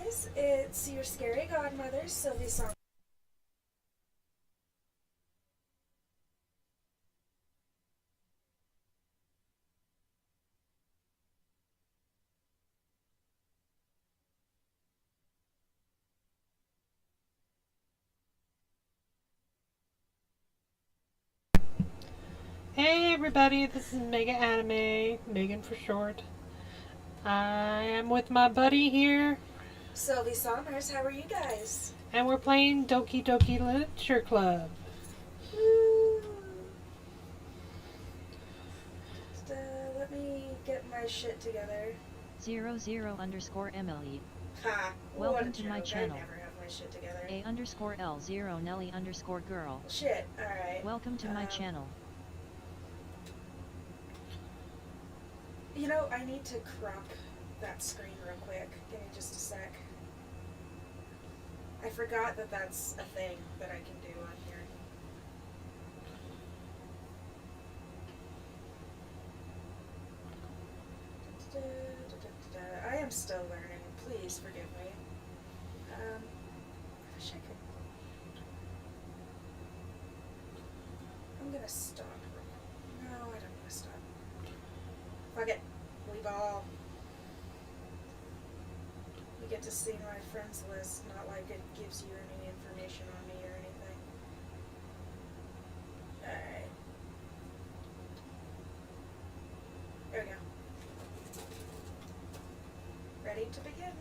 guys, it's your scary godmother, Sylvie Song. Hey everybody, this is Mega Anime, Megan for short. I am with my buddy here, Sylvie Sommers, how are you guys? and we're playing Doki Doki Literature Club. Woo! Let me get my shit together. 00_MLE. Ha! Welcome to my channel. I never have my shit together. A_L0 Nelly_girl. Shit, alright. Welcome to my channel. You know, I need to crop that screen real quick. Give me just a sec. I forgot that that's a thing that I can do on here. I am still learning. Please forgive me. I wish I could. I'm gonna stop. No, I don't want to stop. Fuck it. Leave all. You get to see my friends list, not like it gives you any information on me or anything. Alright. There we go. Ready to begin.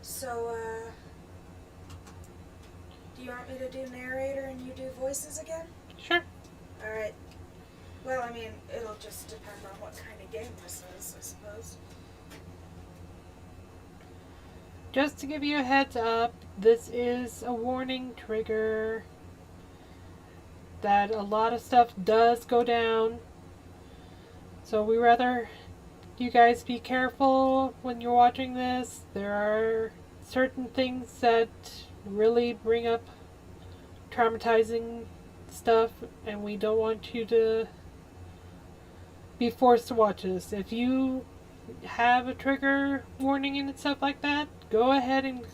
So, do you want me to do narrator and you do voices again? Sure. Alright. Well, I mean, it'll just depend on what kind of game this is, I suppose. Just to give you a heads up, this is a warning trigger that a lot of stuff does go down. So we rather you guys be careful when you're watching this. There are certain things that really bring up traumatizing stuff, and we don't want you to be forced to watch this. If you have a trigger warning and stuff like that, go ahead and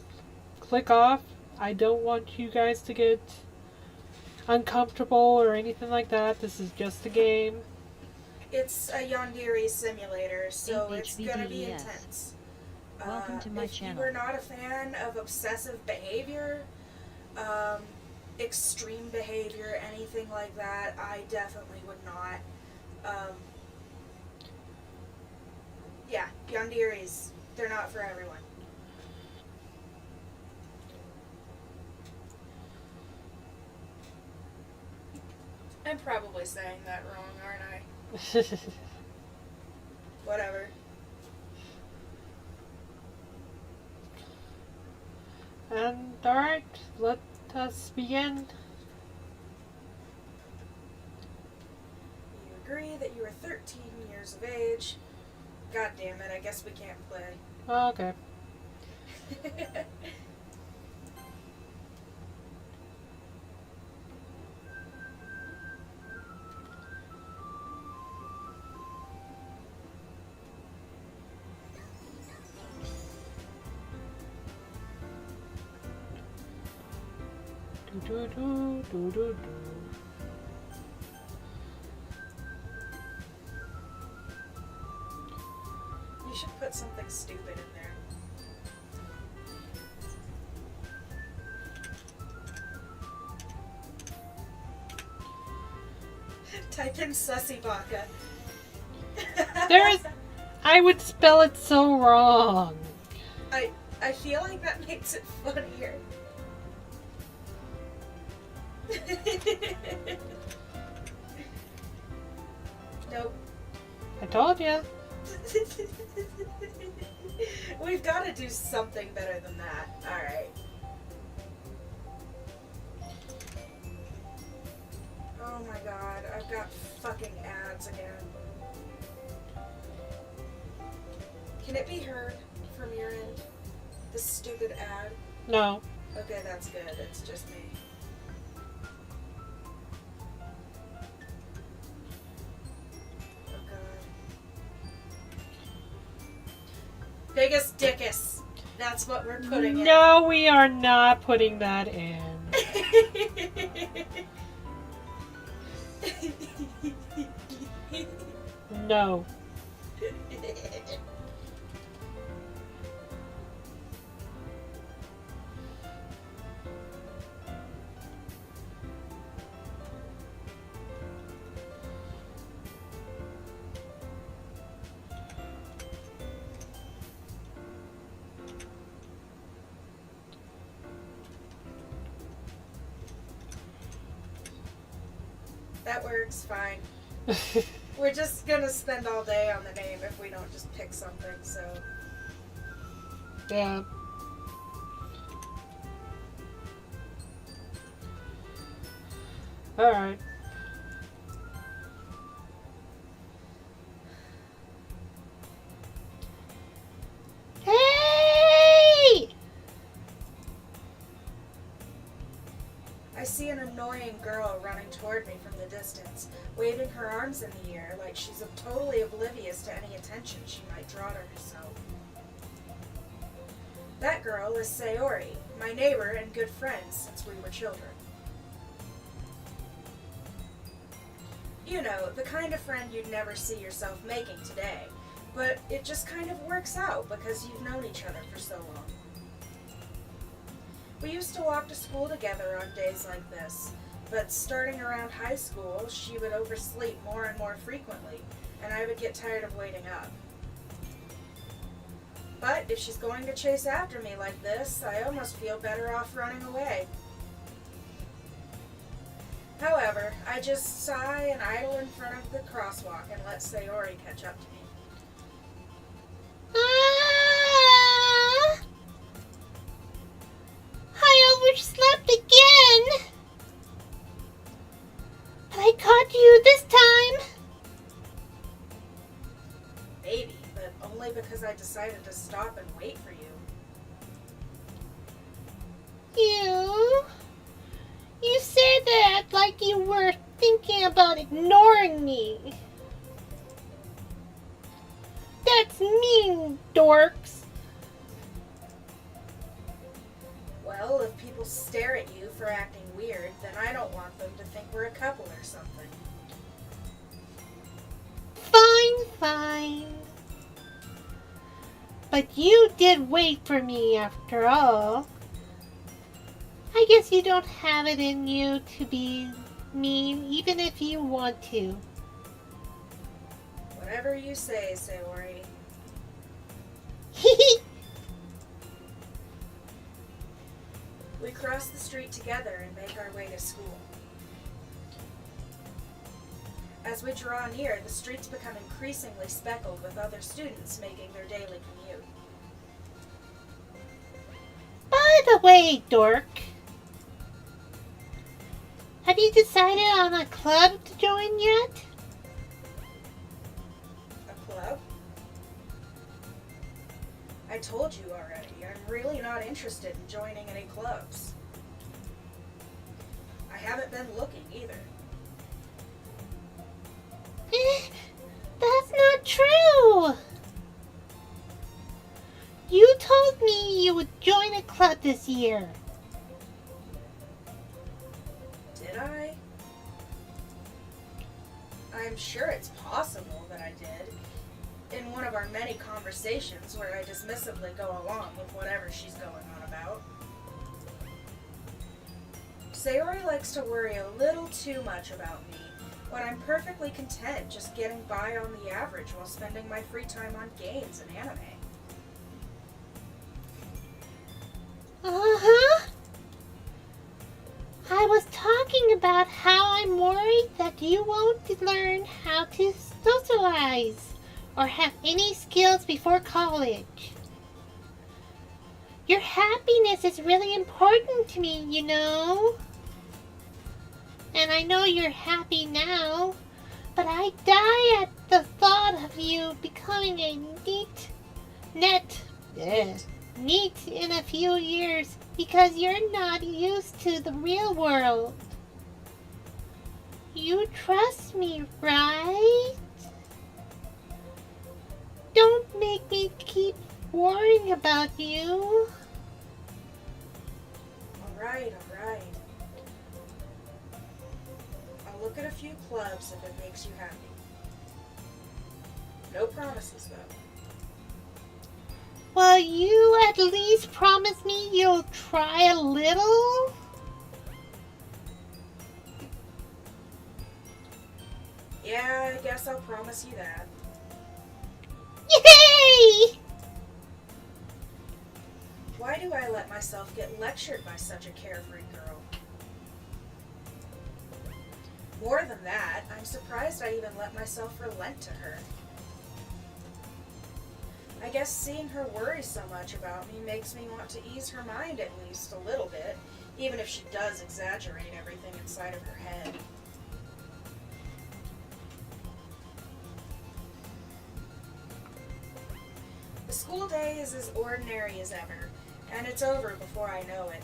click off. I don't want you guys to get uncomfortable or anything like that. This is just a game. It's a Yandere simulator, so it's gonna be HVDES. intense. Welcome to my channel. If you are not a fan of obsessive behavior, extreme behavior, anything like that, I definitely would not. Yeah, Yanderes, they're not for everyone. I'm probably saying that wrong, aren't I? Whatever. And alright, let us begin. You agree that you are 13 years of age. God damn it, I guess we can't play. Okay. Do do do do do. You should put something stupid in there. Type in Sussy Baka. I would spell it so wrong. I feel like that makes it funnier. Nope. I told ya. We've got to do something better than that. Alright. Oh my god, I've got fucking ads again. Can it be heard from your end? The stupid ad? No. Okay, that's good. It's just me. Oh god. Biggest dickus. That's what we're putting in. No, we are not putting that in. No. That works fine. We're just gonna spend all day on the name if we don't just pick something, so. Yeah. Alright. Hey! I see an annoying girl running toward me from the distance, waving her arms in the air like she's totally oblivious to any attention she might draw to herself. That girl is Sayori, my neighbor and good friend since we were children. You know, the kind of friend you'd never see yourself making today, but it just kind of works out because you've known each other for so long. We used to walk to school together on days like this, but starting around high school, she would oversleep more and more frequently, and I would get tired of waiting up. But if she's going to chase after me like this, I almost feel better off running away. However, I just sigh and idle in front of the crosswalk and let Sayori catch up to me. I overslept again! But I caught you this time! Maybe, but only because I decided to stop and wait for you. You said that like you were thinking about ignoring me. That's mean, dorks. Well, if people stare at you for acting weird, then I don't want them to think we're a couple or something. Fine. But you did wait for me after all. I guess you don't have it in you to be mean even if you want to. Whatever you say, Sayori. We cross the street together and make our way to school. As we draw near, the streets become increasingly speckled with other students making their daily commute. By the way, dork, have you decided on a club to join yet? A club? I told you already, I'm really not interested in joining any clubs. I haven't been looking either. That's not true! You told me you would join a club this year. Did I? I'm sure it's possible that I did. In one of our many conversations where I dismissively go along with whatever she's going on about. Sayori likes to worry a little too much about me, when I'm perfectly content just getting by on the average while spending my free time on games and anime. Uh-huh. I was talking about how I'm worried that you won't learn how to socialize or have any skills before college. Your happiness is really important to me, you know. And I know you're happy now, but I die at the thought of you becoming a neat in a few years because you're not used to the real world. You trust me, right? Don't make me keep worrying about you. Alright. I'll look at a few clubs if it makes you happy. No promises, though. Will you at least promise me you'll try a little? Yeah, I guess I'll promise you that. Yay! Why do I let myself get lectured by such a carefree girl? More than that, I'm surprised I even let myself relent to her. I guess seeing her worry so much about me makes me want to ease her mind at least a little bit, even if she does exaggerate everything inside of her head. The school day is as ordinary as ever, and it's over before I know it.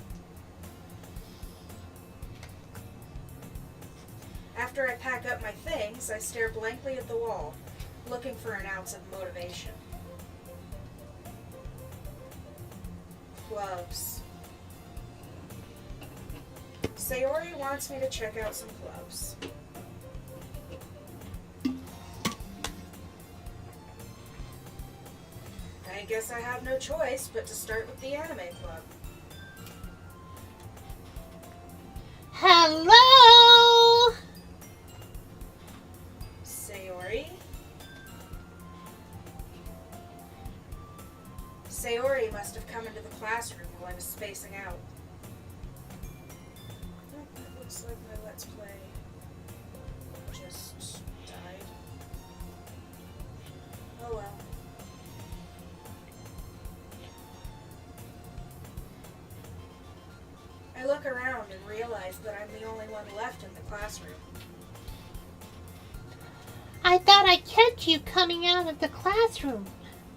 After I pack up my things, I stare blankly at the wall, looking for an ounce of motivation. Clubs. Sayori wants me to check out some clubs. I guess I have no choice but to start with the anime club. Hello? Sayori? Sayori must have come into the classroom while I was spacing out. Oh, it looks like my Let's Play just died. Oh well. I look around and realize that I'm the only one left in the classroom. I thought I'd catch you coming out of the classroom,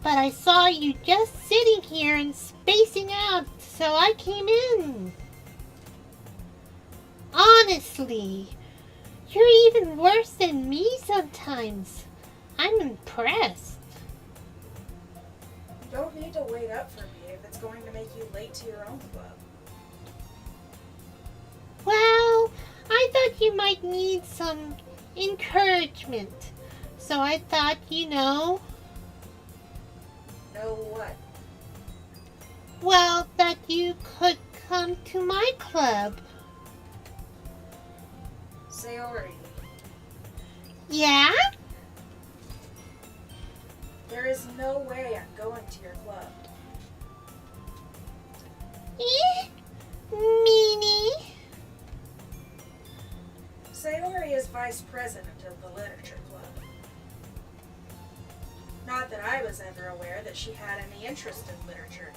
but I saw you just sitting here and spacing out, so I came in. Honestly, you're even worse than me sometimes. I'm impressed. You don't need to wait up for me if it's going to make you late to your own club. Well, I thought you might need some encouragement, so I thought, Know what? well, that you could come to my club. Sayori, Yeah? there is no way I'm going to your club. Meanie? Sayori is vice president of the literature club. Not that I was ever aware that she had any interest in literature.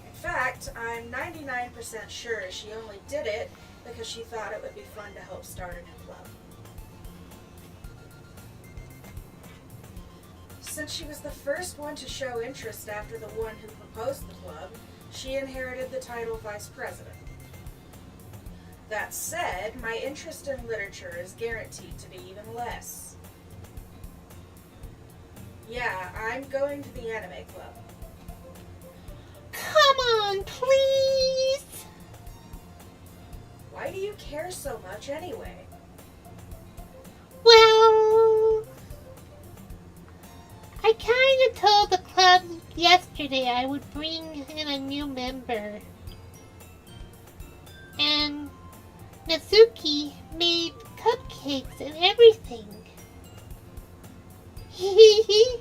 In fact, I'm 99% sure she only did it because she thought it would be fun to help start a new club. Since she was the first one to show interest after the one who proposed the club, she inherited the title vice president. That said, my interest in literature is guaranteed to be even less. Yeah, I'm going to the anime club. Come on, please! Why do you care so much anyway? Well, I kinda told the club yesterday I would bring in a new member. And Natsuki made cupcakes and everything. Hehehe.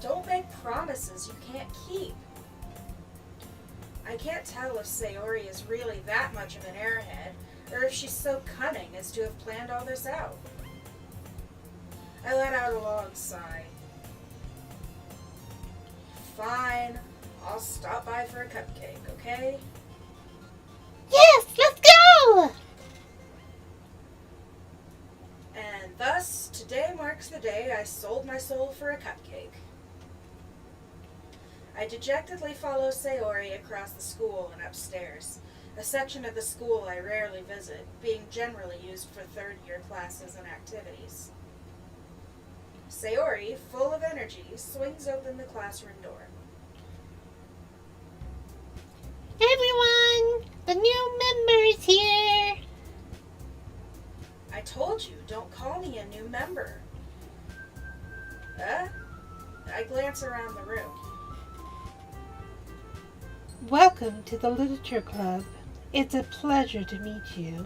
Don't make promises you can't keep. I can't tell if Sayori is really that much of an airhead, or if she's so cunning as to have planned all this out. I let out a long sigh. Fine, I'll stop by for a cupcake, okay? Yes, let's go! And thus, today marks the day I sold my soul for a cupcake. I dejectedly follow Sayori across the school and upstairs, a section of the school I rarely visit, being generally used for third-year classes and activities. Sayori, full of energy, swings open the classroom door. Everyone, the new member is here. I told you, don't call me a new member. I glance around the room. Welcome to the Literature Club. It's a pleasure to meet you.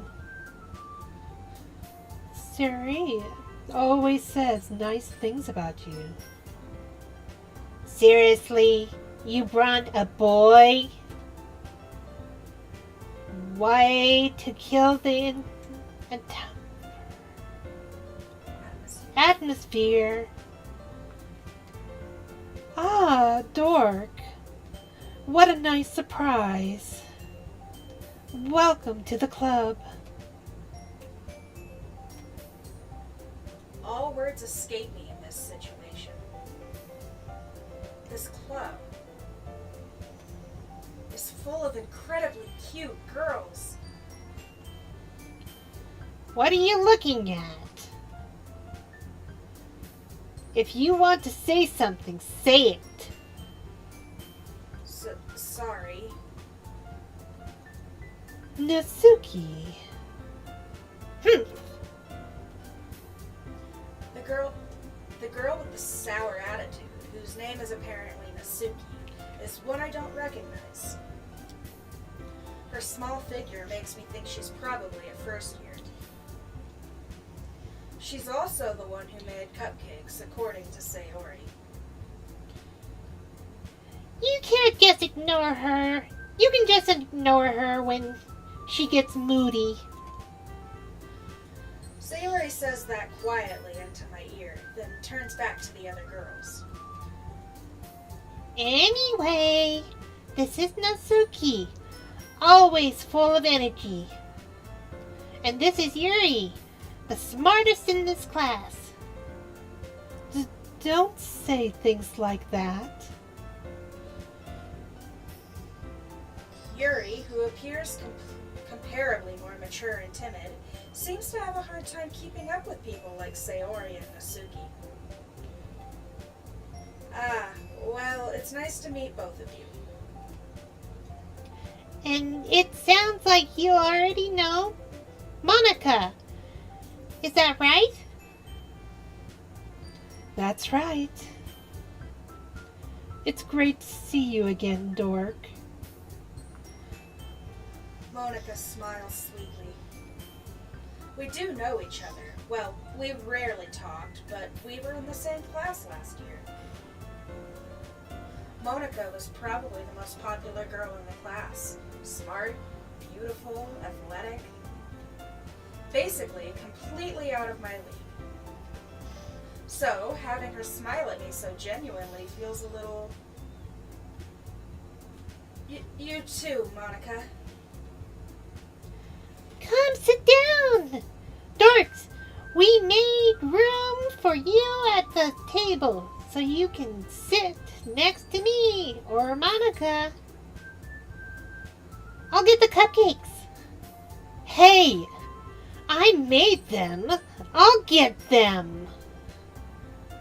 Siri always says nice things about you. Seriously? You brought a boy? Why to kill the atmosphere? Ah, Dork. What a nice surprise. Welcome to the club. All words escape me in this situation. This club is full of incredibly cute girls. What are you looking at? If you want to say something, say it. Sorry. Natsuki. The girl with the sour attitude, whose name is apparently Natsuki, is one I don't recognize. Her small figure makes me think she's probably a first year. She's also the one who made cupcakes, according to Sayori. You can't just ignore her. You can just ignore her when she gets moody. Sayori says that quietly into my ear, then turns back to the other girls. Anyway, this is Natsuki, always full of energy. And this is Yuri, the smartest in this class. Don't say things like that. Yuri, who appears comparably more mature and timid, seems to have a hard time keeping up with people like Sayori and Natsuki. Well, it's nice to meet both of you. And it sounds like you already know Monica. Is that right? That's right. It's great to see you again, Dork. Monica smiles sweetly. We do know each other. Well, we've rarely talked, but we were in the same class last year. Monica was probably the most popular girl in the class. Smart, beautiful, athletic. Basically, completely out of my league. So, having her smile at me so genuinely feels a little... You too, Monica. Come sit down! Dorks, we made room for you at the table so you can sit next to me or Monica. I'll get the cupcakes. Hey, I made them. I'll get them.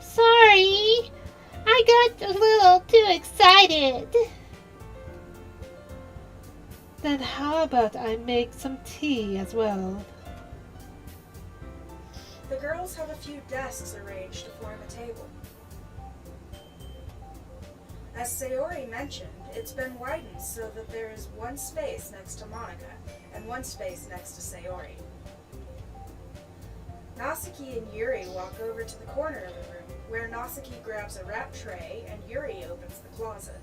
Sorry, I got a little too excited. Then how about I make some tea as well? The girls have a few desks arranged to form a table. As Sayori mentioned, it's been widened so that there is one space next to Monica and one space next to Sayori. Natsuki and Yuri walk over to the corner of the room, where Natsuki grabs a wrap tray and Yuri opens the closet.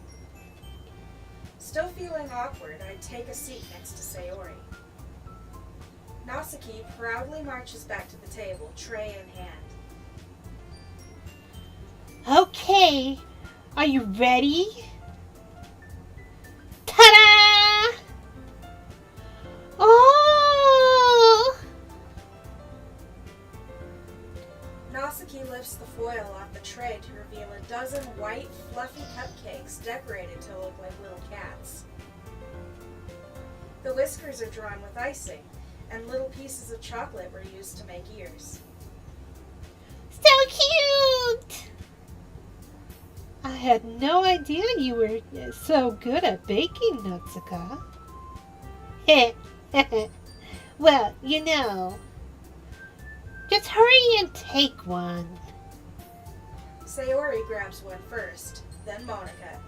Still feeling awkward, I take a seat next to Sayori. Natsuki proudly marches back to the table, tray in hand. Okay, are you ready? Ta-da! Oh! Natsuki lifts the foil off the tray to reveal a dozen white, fluffy cupcakes decorated to look like little cats. The whiskers are drawn with icing, and little pieces of chocolate were used to make ears. So cute! had no idea you were so good at baking, Natsuka. Well, just hurry and take one. Sayori grabs one first, then Monica.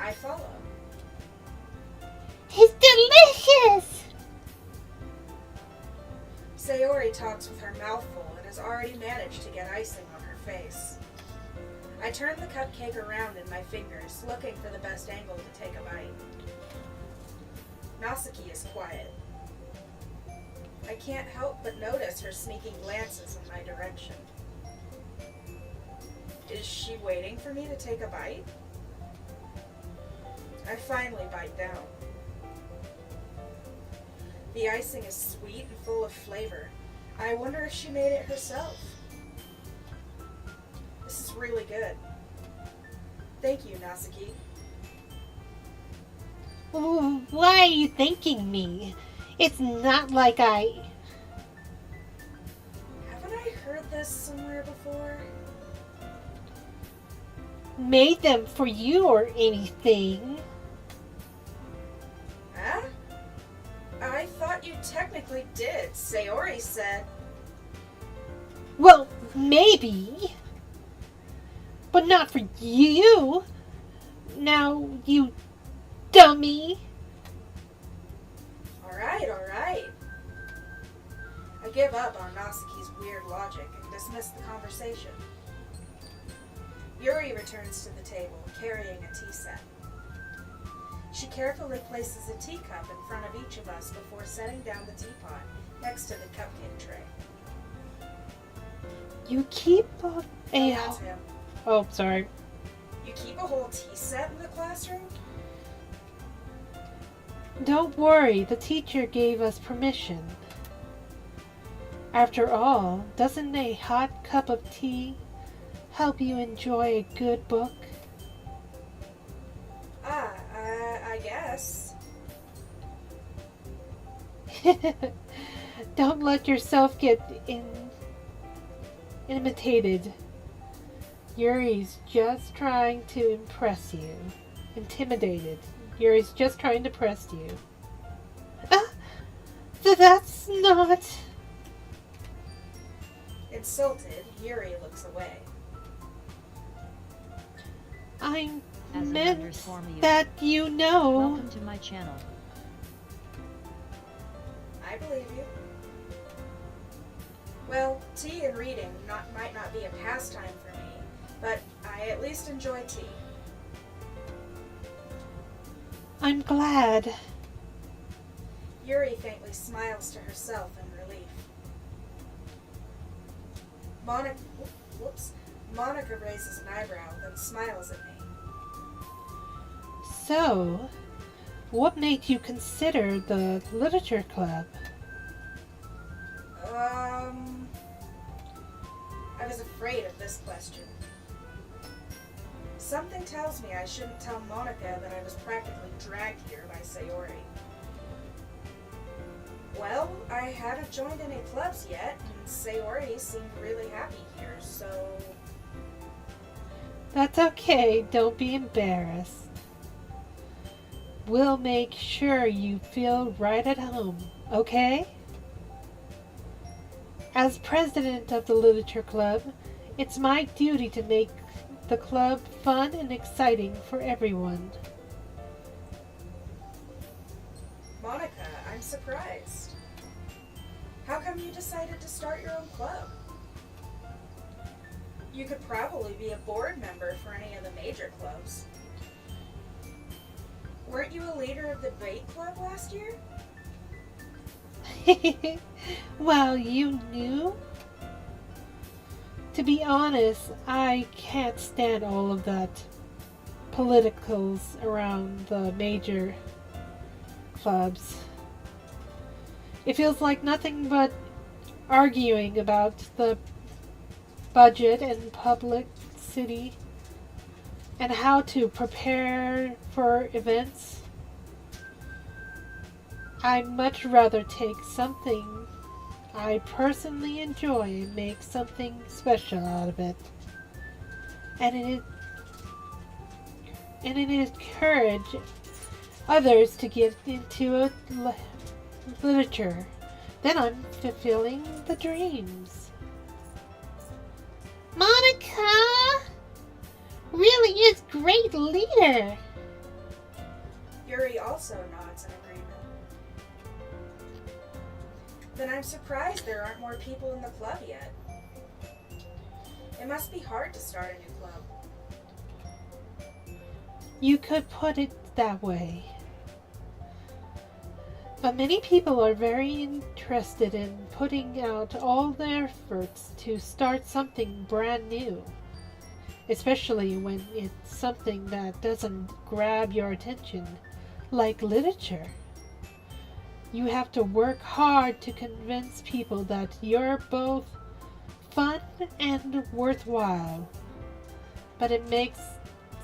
I follow. It's delicious! Sayori talks with her mouth full and has already managed to get icing on her face. I turn the cupcake around in my fingers, looking for the best angle to take a bite. Natsuki is quiet. I can't help but notice her sneaking glances in my direction. Is she waiting for me to take a bite? I finally bite down. The icing is sweet and full of flavor. I wonder if she made it herself. This is really good. Thank you, Natsuki. Why are you thanking me? It's not like I... Haven't I heard this somewhere before? made them for you or anything. Huh? I thought you technically did. Sayori said. Well, maybe. But not for you. Now, you dummy. Alright. I give up on Natsuki's weird logic and dismiss the conversation. Yuri returns to the table, carrying a tea set. She carefully places a teacup in front of each of us before setting down the teapot next to the cupcake tray. You keep a... That's him. Oh, sorry. You keep a whole tea set in the classroom? Don't worry, the teacher gave us permission. After all, doesn't a hot cup of tea help you enjoy a good book? I guess. Don't let yourself get imitated. Yuri's just trying to impress you. Intimidated. Yuri's just trying to impress you. That's not... Insulted, Yuri looks away. I As meant underscore me. that you know. Welcome to my channel. I believe you. Well, tea and reading might not be a pastime for me, but I at least enjoy tea. I'm glad. Yuri faintly smiles to herself in relief. Monica raises an eyebrow, then smiles at me. So, what made you consider the literature club? I was afraid of this question. Something tells me I shouldn't tell Monica that I was practically dragged here by Sayori. Well, I hadn't joined any clubs yet, and Sayori seemed really happy here, so... That's okay, don't be embarrassed. We'll make sure you feel right at home, okay? As president of the literature club, it's my duty to make the club fun and exciting for everyone. Monica, I'm surprised. How come you decided to start your own club? You could probably be a board member for any of the major clubs. Weren't you a leader of the debate club last year? Well, you knew? To be honest, I can't stand all of that politicals around the major clubs. It feels like nothing but arguing about the budget and publicity and how to prepare for events. I'd much rather take something I personally enjoy and make something special out of it. And and encourage others to get into literature, then I'm fulfilling the dreams. Monica really is great leader. Yuri also nods in agreement. Then I'm surprised there aren't more people in the club yet. It must be hard to start a new club. You could put it that way. But many people are very interested in putting out all their efforts to start something brand new, especially when it's something that doesn't grab your attention, like literature. You have to work hard to convince people that you're both fun and worthwhile. But it makes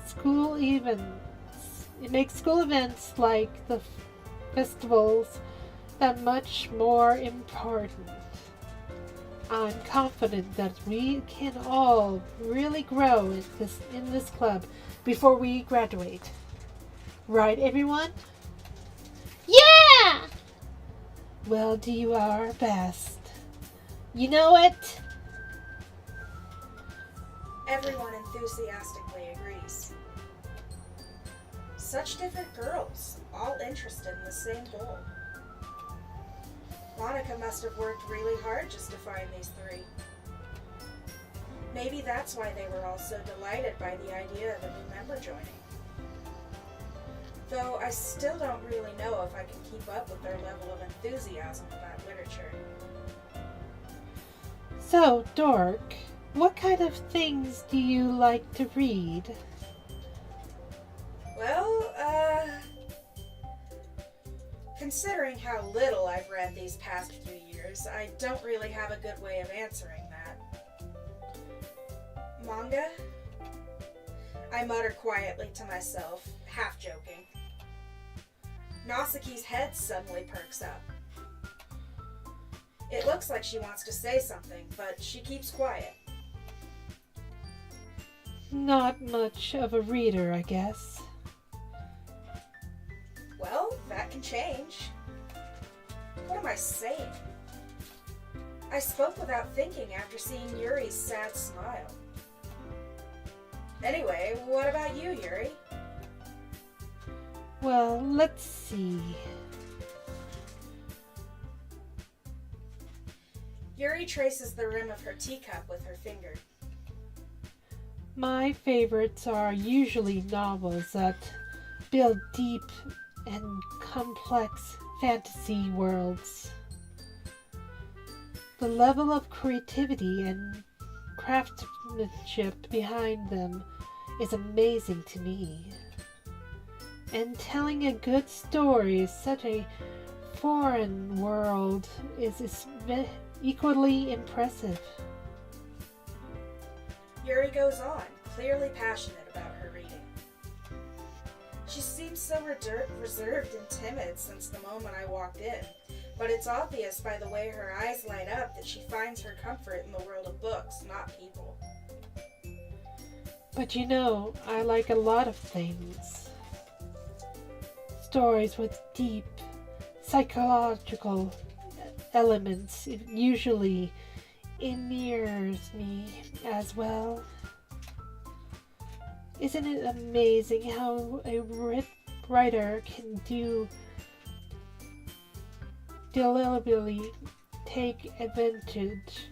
school events like the festivals that much more important. I'm confident that we can all really grow in this club before we graduate. Right, everyone? Yeah! We'll do our best. You know it? Everyone enthusiastically agrees. Such different girls, all interested in the same goal. Monica must have worked really hard just to find these three. Maybe that's why they were all so delighted by the idea of a new member joining. Though I still don't really know if I can keep up with their level of enthusiasm about literature. So, Dork, what kind of things do you like to read? Well, considering how little I've read these past few years, I don't really have a good way of answering that. Manga? I mutter quietly to myself, half joking. Nausica's head suddenly perks up. It looks like she wants to say something, but she keeps quiet. Not much of a reader, I guess. Well, that can change. What am I saying? I spoke without thinking after seeing Yuri's sad smile. Anyway, what about you, Yuri? Well, let's see. Yuri traces the rim of her teacup with her finger. My favorites are usually novels that build deep and complex fantasy worlds. The level of creativity and craftsmanship behind them is amazing to me. And telling a good story is such a foreign world is equally impressive. Yuri goes on, clearly passionate about her reading. She seems so reserved and timid since the moment I walked in, but it's obvious by the way her eyes light up that she finds her comfort in the world of books, not people. But you know, I like a lot of things. Stories with deep psychological elements usually endears me as well. Isn't it amazing how a writer can deliberately take advantage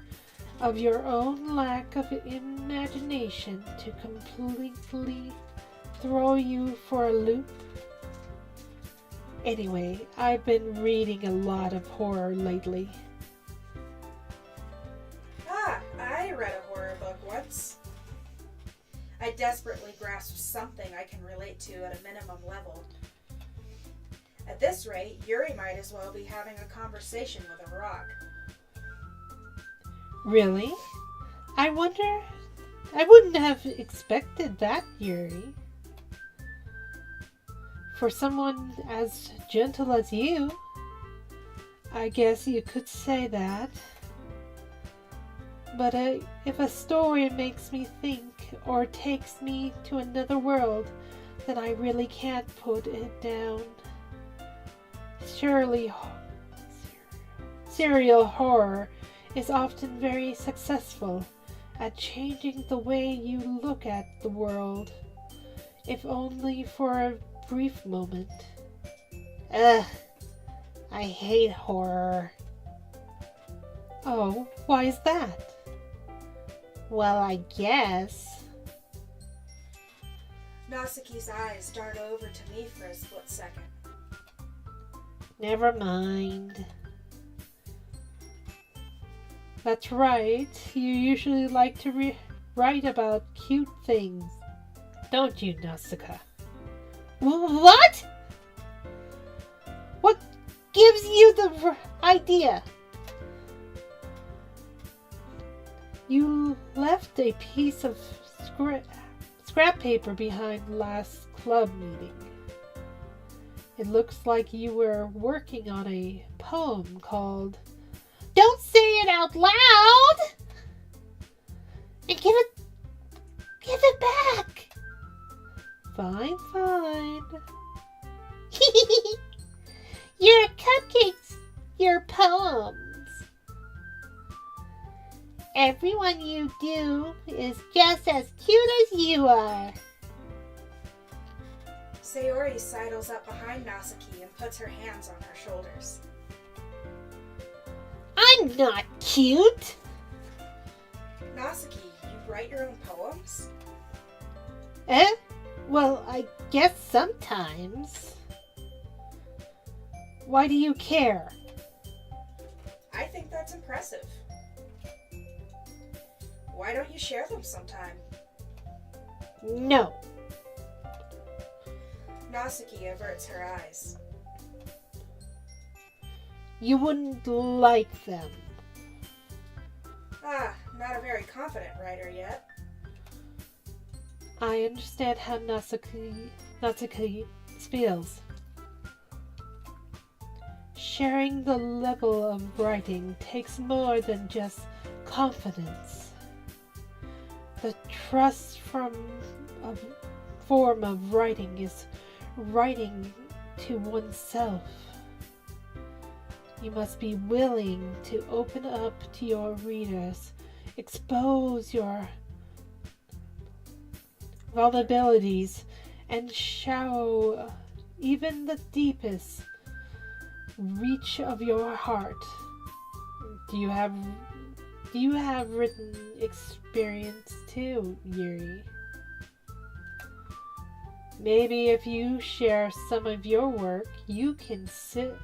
of your own lack of imagination to completely throw you for a loop? Anyway, I've been reading a lot of horror lately. I read a horror book once. I desperately grasped something I can relate to at a minimum level. At this rate, Yuri might as well be having a conversation with a rock. Really? I wouldn't have expected that, Yuri. For someone as gentle as you, I guess you could say that. But if a story makes me think or takes me to another world, that I really can't put it down. Surely, serial horror is often very successful at changing the way you look at the world, if only for a brief moment. Ugh, I hate horror. Oh, why is that? Well, I guess. Nasuki's eyes dart over to me for a split second. Never mind. That's right, you usually like to write about cute things, don't you, Nasuka? What? What gives you the idea? You left a piece of scrap paper behind last club meeting. It looks like you were working on a poem called... Don't say it out loud! And give it back! Fine, fine. Your cupcakes, your poems. Everyone you do is just as cute as you are. Sayori sidles up behind Nasuki and puts her hands on her shoulders. I'm not cute. Nasuki, you write your own poems? Well, I guess sometimes. Why do you care? I think that's impressive. Why don't you share them sometime? No. Nasuki averts her eyes. You wouldn't like them. Ah, not a very confident writer yet. I understand how Natsuki feels. Sharing the level of writing takes more than just confidence. The trust from a form of writing is writing to oneself. You must be willing to open up to your readers, expose your vulnerabilities, and show even the deepest reach of your heart. Do you have written experience too, Yuri? Maybe if you share some of your work, you can set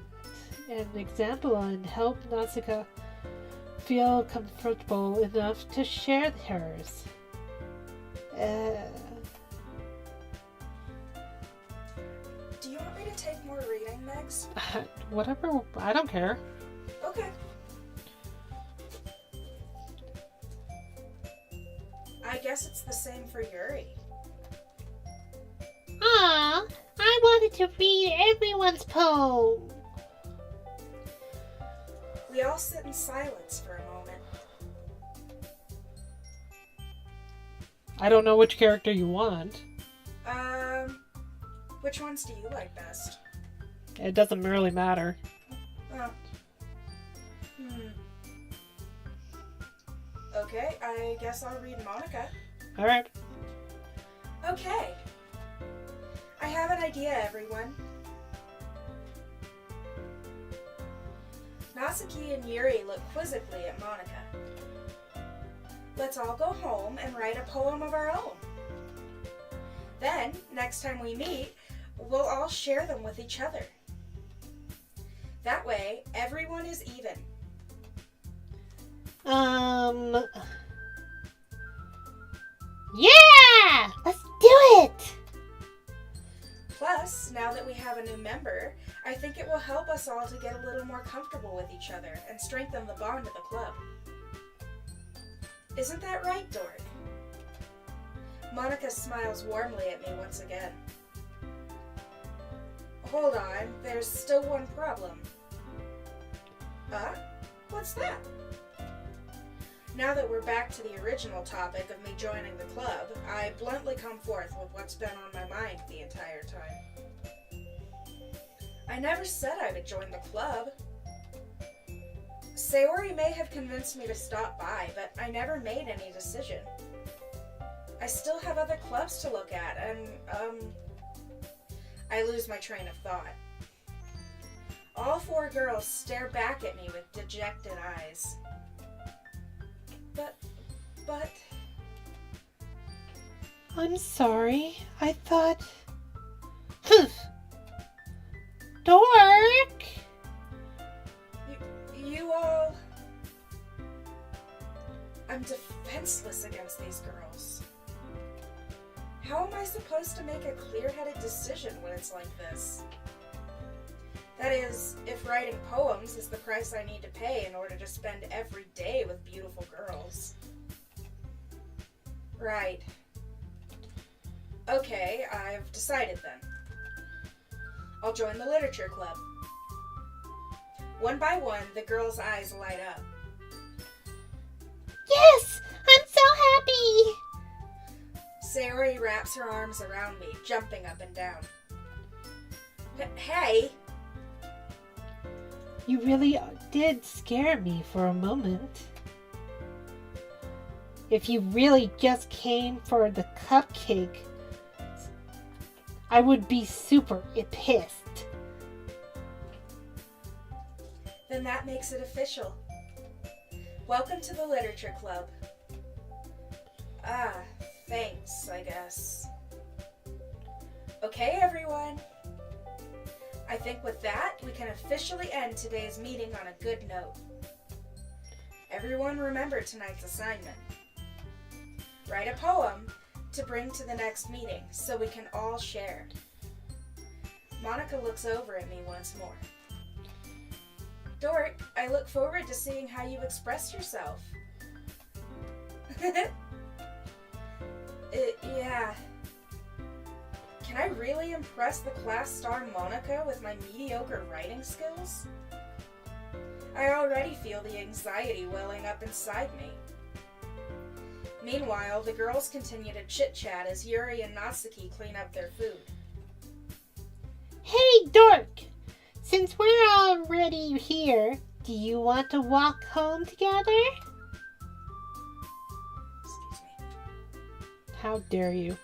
an example and help Nasuka feel comfortable enough to share hers. Do you want me to take more reading, Megs? Whatever, I don't care. Okay. I guess it's the same for Yuri. Aw, I wanted to read everyone's poem. We all sit in silence for a moment. I don't know which character you want. Which ones do you like best? It doesn't really matter. Oh. Okay, I guess I'll read Monica. Alright. Okay. I have an idea, everyone. Nasuki and Yuri look quizzically at Monica. Let's all go home and write a poem of our own. Then, next time we meet, we'll all share them with each other. That way, everyone is even. Yeah! Let's do it! Plus, now that we have a new member, I think it will help us all to get a little more comfortable with each other and strengthen the bond of the club. Isn't that right, Dork? Monica smiles warmly at me once again. Hold on, there's still one problem. What's that? Now that we're back to the original topic of me joining the club, I bluntly come forth with what's been on my mind the entire time. I never said I would join the club. Sayori may have convinced me to stop by, but I never made any decision. I still have other clubs to look at, and, I lose my train of thought. All four girls stare back at me with dejected eyes. But... I'm sorry. I thought... Dork! You all... I'm defenseless against these girls. How am I supposed to make a clear-headed decision when it's like this? That is, if writing poems is the price I need to pay in order to spend every day with beautiful girls. Right. Okay, I've decided then. I'll join the literature club. One by one, the girls' eyes light up. Yes! I'm so happy! Sayori wraps her arms around me, jumping up and down. Hey! You really did scare me for a moment. If you really just came for the cupcake, I would be super pissed. Then that makes it official. Welcome to the Literature Club. Ah, thanks, I guess. Okay, everyone. I think with that, we can officially end today's meeting on a good note. Everyone remember tonight's assignment. Write a poem to bring to the next meeting so we can all share. Monica looks over at me once more. Dork, I look forward to seeing how you express yourself. Yeah. Can I really impress the class star Monica with my mediocre writing skills? I already feel the anxiety welling up inside me. Meanwhile, the girls continue to chit-chat as Yuri and Natsuki clean up their food. Hey, Dork! Since we're already here, do you want to walk home together? Excuse me. How dare you?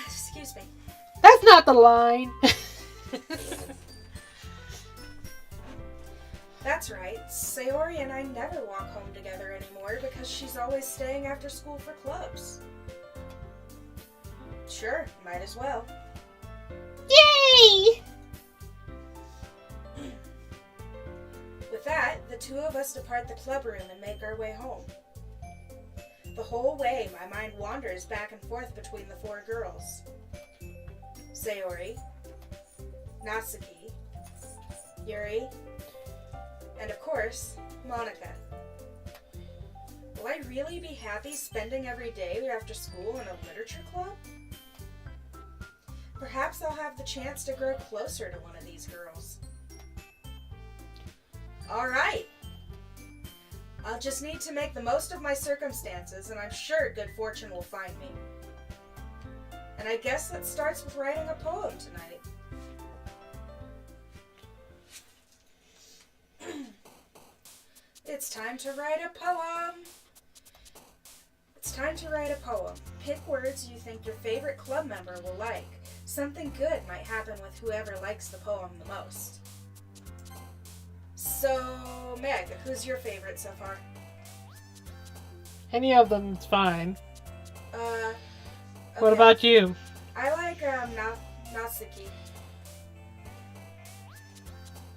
Excuse me. That's not the line. That's right. Sayori and I never walk home together anymore because she's always staying after school for clubs. Sure, might as well. Yay! With that, the two of us depart the club room and make our way home. The whole way, my mind wanders back and forth between the four girls. Sayori, Natsuki, Yuri, and of course, Monica. Will I really be happy spending every day after school in a literature club? Perhaps I'll have the chance to grow closer to one of these girls. Alright. I'll just need to make the most of my circumstances, and I'm sure good fortune will find me. And I guess that starts with writing a poem tonight. It's time to write a poem. It's time to write a poem. Pick words you think your favorite club member will like. Something good might happen with whoever likes the poem the most. So, Meg, who's your favorite so far? Any of them's fine. Okay. What about you? I like Natsuki.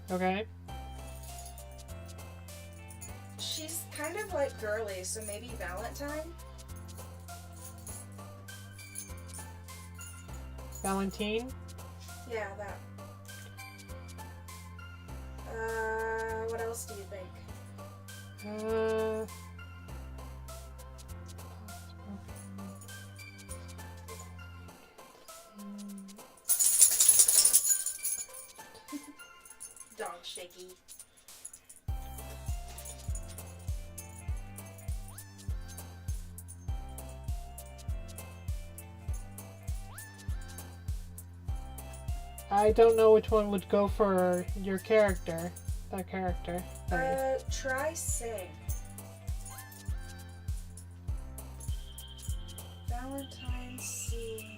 Okay. She's kind of like girly, so maybe Valentine? Valentine? Yeah, that. What else do you think? Dog shaky. I don't know which one would go for your character. That character. Try sing. Valentine's scene.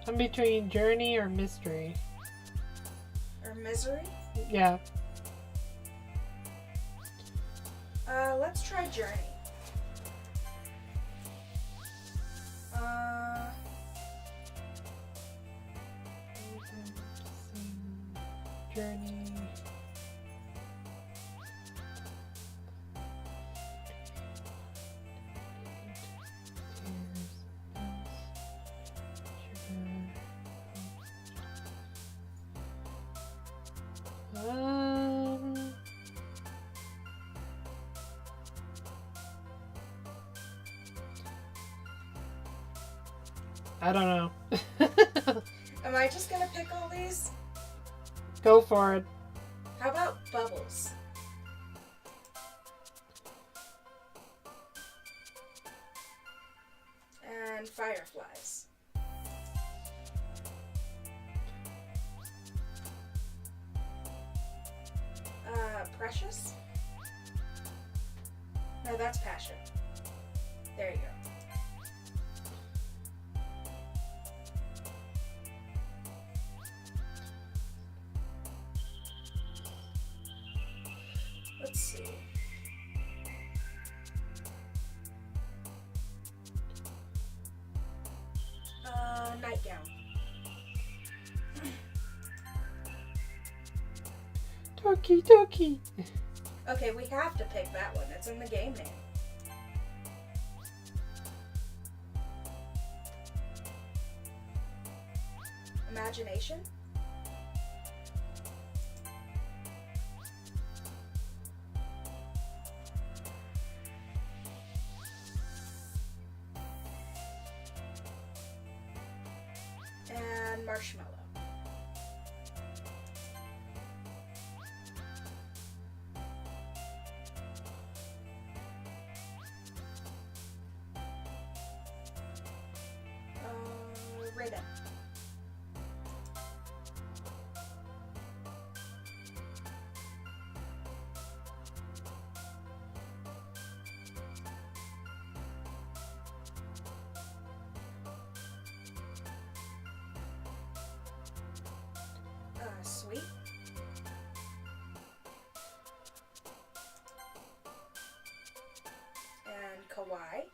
I'm between journey or mystery. Or misery? Yeah. Let's try journey. Journey. I don't know. Am I just gonna pick all these? Go for it. How about bubbles? And fireflies. Precious? No, that's passion. There you go. Let's see. Nightgown. Doki Doki. Okay, we have to pick that one. It's in the game name. Imagination? And marshmallow. Ribbon. Sweet. And kawaii.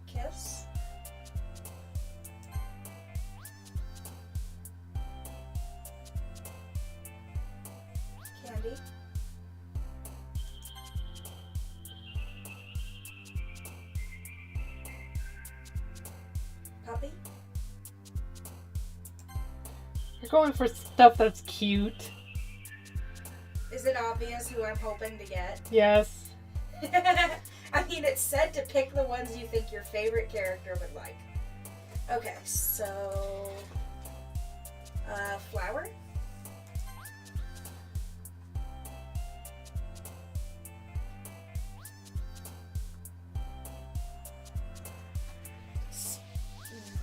Kiss. Candy. Puppy. You're going for stuff that's cute. Is it obvious who I'm hoping to get? Yes. I mean, it said to pick the ones you think your favorite character would like. Okay, so... flower?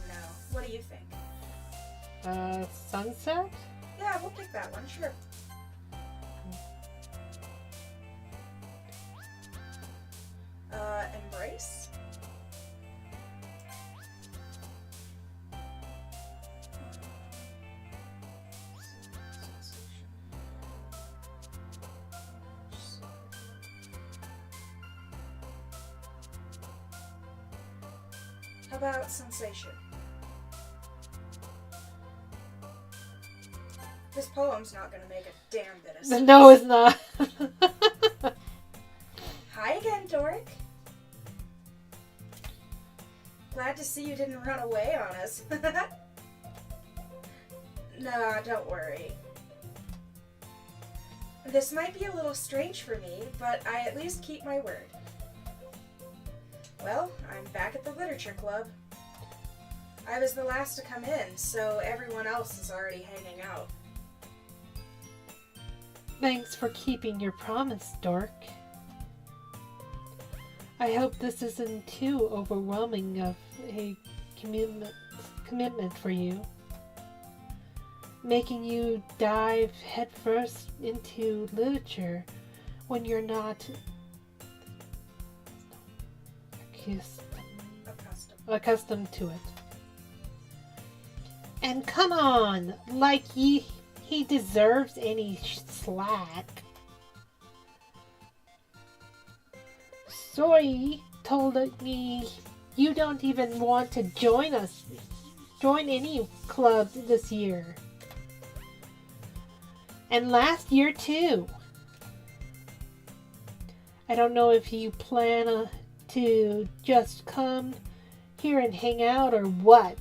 No. What do you think? Sunset? Yeah, we'll pick that one, sure. Embrace? How about sensation? This poem's not gonna make a damn bit of sense. No, it's not. Hi again, Doric. Glad to see you didn't run away on us. Nah, don't worry. This might be a little strange for me, but I at least keep my word. Well, I'm back at the literature club. I was the last to come in, so everyone else is already hanging out. Thanks for keeping your promise, Dork. I hope this isn't too overwhelming of a commitment for you, making you dive headfirst into literature when you're not accustomed to it. And come on, like he deserves any slack. Sorry told me you don't even want to join any club this year. And last year too. I don't know if you plan to just come here and hang out or what.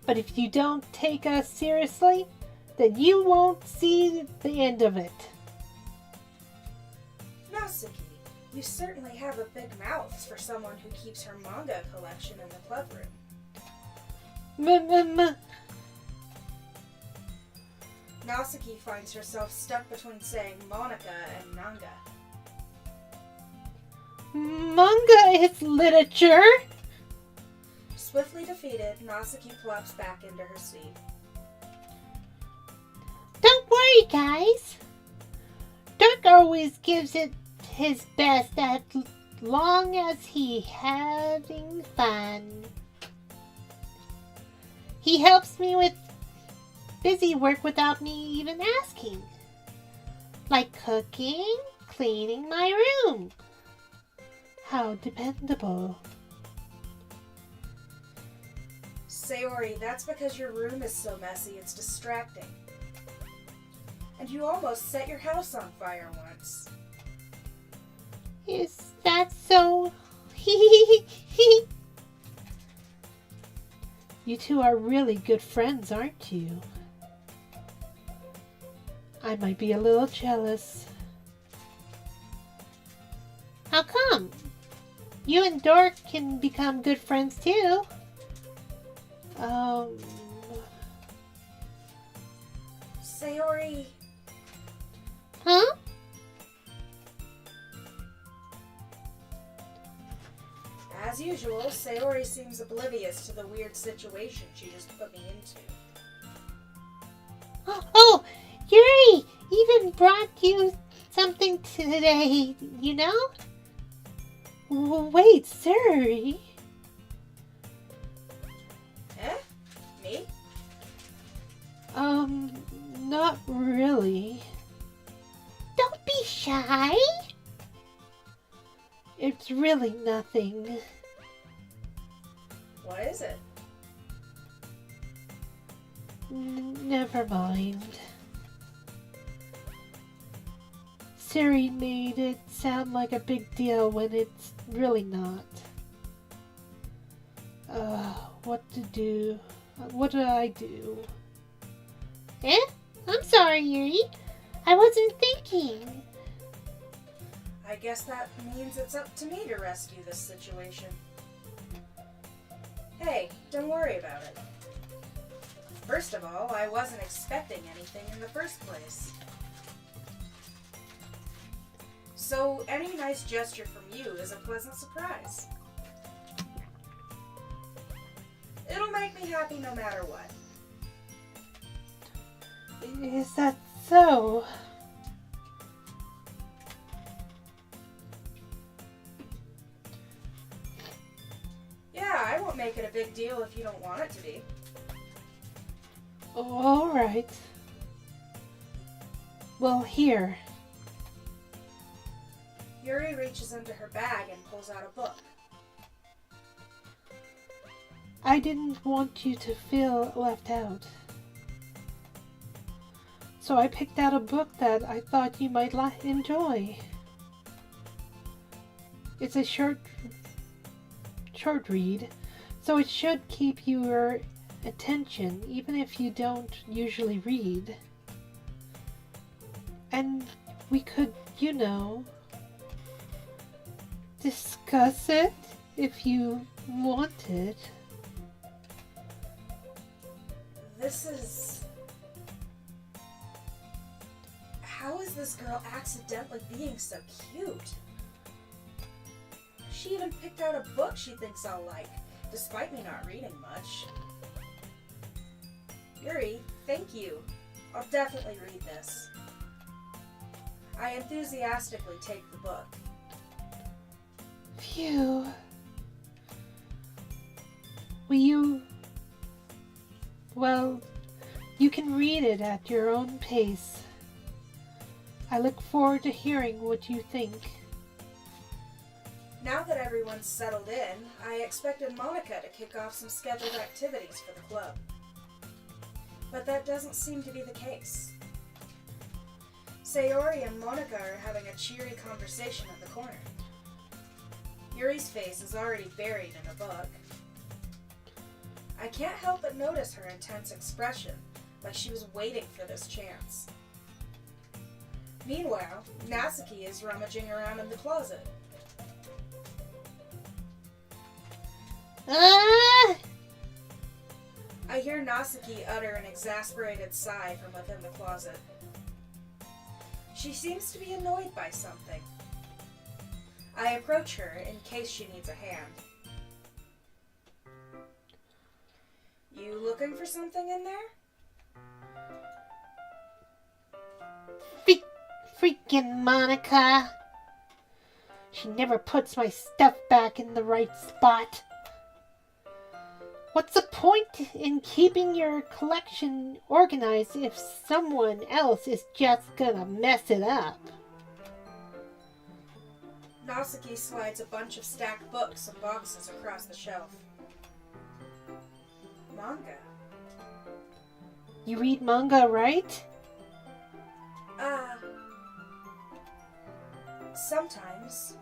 But if you don't take us seriously, then you won't see the end of it. Natsuki, you certainly have a big mouth for someone who keeps her manga collection in the club room. Natsuki finds herself stuck between saying Monica and manga. Manga is literature. Swiftly defeated, Natsuki plops back into her seat. Don't worry, guys. Dirk always gives it his best as long as he's having fun. He helps me with busy work without me even asking. Like cooking, cleaning my room. How dependable. Sayori, that's because your room is so messy it's distracting. And you almost set your house on fire once. Is that so? You two are really good friends, aren't you? I might be a little jealous. How come? You and Dork can become good friends too. Sayori... Huh? As usual, Sayori seems oblivious to the weird situation she just put me into. Oh, Yuri even brought you something today, you know? Wait, Suri. Eh? Me? Not really. Don't be shy. It's really nothing. What is it? Never mind. Siri made it sound like a big deal when it's really not. What to do? What did I do? Eh? I'm sorry, Yuri. I wasn't thinking. I guess that means it's up to me to rescue this situation. Hey, don't worry about it. First of all, I wasn't expecting anything in the first place. So any nice gesture from you is a pleasant surprise. It'll make me happy no matter what. Is that so? Yeah, I won't make it a big deal if you don't want it to be. All right. Well, here. Yuri reaches into her bag and pulls out a book. I didn't want you to feel left out. So I picked out a book that I thought you might enjoy. It's a short read, so it should keep your attention, even if you don't usually read. And we could, discuss it if you wanted. How is this girl accidentally being so cute? She even picked out a book she thinks I'll like, despite me not reading much. Yuri, thank you. I'll definitely read this. I enthusiastically take the book. Phew. Well, you can read it at your own pace. I look forward to hearing what you think. Now that everyone's settled in, I expected Monica to kick off some scheduled activities for the club. But that doesn't seem to be the case. Sayori and Monica are having a cheery conversation in the corner. Yuri's face is already buried in a book. I can't help but notice her intense expression, like she was waiting for this chance. Meanwhile, Natsuki is rummaging around in the closet. Ah! I hear Natsuki utter an exasperated sigh from within the closet. She seems to be annoyed by something. I approach her in case she needs a hand. You looking for something in there? Freaking Monica! She never puts my stuff back in the right spot. What's the point in keeping your collection organized if someone else is just gonna mess it up? Natsuki slides a bunch of stacked books and boxes across the shelf. Manga. You read manga, right? Sometimes.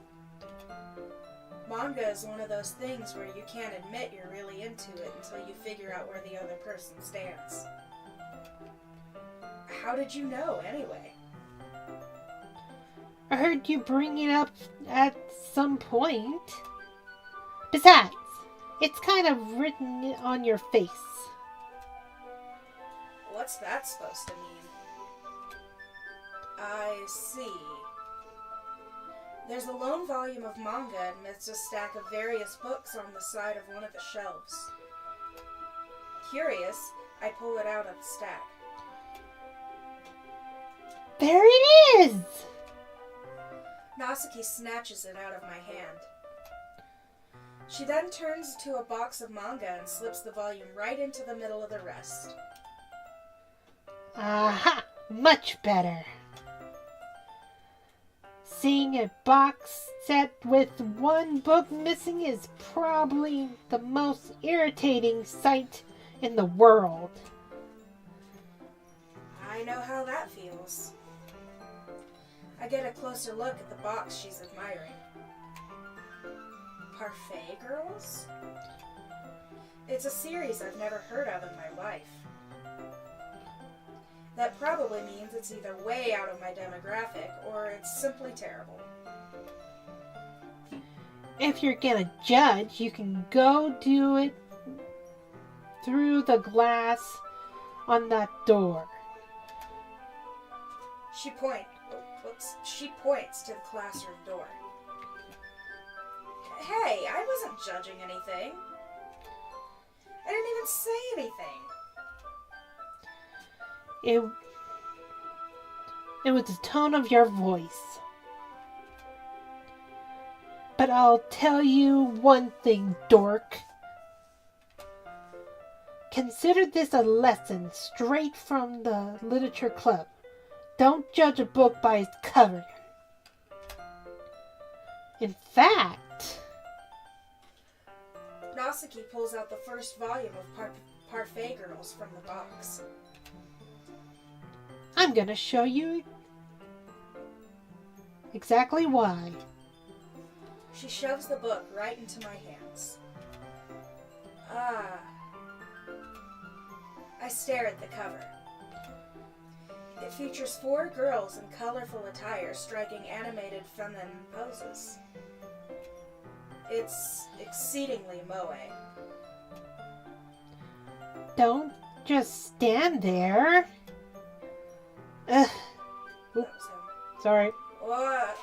Manga is one of those things where you can't admit you're really into it until you figure out where the other person stands. How did you know, anyway? I heard you bring it up at some point. Besides, it's kind of written on your face. What's that supposed to mean? I see. There's a lone volume of manga amidst a stack of various books on the side of one of the shelves. Curious, I pull it out of the stack. There it is! Natsuki snatches it out of my hand. She then turns to a box of manga and slips the volume right into the middle of the rest. Aha! Much better. Seeing a box set with one book missing is probably the most irritating sight in the world. I know how that feels. I get a closer look at the box she's admiring. Parfait Girls? It's a series I've never heard of in my life. That probably means it's either way out of my demographic or it's simply terrible. If you're gonna judge, you can go do it through the glass on that door. She points to the classroom door. Hey, I wasn't judging anything. I didn't even say anything. It was the tone of your voice. But I'll tell you one thing, dork. Consider this a lesson straight from the literature club. Don't judge a book by its cover. In fact, Natsuki pulls out the first volume of Parfait Girls from the box. I'm gonna show you exactly why. She shoves the book right into my hands. I stare at the cover. It features 4 girls in colorful attire striking animated feminine poses. It's exceedingly moe. Don't just stand there. Ugh. That was him. Sorry. What?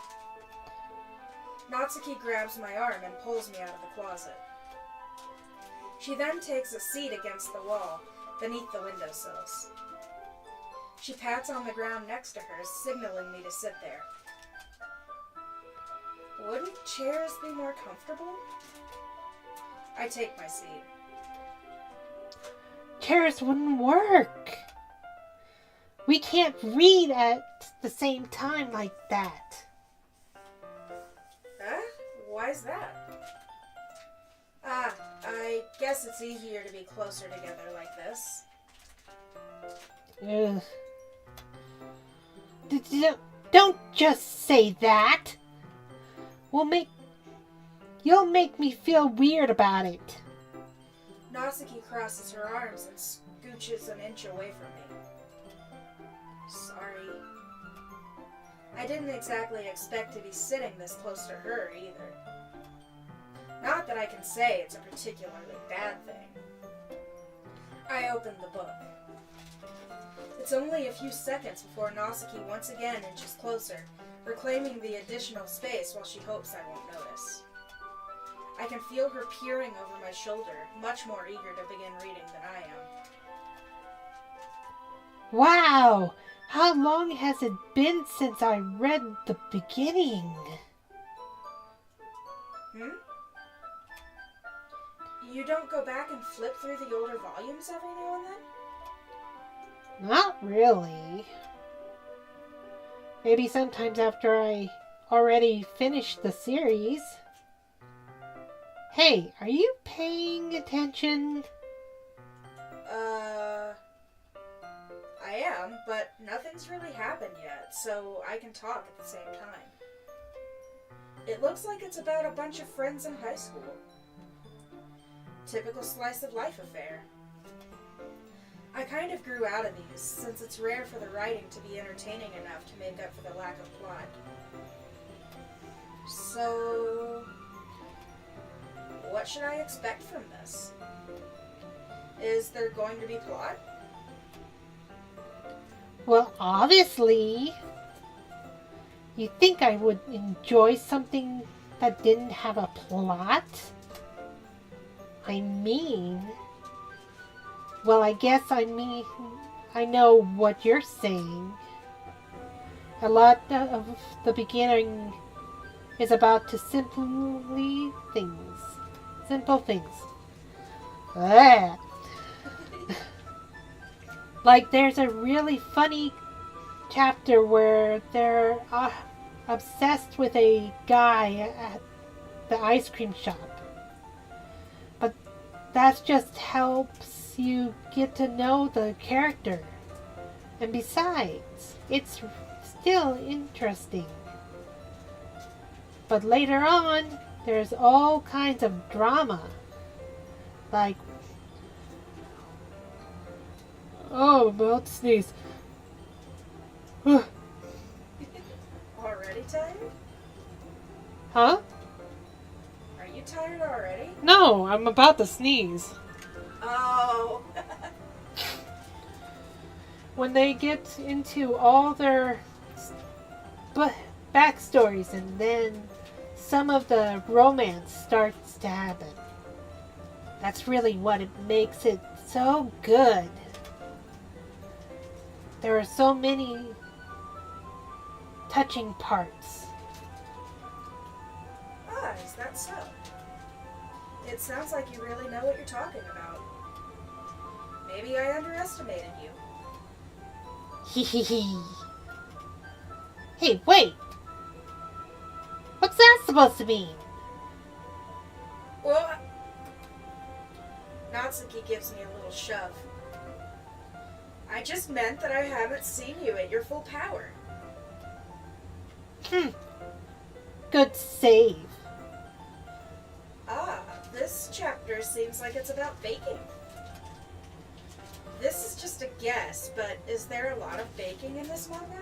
Natsuki grabs my arm and pulls me out of the closet. She then takes a seat against the wall, beneath the windowsills. She pats on the ground next to her, signaling me to sit there. Wouldn't chairs be more comfortable? I take my seat. Chairs wouldn't work. We can't read at the same time like that. Huh? Why's that? I guess it's easier to be closer together like this. Ugh. Don't just say that. You'll make me feel weird about it. Natsuki crosses her arms and scooches an inch away from me. Sorry. I didn't exactly expect to be sitting this close to her either. Not that I can say it's a particularly bad thing. I open the book. It's only a few seconds before Natsuki once again inches closer, reclaiming the additional space while she hopes I won't notice. I can feel her peering over my shoulder, much more eager to begin reading than I am. Wow! How long has it been since I read the beginning? You don't go back and flip through the older volumes every now and then? Not really. Maybe sometimes after I already finished the series. Hey, are you paying attention? I am, but nothing's really happened yet, so I can talk at the same time. It looks like it's about a bunch of friends in high school. Typical slice of life affair. I kind of grew out of these, since it's rare for the writing to be entertaining enough to make up for the lack of plot. So, what should I expect from this? Is there going to be plot? Well, obviously. You think I would enjoy something that didn't have a plot? I mean... Well, I guess I know what you're saying. A lot of the beginning is about simple things. Ah. Like there's a really funny chapter where they're obsessed with a guy at the ice cream shop. But that just helps you get to know the character. And besides, it's still interesting. But later on, there's all kinds of drama. Like, oh, I'm about to sneeze. Already tired? Huh? Are you tired already? No, I'm about to sneeze. Oh. When they get into all their backstories and then some of the romance starts to happen. That's really what it makes it so good. There are so many touching parts. Ah, is that so? It sounds like you really know what you're talking about. Maybe I underestimated you. Hehehe. Hey, wait! What's that supposed to mean? Well, Natsuki gives me a little shove. I just meant that I haven't seen you at your full power. Good save. Ah, this chapter seems like it's about baking. This is just a guess, but is there a lot of baking in this manga?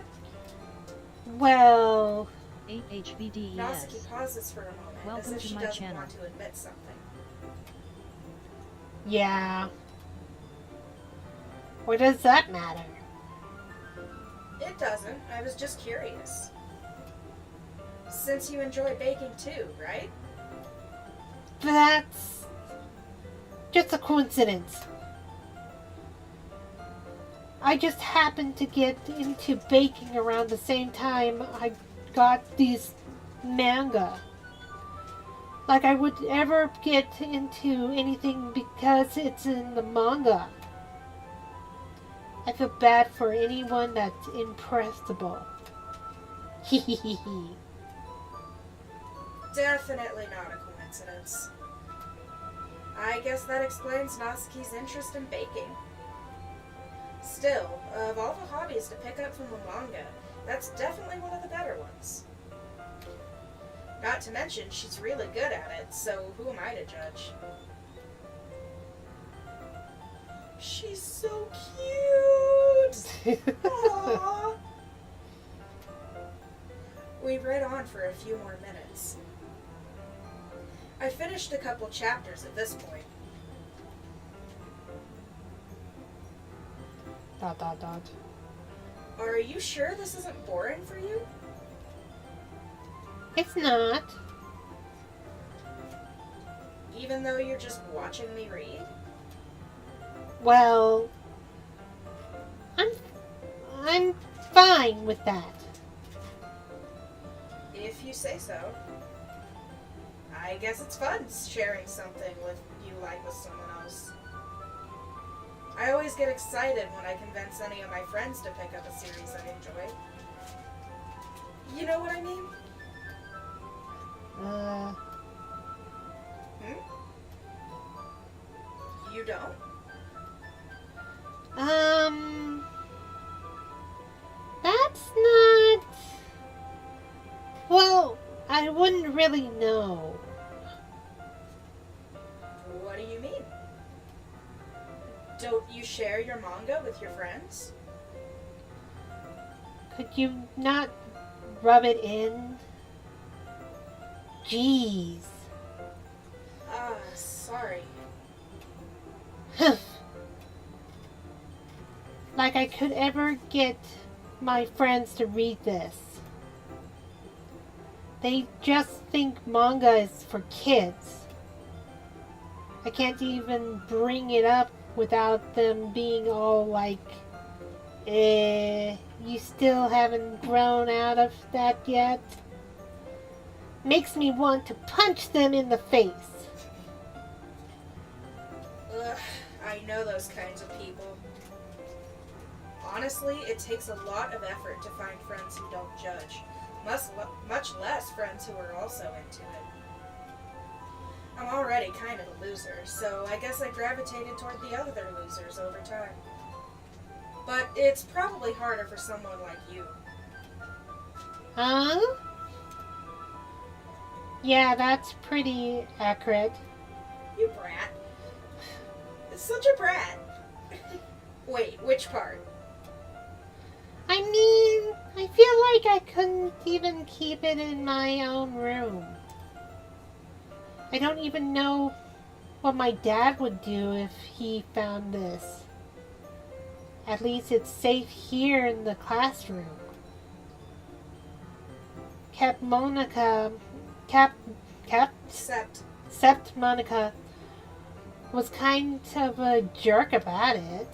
Well, HBDES. Natsuki pauses for a moment, as Welcome if to she my doesn't channel. want to admit something. yeah. What does that matter? It doesn't. I was just curious. Since you enjoy baking too, right? That's just a coincidence. I just happened to get into baking around the same time I got these manga. Like I would ever get into anything because it's in the manga. I feel bad for anyone that's impressible. Hehehe. Definitely not a coincidence. I guess that explains Natsuki's interest in baking. Still, of all the hobbies to pick up from the manga, that's definitely one of the better ones. Not to mention, she's really good at it, so who am I to judge? She's so cute! Aww. We read on for a few more minutes. I finished a couple chapters at this point. Dot dot dot. Are you sure this isn't boring for you? It's not. Even though you're just watching me read? Well, I'm fine with that. If you say so. I guess it's fun sharing something with you like with someone else. I always get excited when I convince any of my friends to pick up a series I enjoy. You know what I mean? You don't? That's not... Well, I wouldn't really know. What do you mean? Don't you share your manga with your friends? Could you not rub it in? Jeez. Sorry. Like I could ever get my friends to read this. They just think manga is for kids. I can't even bring it up without them being all like, you still haven't grown out of that yet? Makes me want to punch them in the face. Ugh, I know those kinds of people. Honestly, it takes a lot of effort to find friends who don't judge, much less friends who are also into it. I'm already kind of a loser, so I guess I gravitated toward the other losers over time. But it's probably harder for someone like you. Huh? Yeah, that's pretty accurate. You brat. Such a brat. Wait, which part? I mean, I feel like I couldn't even keep it in my own room. I don't even know what my dad would do if he found this. At least it's safe here in the classroom. Except Monica was kind of a jerk about it.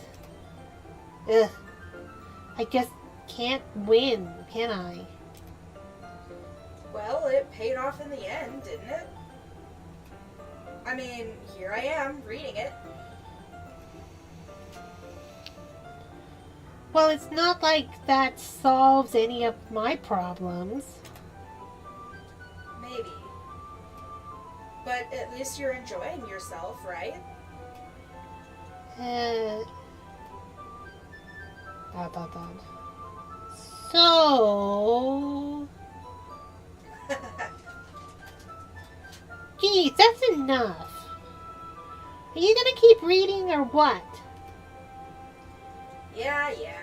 Ugh. I just can't win, can I? Well, it paid off in the end, didn't it? I mean, here I am, reading it. Well, it's not like that solves any of my problems. Maybe. But at least you're enjoying yourself, right? So... Geez, that's enough. Are you gonna keep reading or what? Yeah.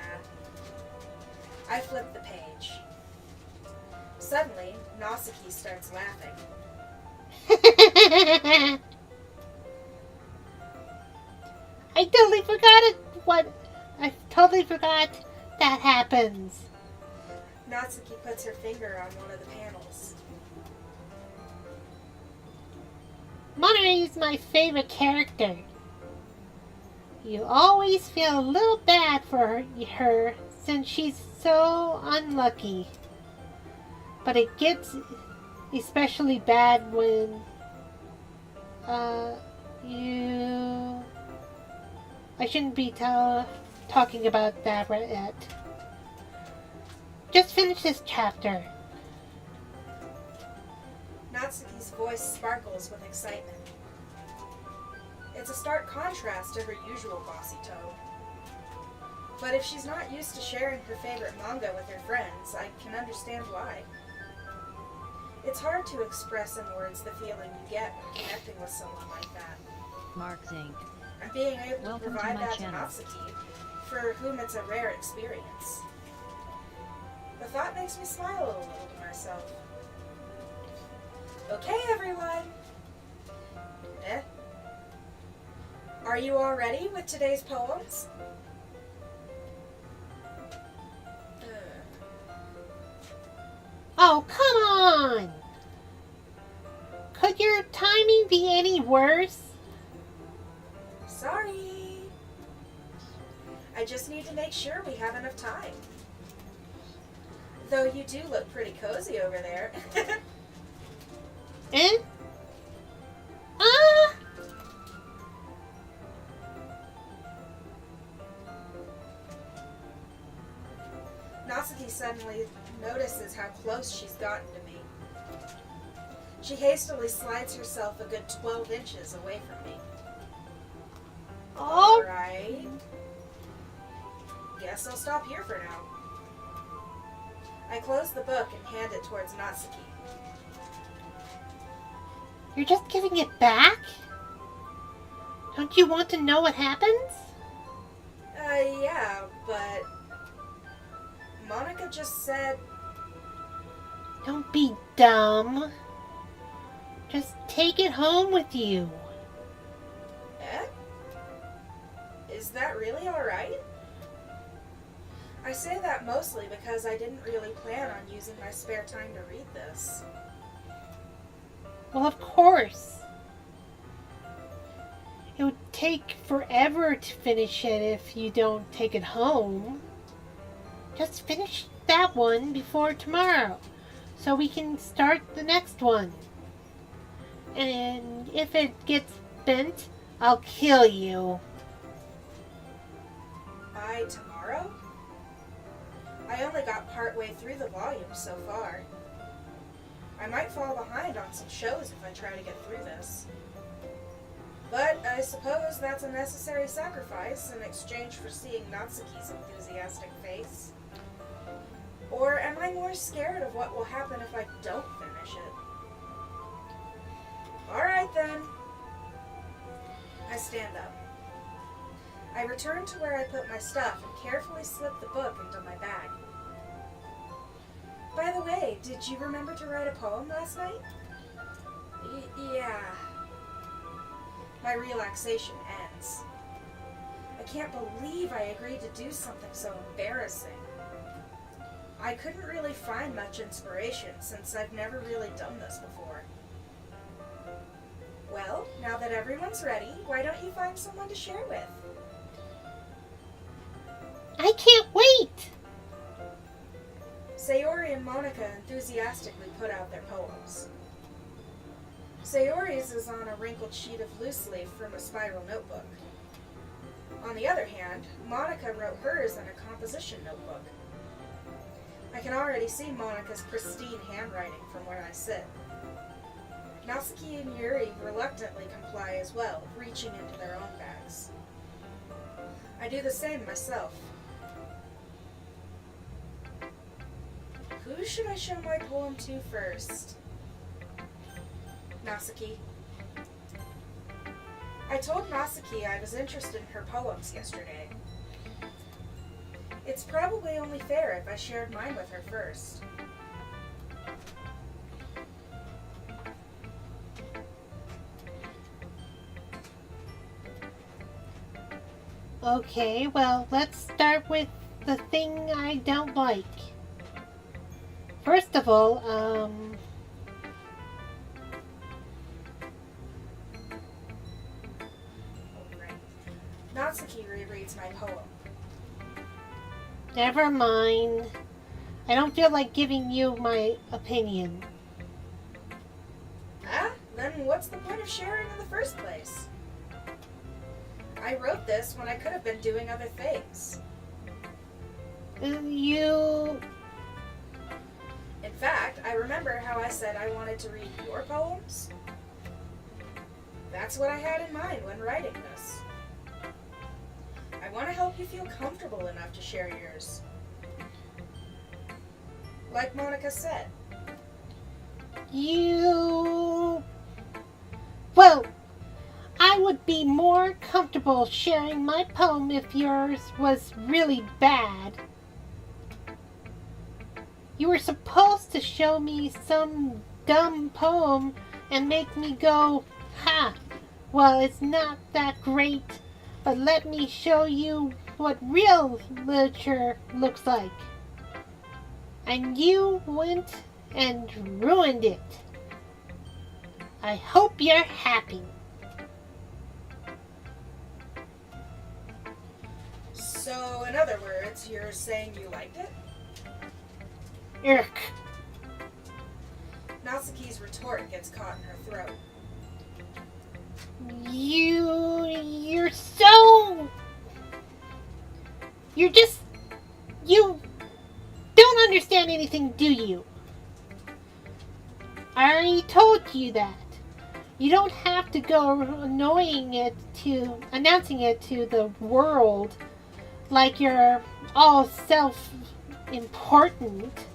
I flip the page. Suddenly, Natsuki starts laughing. I totally forgot it. I totally forgot that happens. Natsuki puts her finger on one of the panels. Monorail is my favorite character. You always feel a little bad for her since she's so unlucky. But it gets especially bad when you... I shouldn't be talking about that right yet. Just finish this chapter. Natsuki's voice sparkles with excitement. It's a stark contrast to her usual bossy tone. But if she's not used to sharing her favorite manga with her friends, I can understand why. It's hard to express in words the feeling you get when connecting with someone like that. Mark Zink. And being able to Welcome to provide my that channel. to Natsuki, for whom it's a rare experience. The thought makes me smile a little to myself. Okay, everyone. Are you all ready with today's poems? Oh, come on! Could your timing be any worse? Sorry. I just need to make sure we have enough time. Though you do look pretty cozy over there. Eh? Ah! Natsuki suddenly notices how close she's gotten to me. She hastily slides herself a good 12 inches away from me. Oh! Alright. Guess I'll stop here for now. I close the book and hand it towards Natsuki. You're just giving it back? Don't you want to know what happens? Yeah, but Monica just said, Don't be dumb. Just take it home with you. eh? Is that really alright? I say that mostly because I didn't really plan on using my spare time to read this. Well, of course. It would take forever to finish it if you don't take it home. Just finish that one before tomorrow, so we can start the next one. And if it gets bent, I'll kill you. By tomorrow? I only got partway through the volume so far. I might fall behind on some shows if I try to get through this. But I suppose that's a necessary sacrifice in exchange for seeing Natsuki's enthusiastic face. Or am I more scared of what will happen if I don't finish it? Alright then. I stand up. I return to where I put my stuff and carefully slip the book into my bag. By the way, did you remember to write a poem last night? Yeah. My relaxation ends. I can't believe I agreed to do something so embarrassing. I couldn't really find much inspiration since I've never really done this before. Well, now that everyone's ready, why don't you find someone to share with? I can't wait! Sayori and Monica enthusiastically put out their poems. Sayori's is on a wrinkled sheet of loose leaf from a spiral notebook. On the other hand, Monica wrote hers in a composition notebook. I can already see Monica's pristine handwriting from where I sit. Natsuki and Yuri reluctantly comply as well, reaching into their own bags. I do the same myself. Who should I show my poem to first? Natsuki. I told Natsuki I was interested in her poems yesterday. It's probably only fair if I shared mine with her first. Okay, well, let's start with the thing I don't like. First of all, Oh, great. Natsuki rereads my poem. never mind. I don't feel like giving you my opinion. Ah, then what's the point of sharing in the first place? I wrote this when I could have been doing other things. You... In fact, I remember how I said I wanted to read your poems. That's what I had in mind when writing this. I want to help you feel comfortable enough to share yours. Like Monica said. You... Well, I would be more comfortable sharing my poem if yours was really bad. You were supposed to show me some dumb poem and make me go, ha, well, it's not that great, but let me show you what real literature looks like. And you went and ruined it. I hope you're happy. So, in other words, you're saying you liked it? Irk. Natsuki's retort gets caught in her throat. You're so... You don't understand anything, do you? I already told you that. You don't have to go announcing it to the world like you're all self-important.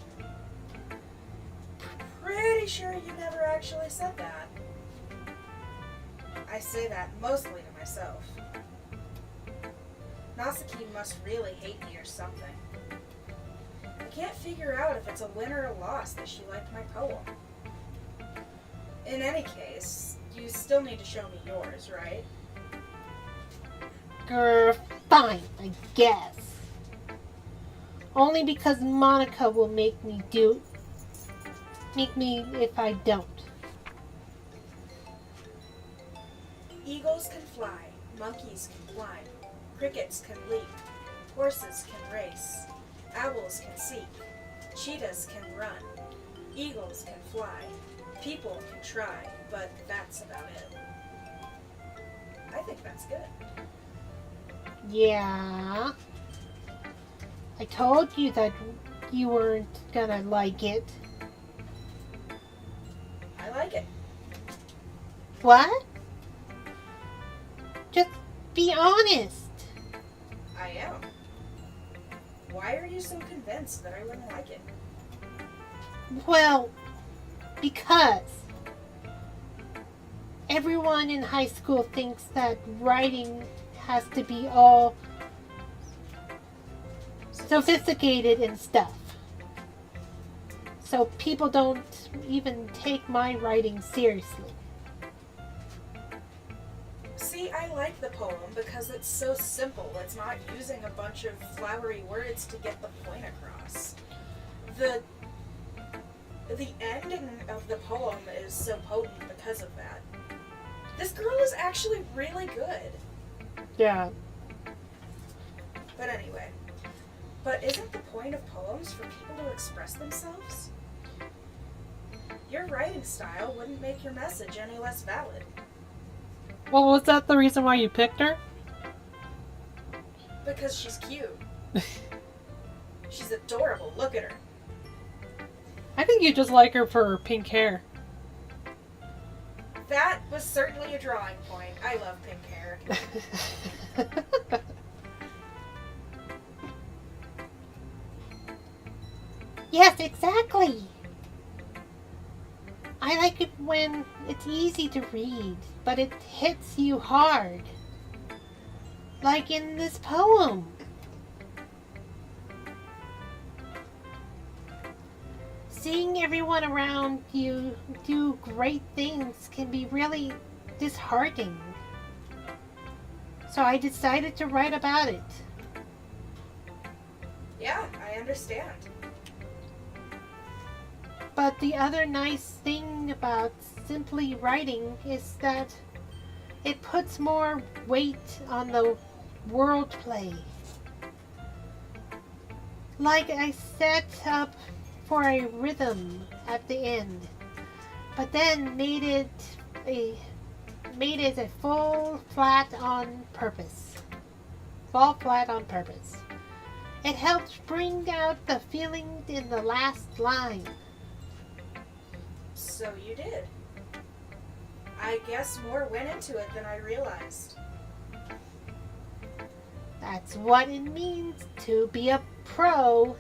Pretty sure you never actually said that. I say that mostly to myself. Natsuki must really hate me or something. I can't figure out if it's a win or a loss that she liked my poem. In any case, you still need to show me yours, right? Fine, I guess. Only because Monica will make me if I don't. Eagles can fly, monkeys can climb, crickets can leap, horses can race, owls can seek, cheetahs can run, eagles can fly, people can try, but that's about it. I think that's good. Yeah. I told you that you weren't gonna like it. I like it. What? Just be honest. I am. Why are you so convinced that I wouldn't like it? Well, because everyone in high school thinks that writing has to be all sophisticated and stuff. So people don't even take my writing seriously. See, I like the poem because it's so simple. It's not using a bunch of flowery words to get the point across. The ending of the poem is so potent because of that. This girl is actually really good. Yeah. But anyway. But isn't the point of poems for people to express themselves? Your writing style wouldn't make your message any less valid. Well, was that the reason why you picked her? Because she's cute. She's adorable. Look at her. I think you just like her for her pink hair. That was certainly a drawing point. I love pink hair. Yes, exactly. I like it when it's easy to read, but it hits you hard. Like in this poem. seeing everyone around you do great things can be really disheartening. So I decided to write about it. Yeah, I understand. But the other nice thing about simply writing is that it puts more weight on the wordplay. Like I set up for a rhythm at the end, but then made it a fall flat on purpose. It helped bring out the feeling in the last line. So you did. I guess more went into it than I realized. That's what it means to be a pro.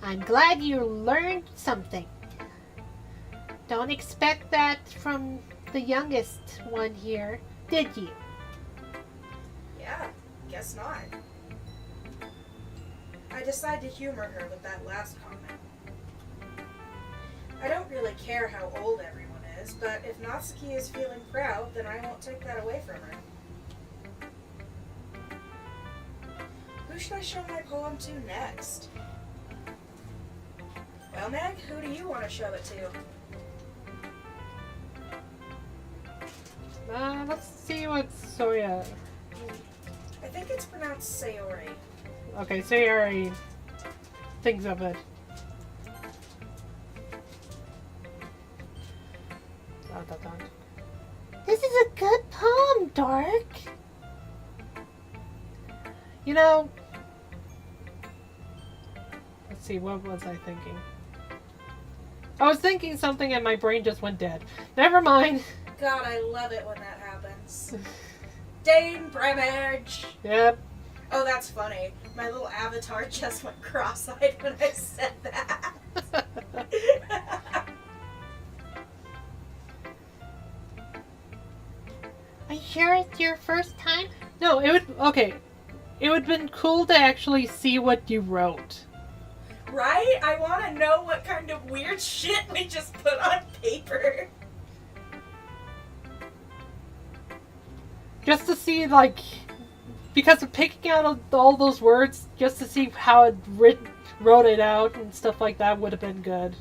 I'm glad you learned something. Don't expect that from the youngest one here, did you? Yeah, guess not. I decided to humor her with that last comment. I don't really care how old everyone is, but if Natsuki is feeling proud, then I won't take that away from her. Who should I show my poem to next? Well, Meg, who do you want to show it to? Let's see what Soya. I think it's pronounced Sayori. Okay, Sayori thinks of it. This is a good poem, Dark. You know, let's see, what was I thinking? I was thinking something and my brain just went dead. Never mind. God, I love it when that happens. Dane Bramage! Yep. Oh, that's funny. My little avatar just went cross-eyed when I said that. Are you sure it's your first time? No, it would, okay. It would have been cool to actually see what you wrote. Right? I want to know what kind of weird shit we just put on paper. Just to see, like, because of picking out all those words, just to see how it wrote it out and stuff like that would have been good.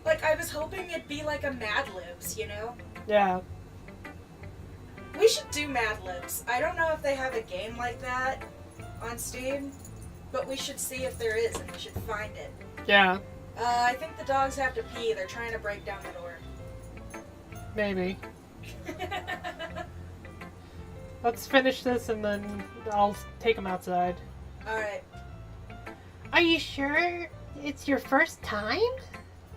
Like, I was hoping it'd be like a Mad Libs, you know? Yeah. We should do Mad Libs. I don't know if they have a game like that on Steam, but we should see if there is, and we should find it. Yeah. I think the dogs have to pee. They're trying to break down the door. Maybe. Let's finish this and then I'll take them outside. Alright. Are you sure it's your first time?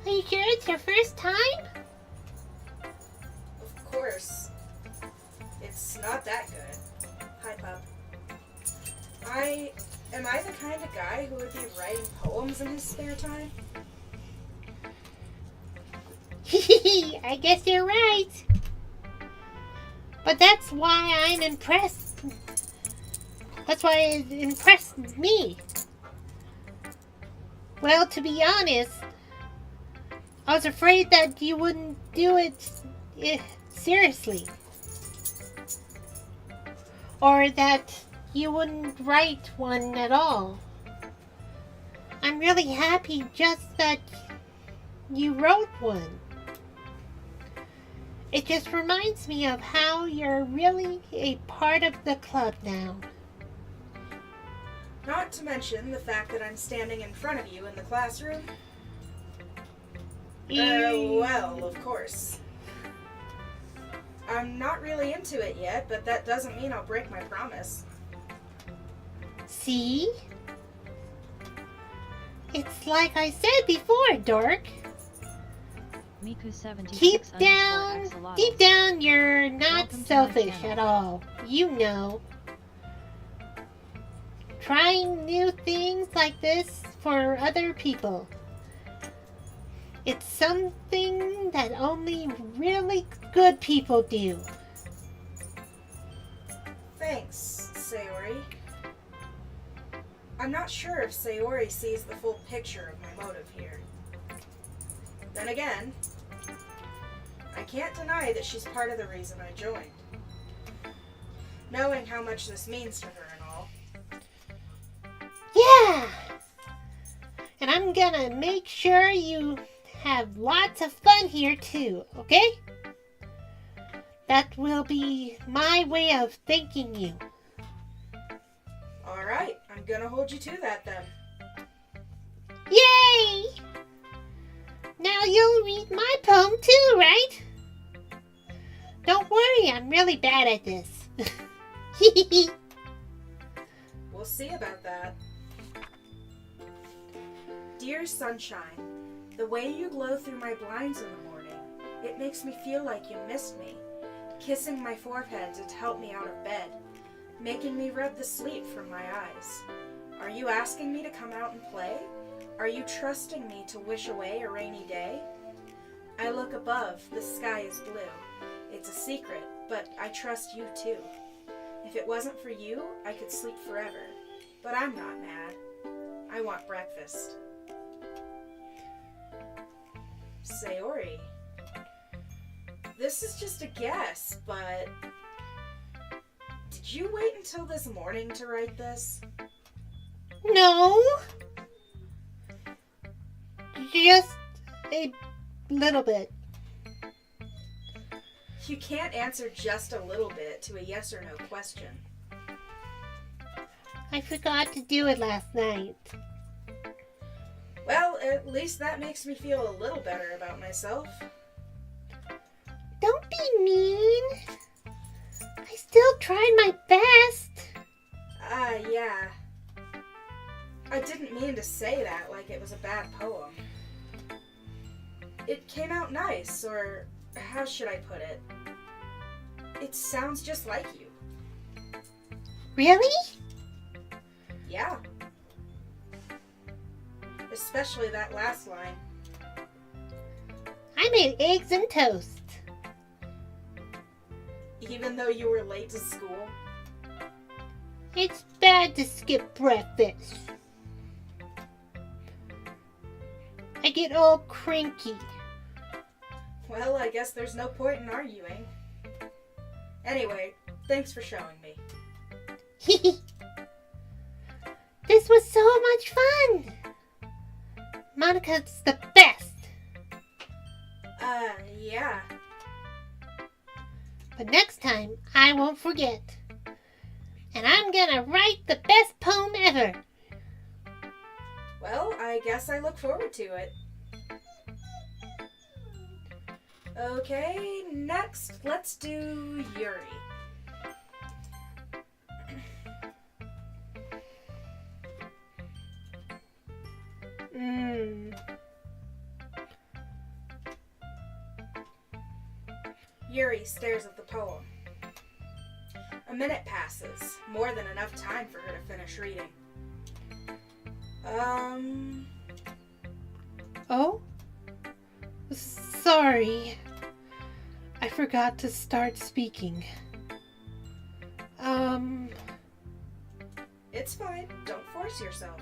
Are you sure it's your first time? Of course. It's not that good. Hi, pup. Am I the kind of guy who would be writing poems in his spare time? I guess you're right. But that's why I'm impressed. That's why it impressed me. Well, to be honest, I was afraid that you wouldn't do it seriously. Or that you wouldn't write one at all. I'm really happy just that you wrote one. It just reminds me of how you're really a part of the club now. Not to mention the fact that I'm standing in front of you in the classroom. Well, of course. I'm not really into it yet, but that doesn't mean I'll break my promise. See? It's like I said before, Dork. Miku76 Deep down, you're not Welcome to my selfish channel. at all. You know. Trying new things like this for other people. It's something that only really good people do. Thanks, Sayori. I'm not sure if Sayori sees the full picture of my motive here. Then again, I can't deny that she's part of the reason I joined. Knowing how much this means to her and all. Yeah! And I'm gonna make sure you have lots of fun here too, okay? That will be my way of thanking you. Alright, I'm gonna hold you to that then. Yay! Now you'll read my poem too, right? Don't worry, I'm really bad at this. We'll see about that. Dear sunshine, the way you glow through my blinds in the morning, it makes me feel like you missed me, kissing my forehead to help me out of bed, making me rub the sleep from my eyes. Are you asking me to come out and play? Are you trusting me to wish away a rainy day? I look above, the sky is blue. It's a secret, but I trust you too. If it wasn't for you, I could sleep forever. But I'm not mad. I want breakfast. Sayori. This is just a guess, but did you wait until this morning to write this? No. Just a little bit. You can't answer just a little bit to a yes or no question. I forgot to do it last night. Well, at least that makes me feel a little better about myself. Don't be mean. I still tried my best. Yeah. I didn't mean to say that like it was a bad poem. It came out nice, or how should I put it? It sounds just like you. Really? Yeah. Especially that last line. I made eggs and toast. Even though you were late to school? It's bad to skip breakfast. I get all cranky. Well, I guess there's no point in arguing. Anyway, thanks for showing me. This was so much fun. Monica's the best. Yeah. But next time, I won't forget. And I'm gonna write the best poem ever. Well, I guess I look forward to it. Okay, next, let's do Yuri. Yuri stares at the poem. A minute passes, more than enough time for her to finish reading. Oh? Sorry. I forgot to start speaking. It's fine. Don't force yourself.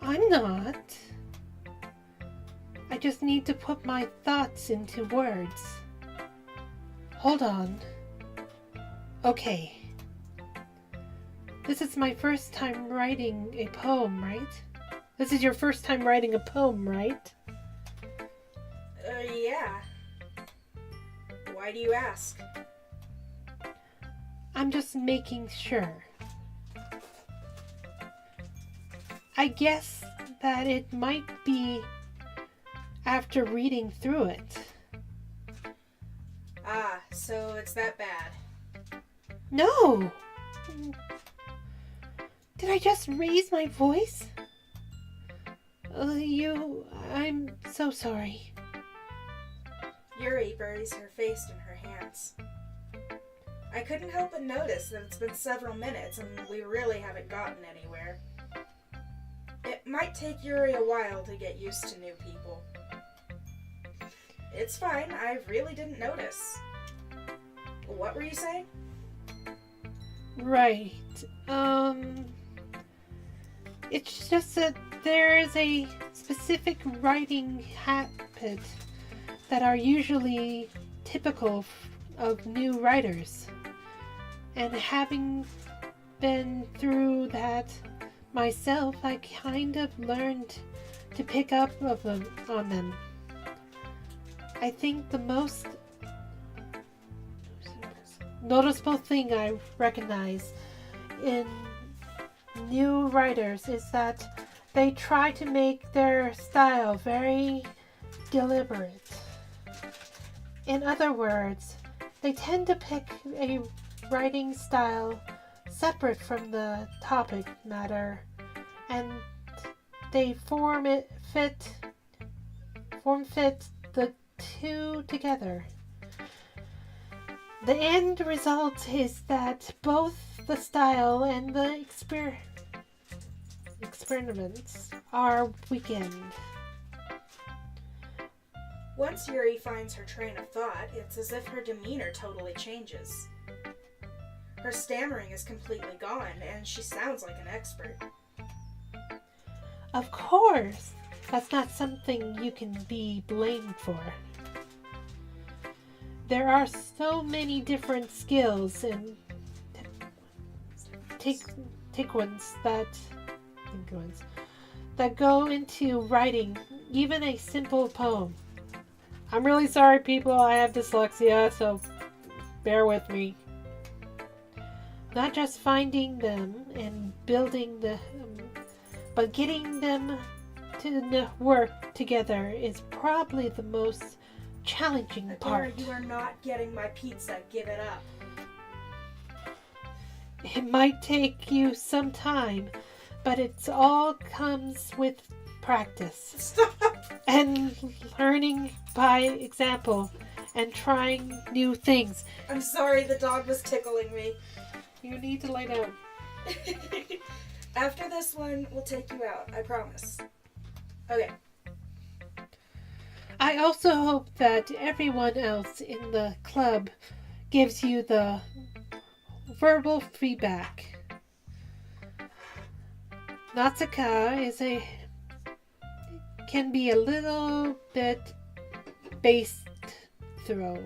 I'm not. I just need to put my thoughts into words. Hold on. Okay. This is my first time writing a poem, right? This is your first time writing a poem, right? Yeah. Why do you ask? I'm just making sure. I guess that it might be after reading through it. Ah, so it's that bad. No! Did I just raise my voice? I'm so sorry. Yuri buries her face in her hands. I couldn't help but notice that it's been several minutes and we really haven't gotten anywhere. It might take Yuri a while to get used to new people. It's fine, I really didn't notice. What were you saying? Right. It's just that there is a specific writing habits that are usually typical of new writers. And having been through that myself, I kind of learned to pick up on them. I think the most noticeable thing I recognize in new writers is that they try to make their style very deliberate. In other words, they tend to pick a writing style separate from the topic matter, and they form fit the two together. The end result is that both the style and the experiments are weakened. Once Yuri finds her train of thought, it's as if her demeanor totally changes. Her stammering is completely gone, and she sounds like an expert. Of course, that's not something you can be blamed for. There are so many different skills and sequence that go into writing even a simple poem. I'm really sorry, people. I have dyslexia, so bear with me. Not just finding them and building them, but getting them to work together is probably the most challenging part. You are not getting my pizza. Give it up. It might take you some time, but it's all comes with practice. Stop! And learning by example and trying new things. I'm sorry, the dog was tickling me. You need to lay down. After this one, we'll take you out. I promise. Okay. I also hope that everyone else in the club gives you the verbal feedback. Natsuka can be a little bit based throw.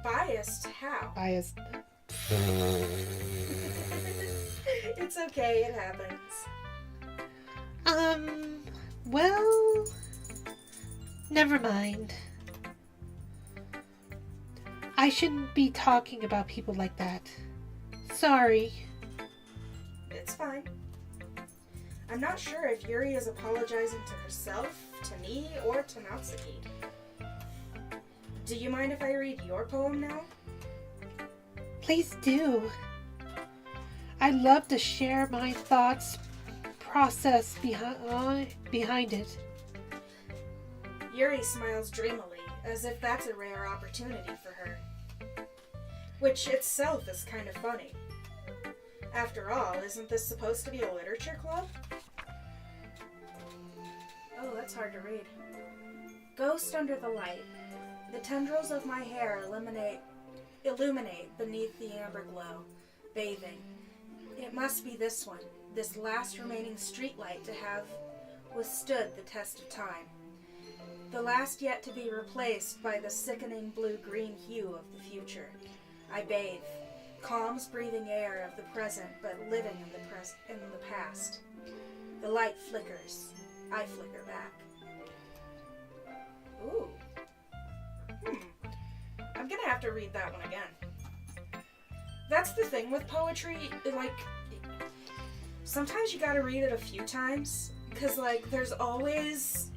Biased? How? Biased. It's okay, it happens. Well, never mind. I shouldn't be talking about people like that. Sorry. It's fine. I'm not sure if Yuri is apologizing to herself, to me, or to Natsuki. Do you mind if I read your poem now? Please do. I'd love to share my thoughts process behind it. Yuri smiles dreamily, as if that's a rare opportunity for her. Which itself is kind of funny. After all, isn't this supposed to be a literature club? Oh, that's hard to read. Ghost under the light. The tendrils of my hair illuminate beneath the amber glow, bathing. It must be this one, this last remaining streetlight to have withstood the test of time. The last yet to be replaced by the sickening blue-green hue of the future. I bathe, calms breathing air of the present, but living in the past. The light flickers. I flicker back. Ooh. I'm gonna have to read that one again. That's the thing with poetry, like, sometimes you gotta read it a few times, because, like, there's always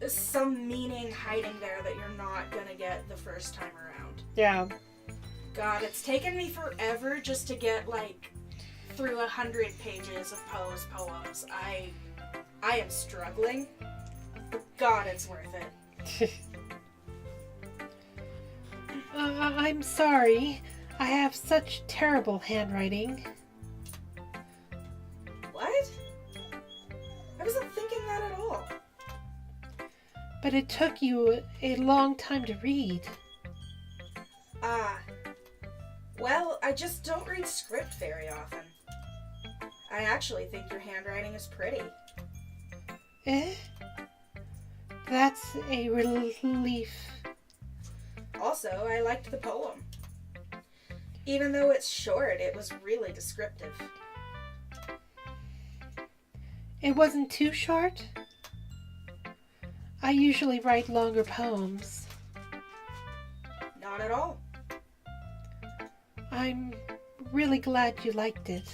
some meaning hiding there that you're not gonna get the first time around. Yeah. God, it's taken me forever just to get, like, through 100 pages of Poe's poems. I am struggling, but God, it's worth it. I'm sorry. I have such terrible handwriting. What? I wasn't thinking that at all. But it took you a long time to read. Well, I just don't read script very often. I actually think your handwriting is pretty. Eh? That's a relief. Also, I liked the poem. Even though it's short, it was really descriptive. It wasn't too short? I usually write longer poems. Not at all. I'm really glad you liked it.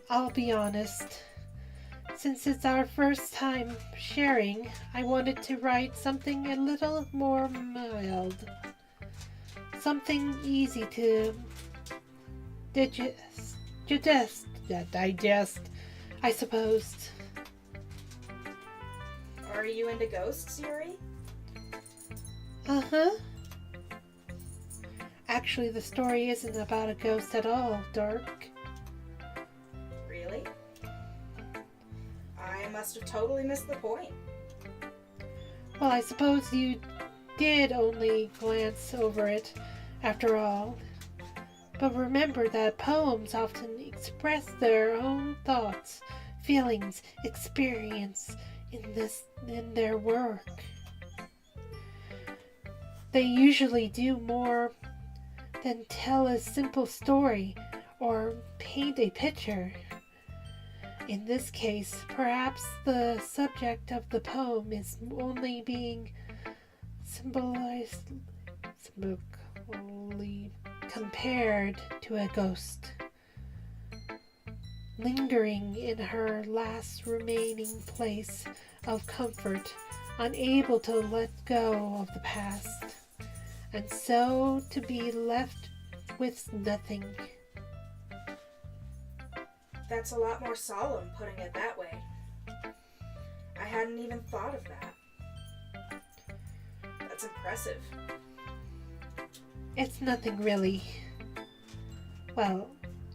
I'll be honest. Since it's our first time sharing, I wanted to write something a little more mild. Something easy to digest, I suppose. Are you into ghosts, Yuri? Uh-huh. Actually, the story isn't about a ghost at all, Dark. Really? I must have totally missed the point. Well, I suppose you did only glance over it, after all. But remember that poems often express their own thoughts, feelings, experience in their work. They usually do more than tell a simple story or paint a picture. In this case, perhaps the subject of the poem is only being symbolically compared to a ghost, lingering in her last remaining place of comfort, unable to let go of the past, and so to be left with nothing. That's a lot more solemn, putting it that way. I hadn't even thought of that. That's impressive. It's nothing really. Well,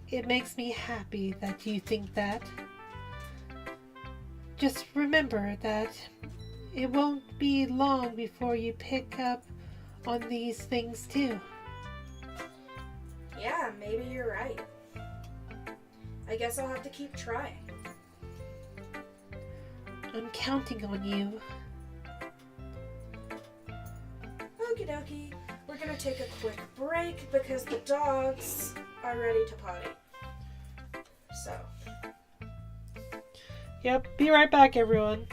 it makes me happy that you think that. Just remember that it won't be long before you pick up on these things too. Yeah, maybe you're right. I guess I'll have to keep trying. I'm counting on you. Okie dokie. We're gonna take a quick break because the dogs are ready to potty. So. Yep, be right back, everyone.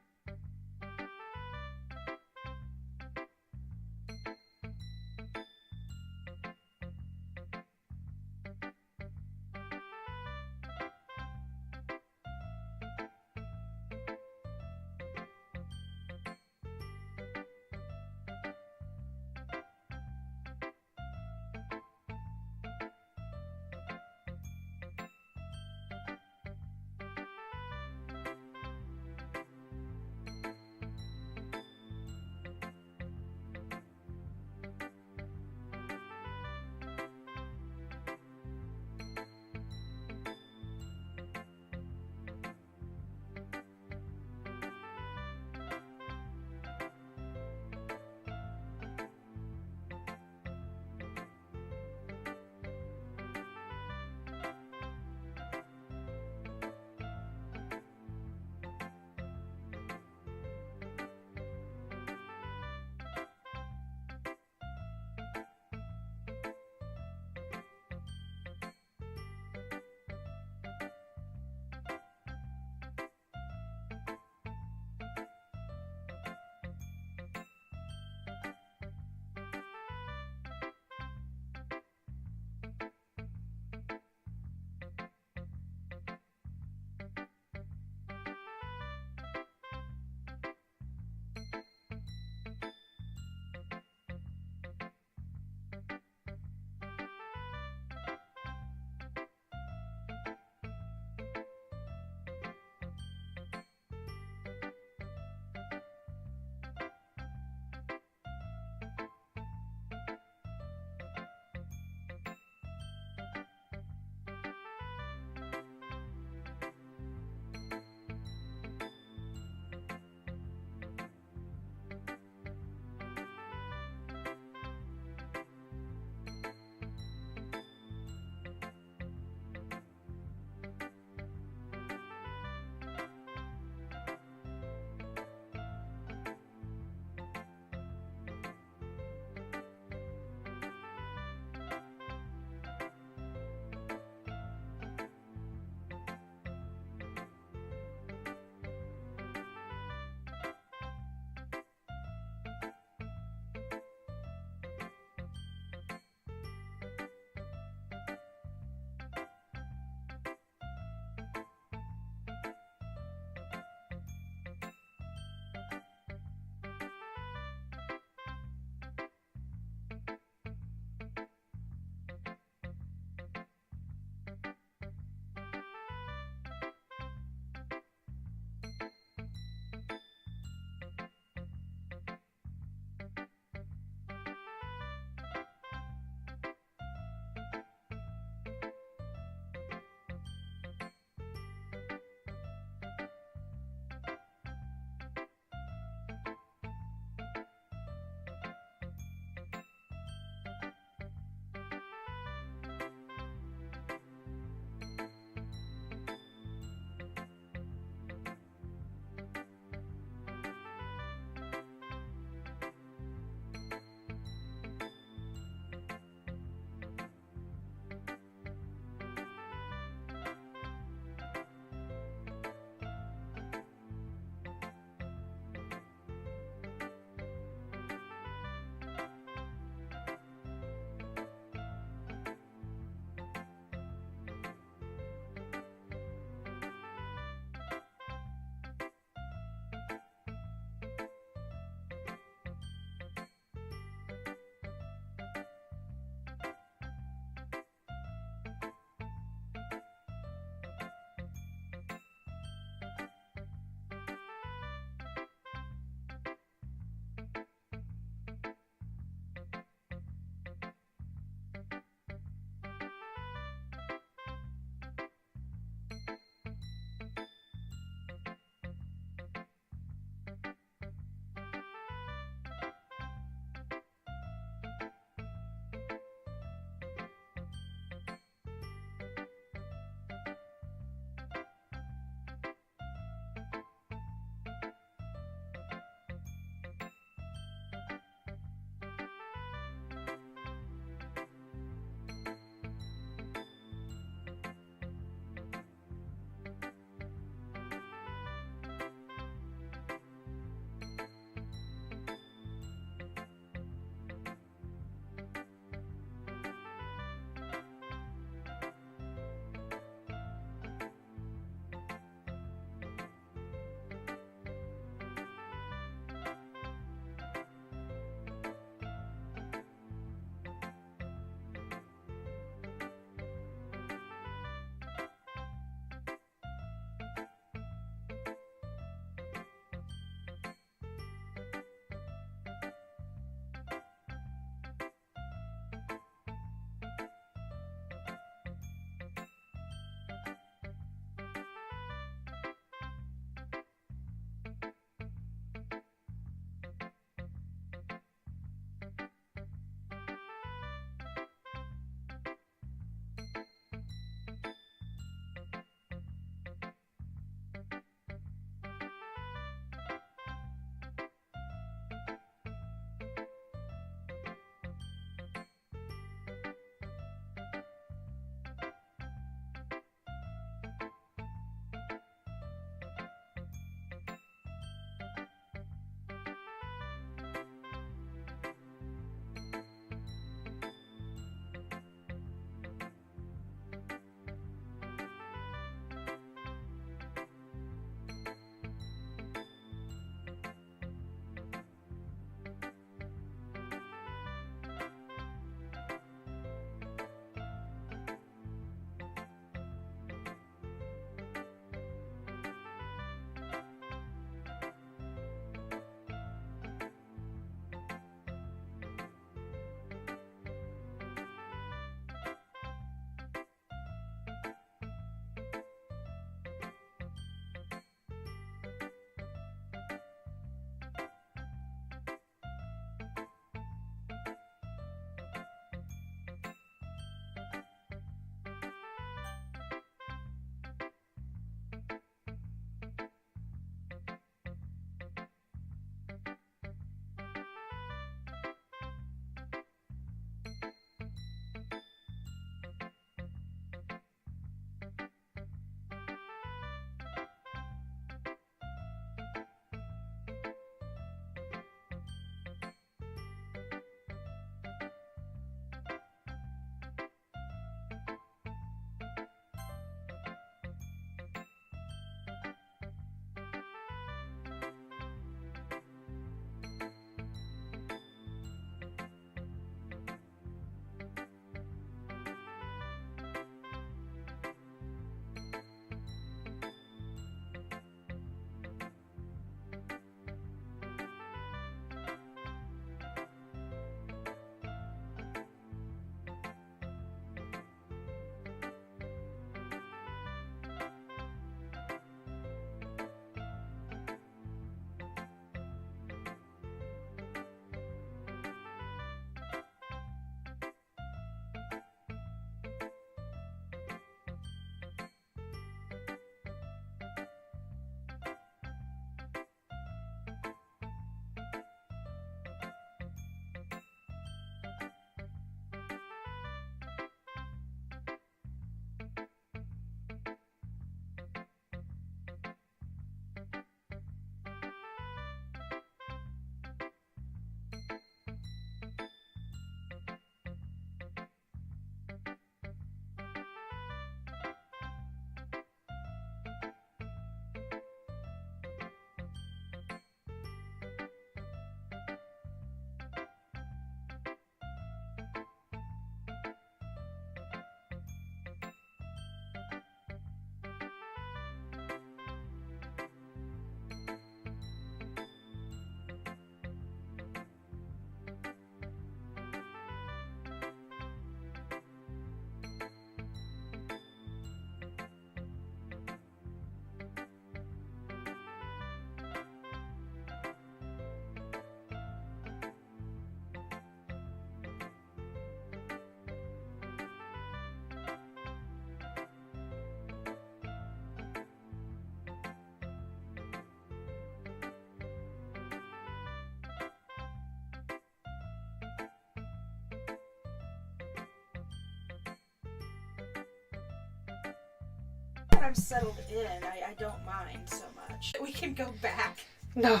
settled in, I don't mind so much. We can go back. No.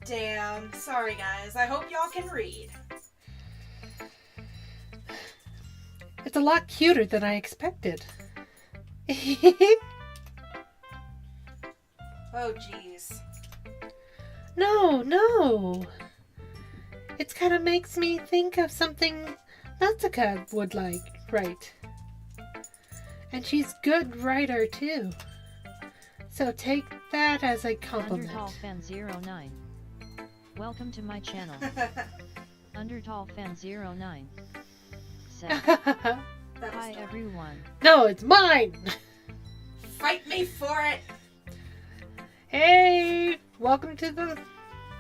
Damn. Sorry, guys. I hope y'all can read. It's a lot cuter than I expected. Oh, jeez. No. It kind of makes me think of something Natsuka would like, right? And she's good writer too. So take that as a compliment. Undertale Fan 09. Welcome to my channel. Undertale Fan 09. Said, That was hi dumb. everyone. No, it's mine! Fight me for it! Hey! Welcome to the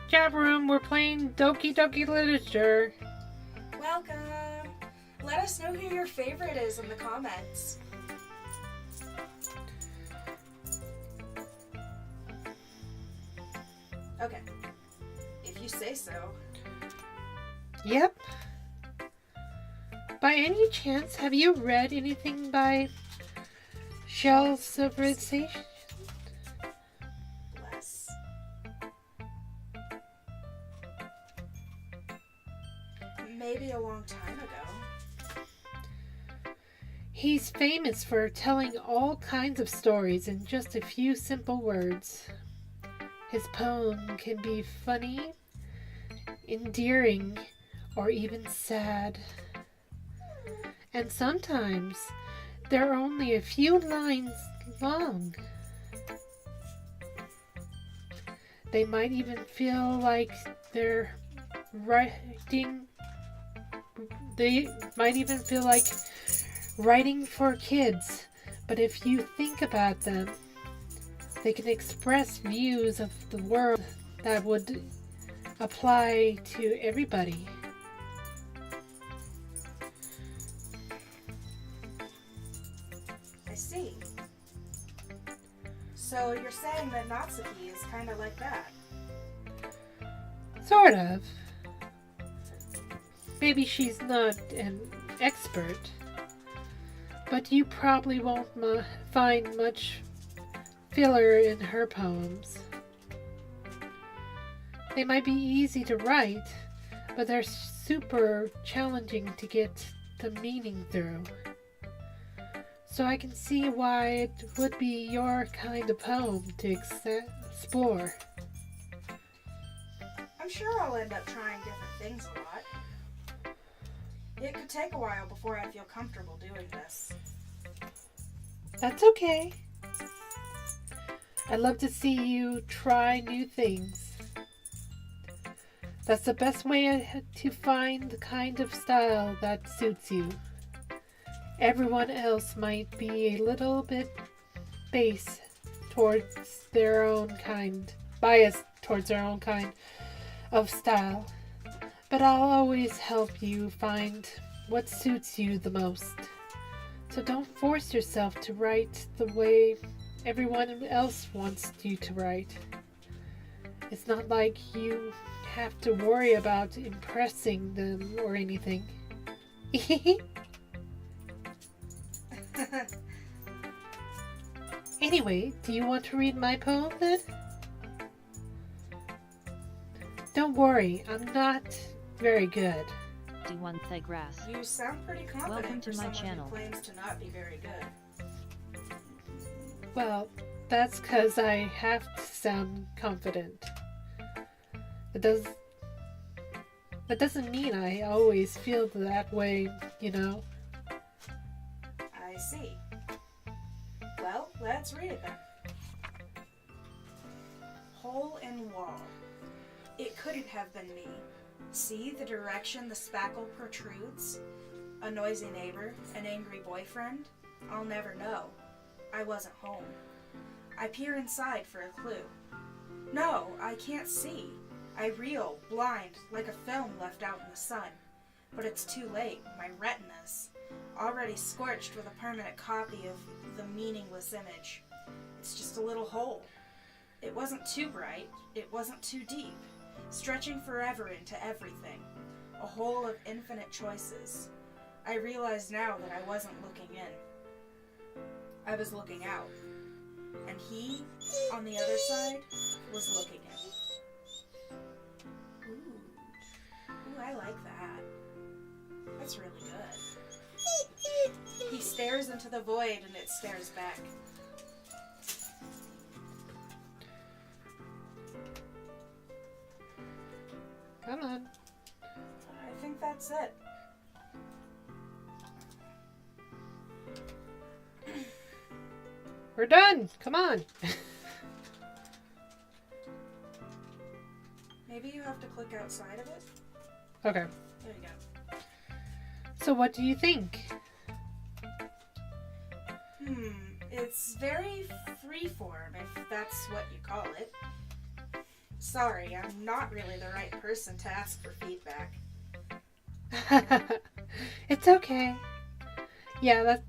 chat room. We're playing Doki Doki Literature. Welcome! Let us know who your favorite is in the comments. Okay. If you say so. Yep. By any chance, have you read anything by Shell Civilization? Bless. Maybe a long time ago. He's famous for telling all kinds of stories in just a few simple words. His poem can be funny, endearing, or even sad. And sometimes they're only a few lines long. They might even feel like they're writing. They might even feel like writing for kids. But if you think about them, they can express views of the world that would apply to everybody. I see. So you're saying that Natsuki is kind of like that? Sort of. Maybe she's not an expert, but you probably won't find much filler in her poems. They might be easy to write, but they're super challenging to get the meaning through. So I can see why it would be your kind of poem to explore. I'm sure I'll end up trying different things a lot. It could take a while before I feel comfortable doing this. That's okay. I'd love to see you try new things. That's the best way to find the kind of style that suits you. Everyone else might be a little bit biased towards their own kind of style, but I'll always help you find what suits you the most. So don't force yourself to write the way everyone else wants you to write. It's not like you have to worry about impressing them or anything. Anyway, do you want to read my poem then? Don't worry, I'm not very good. D1 Thegras. You sound pretty confident Welcome to for my someone channel. who claims to not be very good. Well, that's because I have to sound confident. That doesn't mean I always feel that way, you know? I see. Well, let's read it then. Hole in wall. It couldn't have been me. See the direction the spackle protrudes? A noisy neighbor, an angry boyfriend? I'll never know. I wasn't home. I peer inside for a clue. No, I can't see. I reel, blind, like a film left out in the sun. But it's too late, my retinas, already scorched with a permanent copy of the meaningless image. It's just a little hole. It wasn't too bright, it wasn't too deep, stretching forever into everything. A hole of infinite choices. I realize now that I wasn't looking in. I was looking out. and he, on the other side, was looking at me. Ooh, I like that. That's really good. He stares into the void and it stares back. Come on. I think that's it. We're done. Come on. Maybe you have to click outside of it. Okay. There you go. So what do you think? It's very freeform, if that's what you call it. Sorry, I'm not really the right person to ask for feedback. It's okay. Yeah, that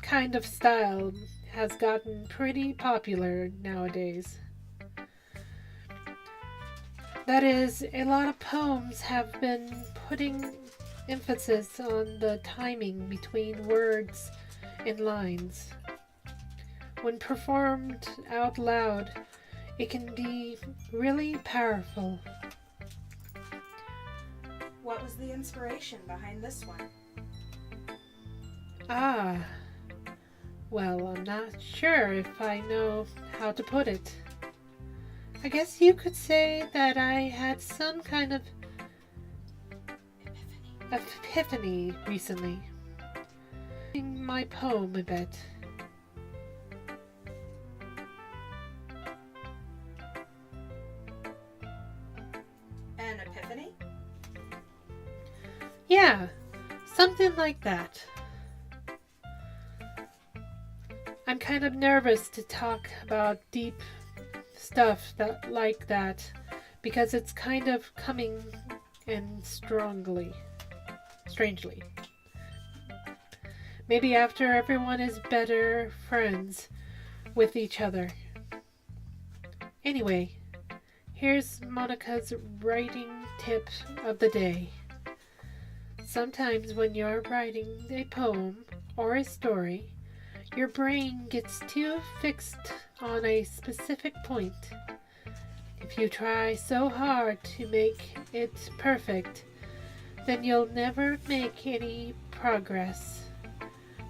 kind of style has gotten pretty popular nowadays. That is, a lot of poems have been putting emphasis on the timing between words and lines. When performed out loud, it can be really powerful. What was the inspiration behind this one? Ah, well, I'm not sure if I know how to put it. I guess you could say that I had some kind of epiphany recently. My poem a bit. An epiphany? Yeah, something like that. I'm kind of nervous to talk about deep stuff like that because it's kind of coming in strangely. Maybe after everyone is better friends with each other. Anyway, here's Monica's writing tip of the day. Sometimes when you're writing a poem or a story, your brain gets too fixed on a specific point. If you try so hard to make it perfect, then you'll never make any progress.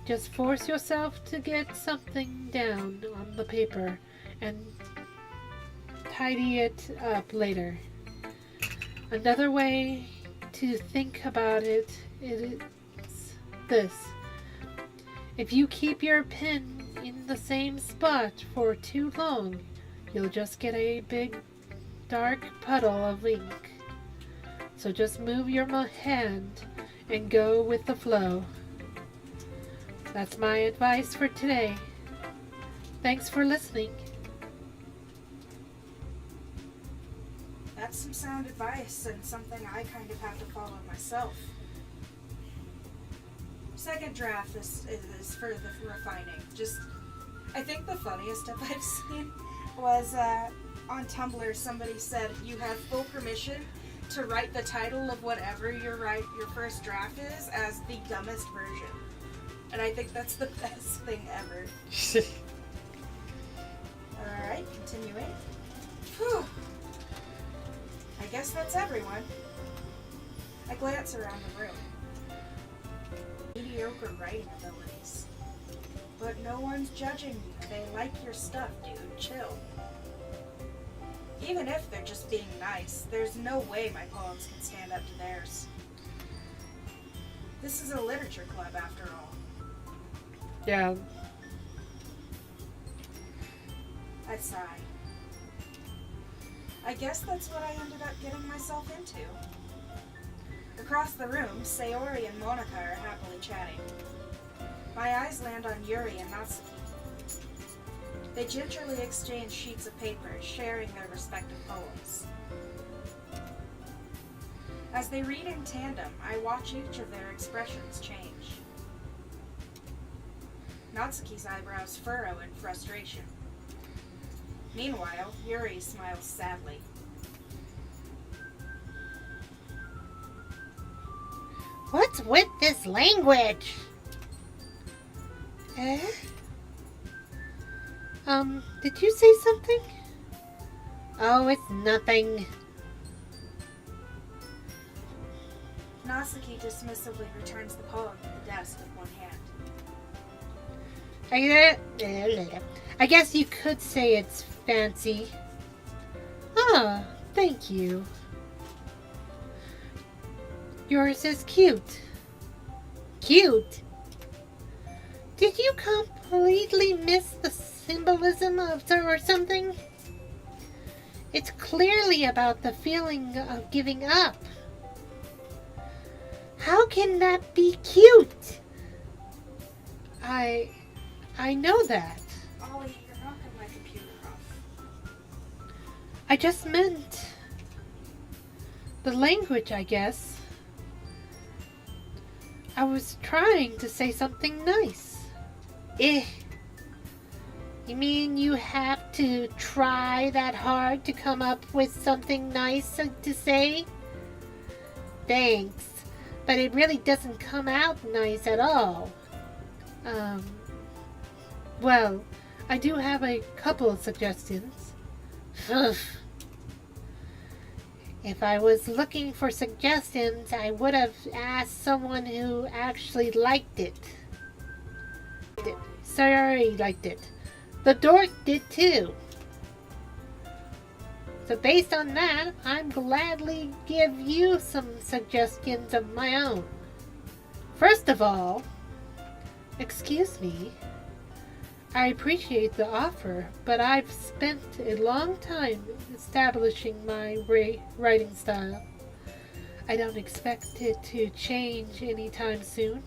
Just force yourself to get something down on the paper and tidy it up later. Another way to think about it is this. If you keep your pen in the same spot for too long, you'll just get a big dark puddle of ink. So just move your hand and go with the flow. That's my advice for today. Thanks for listening. That's some sound advice and something I kind of have to follow myself. Second draft is for the refining. I think the funniest stuff I've seen was on Tumblr somebody said you have full permission to write the title of whatever your first draft is as the dumbest version. And I think that's the best thing ever. Alright, continuing. Whew. I guess that's everyone. I glance around the room. Mediocre writing abilities. But no one's judging you. They like your stuff, dude. Chill. Even if they're just being nice, there's no way my poems can stand up to theirs. This is a literature club, after all. Yeah. I sigh. I guess that's what I ended up getting myself into. Across the room, Sayori and Monica are happily chatting. My eyes land on Yuri and Natsuki. They gingerly exchange sheets of paper, sharing their respective poems. As they read in tandem, I watch each of their expressions change. Natsuki's eyebrows furrow in frustration. Meanwhile, Yuri smiles sadly. What's with this language? Did you say something? Oh, it's nothing. Natsuki dismissively returns the poem to the desk with one hand. I guess you could say it's fancy. Ah, thank you. Yours is cute. Cute? Did you completely miss the symbolism of or something? It's clearly about the feeling of giving up. How can that be cute? I know that. Ollie, you're knocking my computer off. I just meant the language, I guess. I was trying to say something nice. You mean you have to try that hard to come up with something nice to say? Thanks, but it really doesn't come out nice at all. Well, I do have a couple of suggestions. If I was looking for suggestions, I would have asked someone who actually liked it. Sorry, liked it. The dork did too. So based on that, I'm gladly give you some suggestions of my own. First of all, excuse me, I appreciate the offer, but I've spent a long time establishing my writing style. I don't expect it to change anytime soon.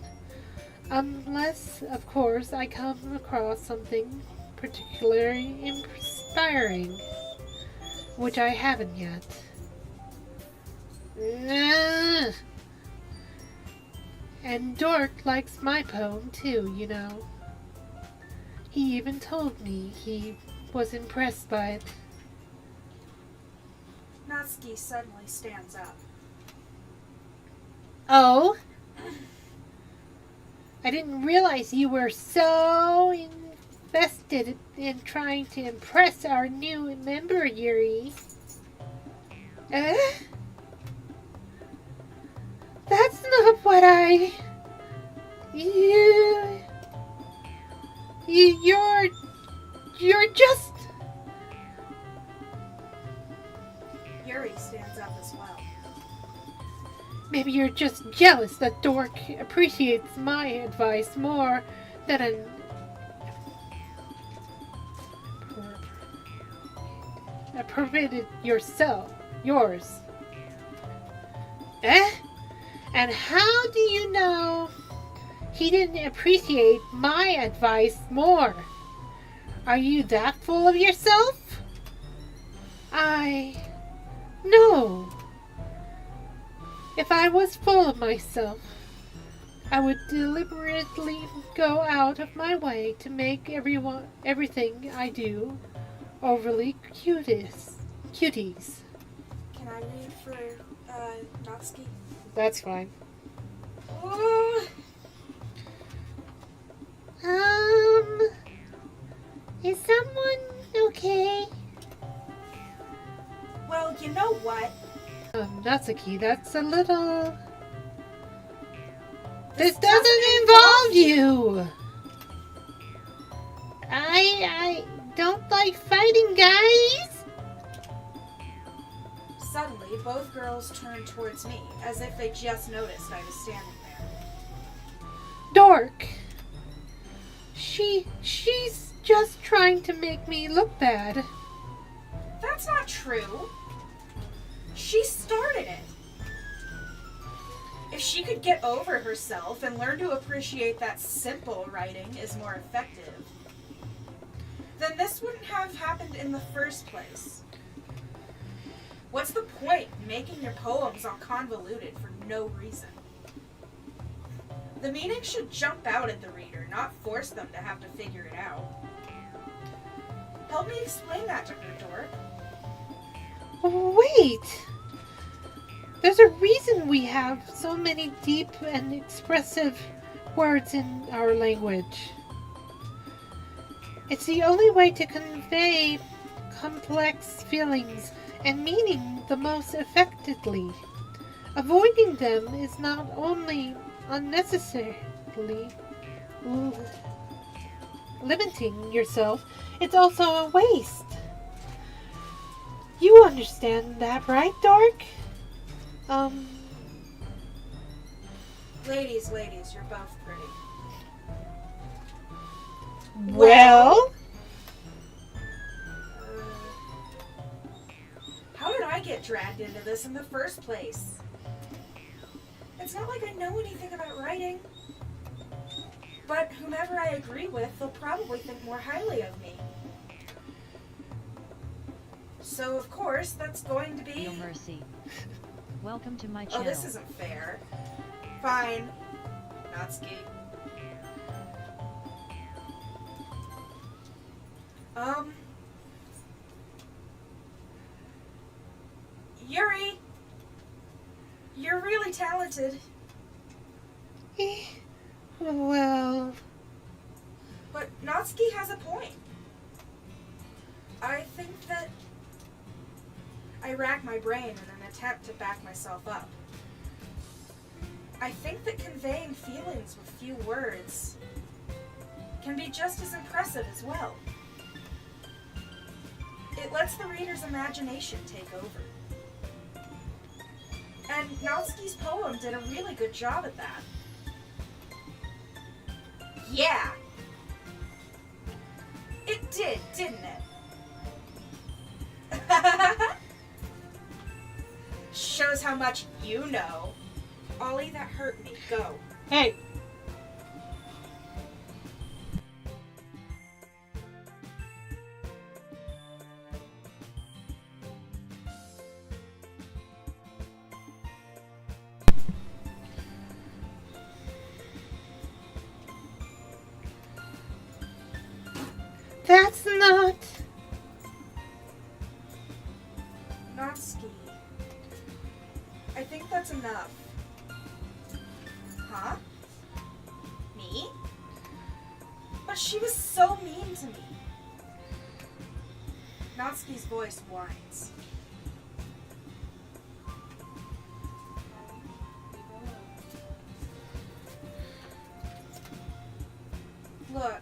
Unless, of course, I come across something particularly inspiring, which I haven't yet. And Dork likes my poem too, you know. He even told me he was impressed by it. Natsuki suddenly stands up. Oh? I didn't realize you were so invested in trying to impress our new member, Yuri. That's not what I... You're just... Yuri stands up as well. Maybe you're just jealous that Dork appreciates my advice more than permitted yours. And how do you know he didn't appreciate my advice more? Are you that full of yourself? No. If I was full of myself, I would deliberately go out of my way to make everything I do overly cuties. Can I read for Natsuki? That's fine. Oh. Is someone okay? Well, you know what? Natsuki, that's a little... This doesn't involve you! I don't like fighting, guys! Suddenly, both girls turn towards me, as if they just noticed I was standing there. Dork! She's just trying to make me look bad. That's not true. She started it. If she could get over herself and learn to appreciate that simple writing is more effective, then this wouldn't have happened in the first place. What's the point in making your poems all convoluted for no reason? The meaning should jump out at the reader, not force them to have to figure it out. Help me explain that to her, Dork. Wait! There's a reason we have so many deep and expressive words in our language. It's the only way to convey complex feelings and meaning the most effectively. Avoiding them is not only unnecessarily limiting yourself, it's also a waste. You understand that, right, Dork? Ladies, you're both pretty. Well? How did I get dragged into this in the first place? It's not like I know anything about writing. But whomever I agree with, they'll probably think more highly of me. So, of course, that's going to be... No mercy. Welcome to my channel. Oh, this isn't fair. Fine. Natsuki. Yuri! You're really talented. Well... But Natsuki has a point. I think that I rack my brain in an attempt to back myself up. I think that conveying feelings with few words can be just as impressive as well. It lets the reader's imagination take over. And Natsuki's poem did a really good job at that. Yeah! It did, didn't it? Shows how much you know. Ollie, that hurt me. Go. Hey! That's not... Natsuki. I think that's enough. Huh? Me? But she was so mean to me. Natsuki's voice whines. Look.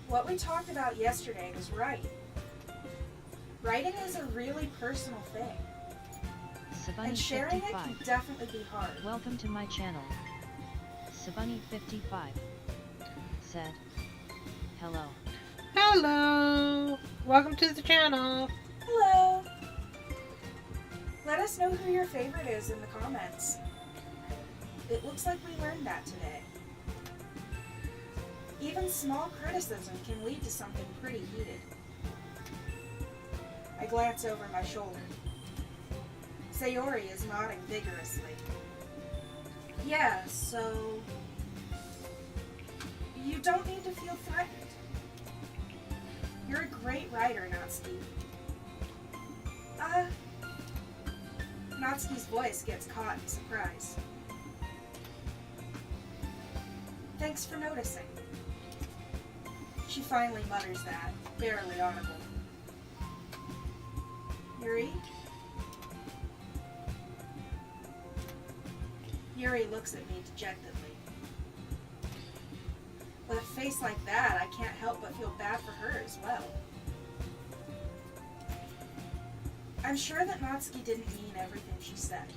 What we talked about yesterday was right. Writing is a really personal thing. And sharing it can definitely be hard. Welcome to my channel. Sabunny55 said, hello. Hello! Welcome to the channel. Hello! Let us know who your favorite is in the comments. It looks like we learned that today. Even small criticism can lead to something pretty heated. I glance over my shoulder. Sayori is nodding vigorously. Yeah, so... You don't need to feel threatened. You're a great writer, Natsuki. Natsuki's voice gets caught in surprise. Thanks for noticing. She finally mutters that, barely audible. Yuri? Yuri looks at me dejectedly. With a face like that, I can't help but feel bad for her as well. I'm sure that Natsuki didn't mean everything she said.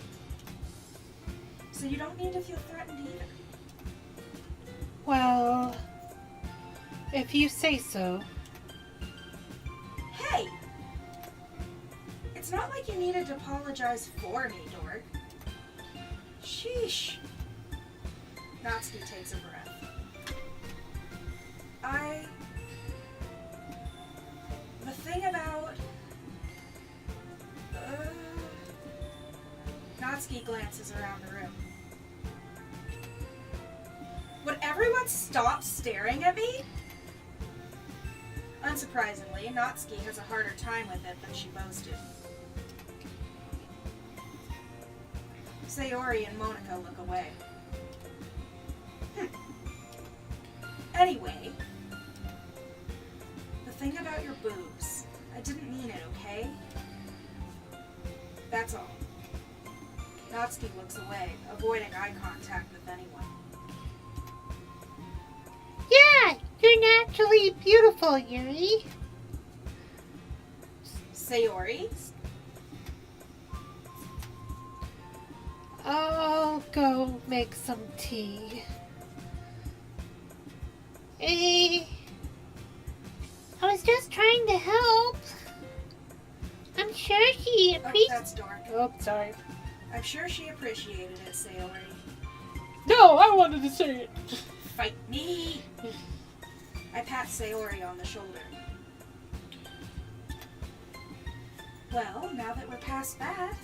So you don't need to feel threatened either. Well... if you say so. Hey! It's not like you needed to apologize for me, Dork. Sheesh. Natsuki takes a breath. The thing about... Natsuki glances around the room. Would everyone stop staring at me? Unsurprisingly, Natsuki has a harder time with it than she boasted. Sayori and Monica look away. Anyway, thing about your boobs. I didn't mean it, okay? That's all. Natsuki looks away, avoiding eye contact with anyone. Yeah, you're naturally beautiful, Yuri. Sayori? I'll go make some tea. I was just trying to help. I'm sure she Oh, appreciates. that's dark. Oh, sorry. I'm sure she appreciated it, Sayori. No, I wanted to say it. Fight me! I pat Sayori on the shoulder. Well, now that we're past that,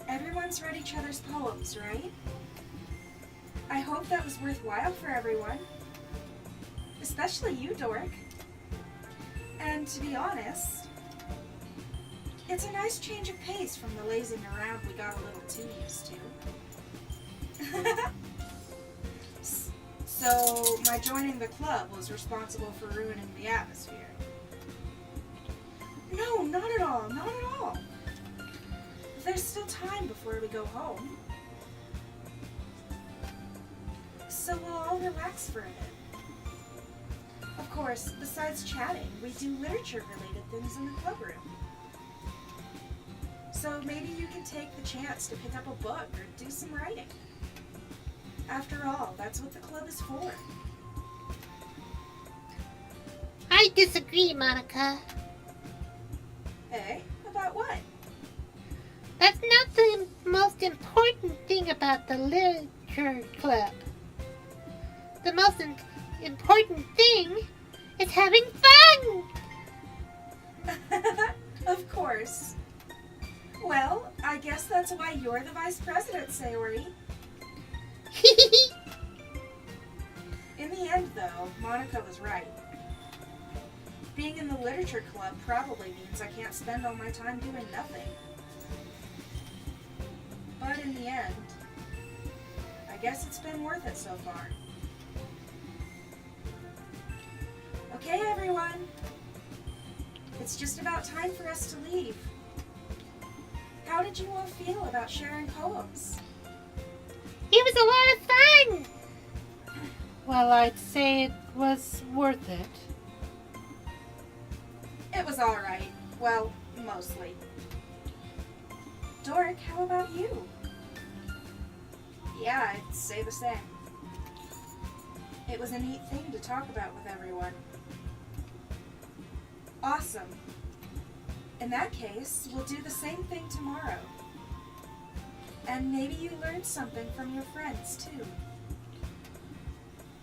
everyone's read each other's poems, right? I hope that was worthwhile for everyone. Especially you, Dork. And to be honest, it's a nice change of pace from the lazing around we got a little too used to. So, my joining the club was responsible for ruining the atmosphere. No, not at all, not at all. There's still time before we go home. So we'll all relax for a bit. Of course, besides chatting, we do literature-related things in the club room. So maybe you can take the chance to pick up a book or do some writing. After all, that's what the club is for. I disagree, Monica. Eh? About what? That's not the most important thing about the literature club. The most important thing is having fun! Of course. Well, I guess that's why you're the vice president, Sayori. In the end, though, Monica was right. Being in the literature club probably means I can't spend all my time doing nothing. But in the end, I guess it's been worth it so far. Okay, everyone. It's just about time for us to leave. How did you all feel about sharing poems? It was a lot of fun! Well, I'd say it was worth it. It was alright. Well, mostly. Dork, how about you? Yeah, I'd say the same. It was a neat thing to talk about with everyone. Awesome. In that case, we'll do the same thing tomorrow. And maybe you learned something from your friends, too.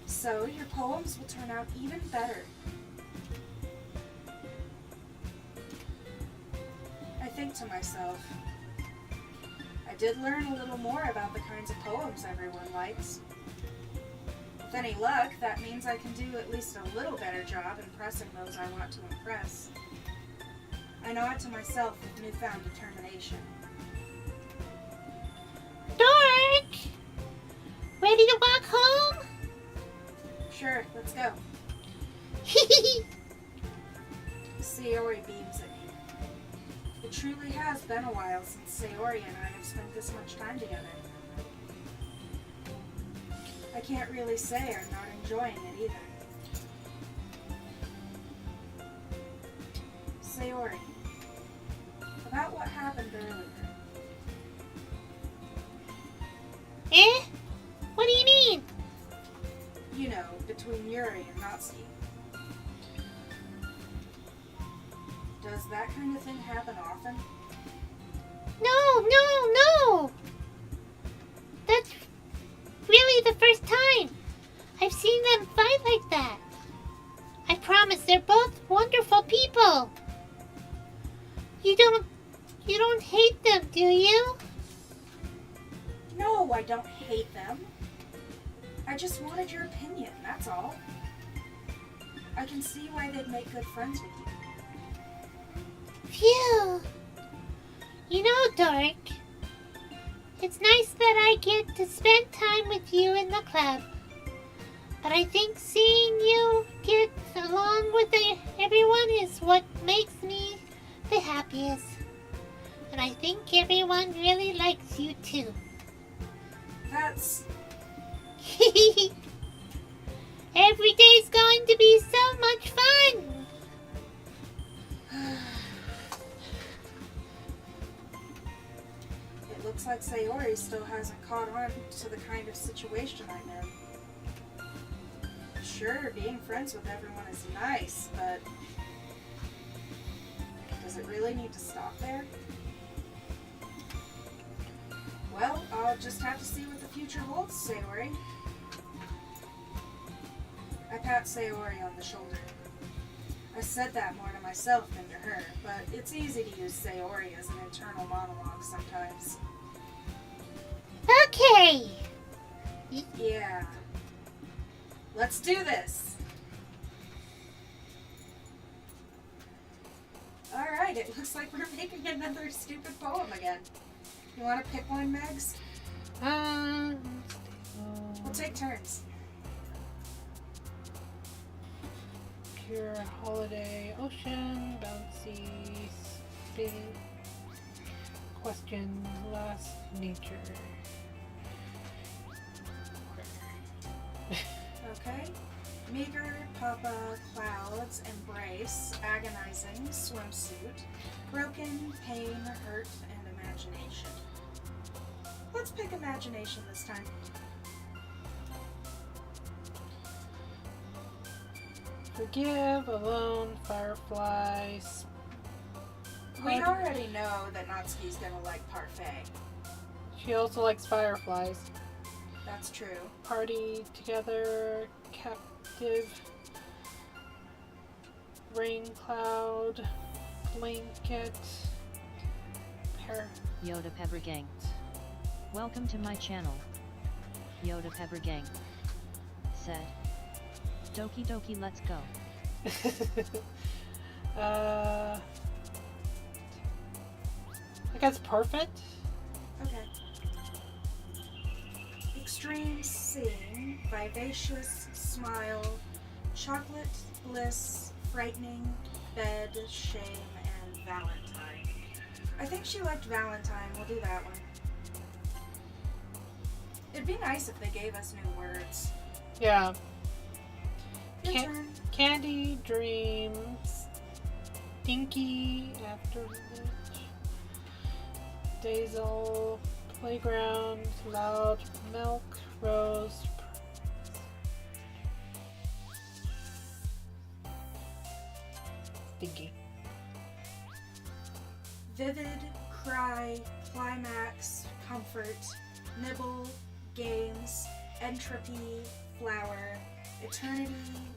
So your poems will turn out even better. I think to myself, I did learn a little more about the kinds of poems everyone likes. With any luck, that means I can do at least a little better job impressing those I want to impress. I nod to myself with newfound determination. Dork! Ready to walk home? Sure, let's go. Sayori beams at me. It truly has been a while since Sayori and I have spent this much time together. I can't really say I'm not enjoying it either. Sayori, about what happened earlier. Eh? What do you mean? You know, between Yuri and Natsuki. Does that kind of thing happen often? No! That's really the first time I've seen them fight like that. I promise they're both wonderful people. You don't hate them, do you? No, I don't hate them. I just wanted your opinion, that's all. I can see why they'd make good friends with you. Phew. You know, Dork, it's nice that I get to spend time with you in the club. But I think seeing you get along with everyone is what makes me the happiest. And I think everyone really likes you too. That's... Every day's going to be so much fun. It looks like Sayori still hasn't caught on to the kind of situation I'm in. Sure, being friends with everyone is nice, but does it really need to stop there? Well, I'll just have to see what the future holds, Sayori. I pat Sayori on the shoulder. I said that more to myself than to her, but it's easy to use Sayori as an internal monologue sometimes. Okay. Yeah. Let's do this! Alright, it looks like we're making another stupid poem again. You want to pick one, Megs? We'll take turns. Pure holiday, ocean, bouncy, spin, question, last, nature. Okay. Meager, Papa, clouds, embrace, agonizing, swimsuit, broken, pain, hurt, and imagination. Let's pick imagination this time. Forgive, alone, fireflies. We already know that Natsuki's gonna like parfait. She also likes fireflies. That's true. Party together, captive, rain cloud, blanket, Yoda Pepper Gang. Welcome to my channel. Yoda Pepper Gang said. Doki Doki, let's go. I guess perfect. Okay. Extreme seeing, vivacious smile, chocolate, bliss, frightening, bed, shame, and Valentine. I think she liked Valentine. We'll do that one. It'd be nice if they gave us new words. Yeah. Your turn. Candy, dreams, dinky, afternoon, Dazel, playground, loud, milk, rose, dinky. Vivid, cry, climax, comfort, nibble, games, entropy, flower, eternity,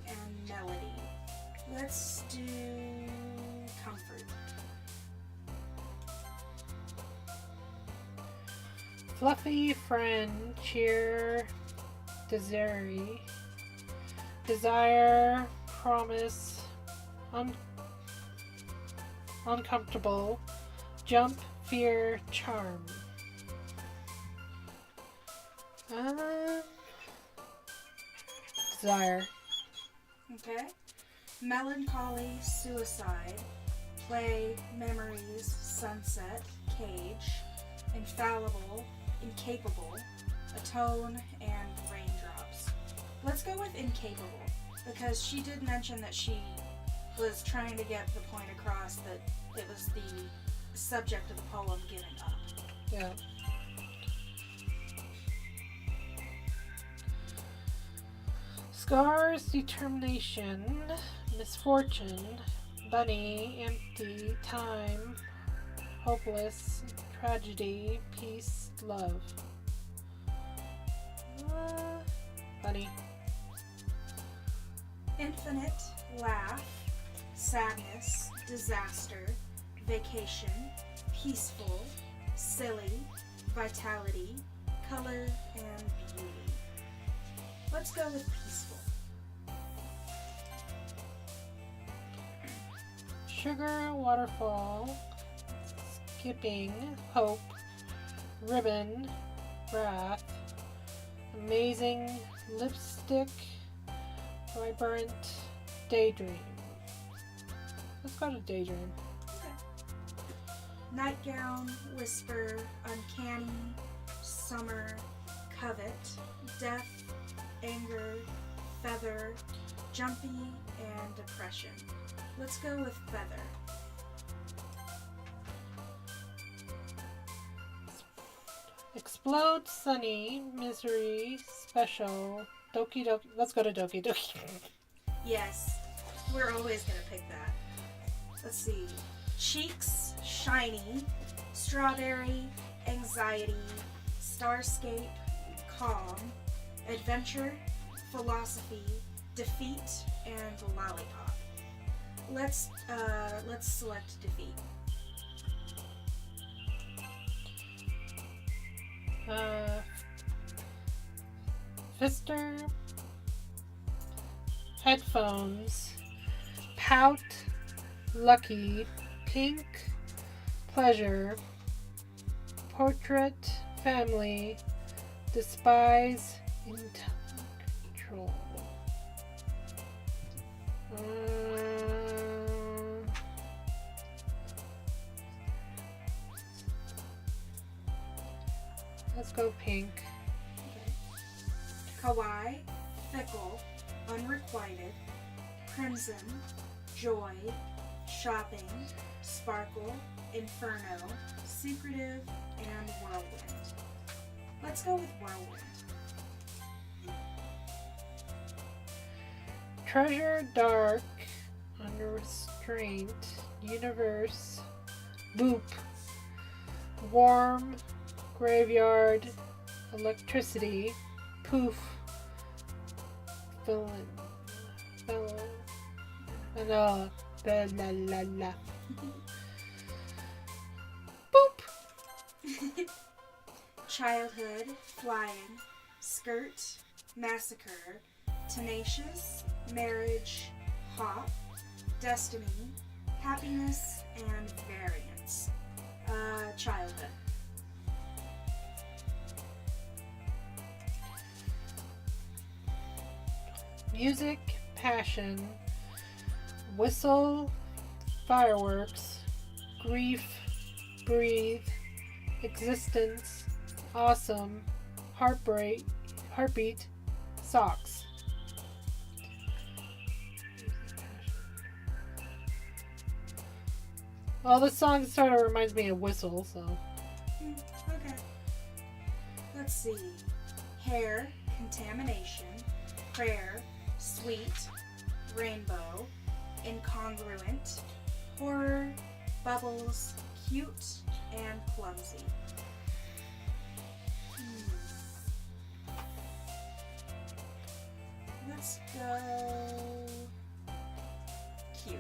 and melody. Let's do comfort. Fluffy friend, cheer, desire, promise, uncomfortable, jump, fear, charm. Desire. Okay. Melancholy, suicide, play, memories, sunset, cage, infallible, incapable, atone, and raindrops. Let's go with incapable, because she did mention that she was trying to get the point across that it was the subject of the poem giving up. Yeah. Scars, determination, misfortune, bunny, empty, time, hopeless, tragedy, peace, love. Bunny. Infinite, laugh, sadness, disaster, vacation, peaceful, silly, vitality, color, and beauty. Let's go with peaceful. Sugar, waterfall, skipping, hope, ribbon, wrath, amazing, lipstick, Vibrant. Daydream. Let's go to Daydream. Nightgown, whisper, uncanny, summer, covet, death, anger, feather, jumpy, and depression. Let's go with feather. Explode, sunny, misery, special, Doki Doki. Let's go to Doki Doki. Yes, we're always gonna pick that. Let's see. Cheeks, shiny, strawberry, anxiety, starscape, calm, adventure, philosophy, defeat, and lollipop. Let's select defeat. Fister, headphones, pout, lucky, pink, pleasure, portrait, family, despise, control. Let's go pink. Kawaii, fickle, unrequited, crimson, joy, shopping, sparkle, inferno, secretive, and whirlwind. Let's go with whirlwind. Treasure, dark, under restraint, universe, boop, warm, graveyard, electricity, poof, villain, la la la. Boop. Childhood, flying, skirt, massacre, tenacious, marriage, hop, destiny, happiness, and variance. Childhood. Music, passion, whistle, fireworks, grief, breathe, existence, awesome, heartbreak, heartbeat, socks. Well, this song sort of reminds me of Whistle, so. Okay. Let's see. Hair, contamination, prayer, sweet, rainbow, incongruent, horror, bubbles, cute, and clumsy. Let's go cute.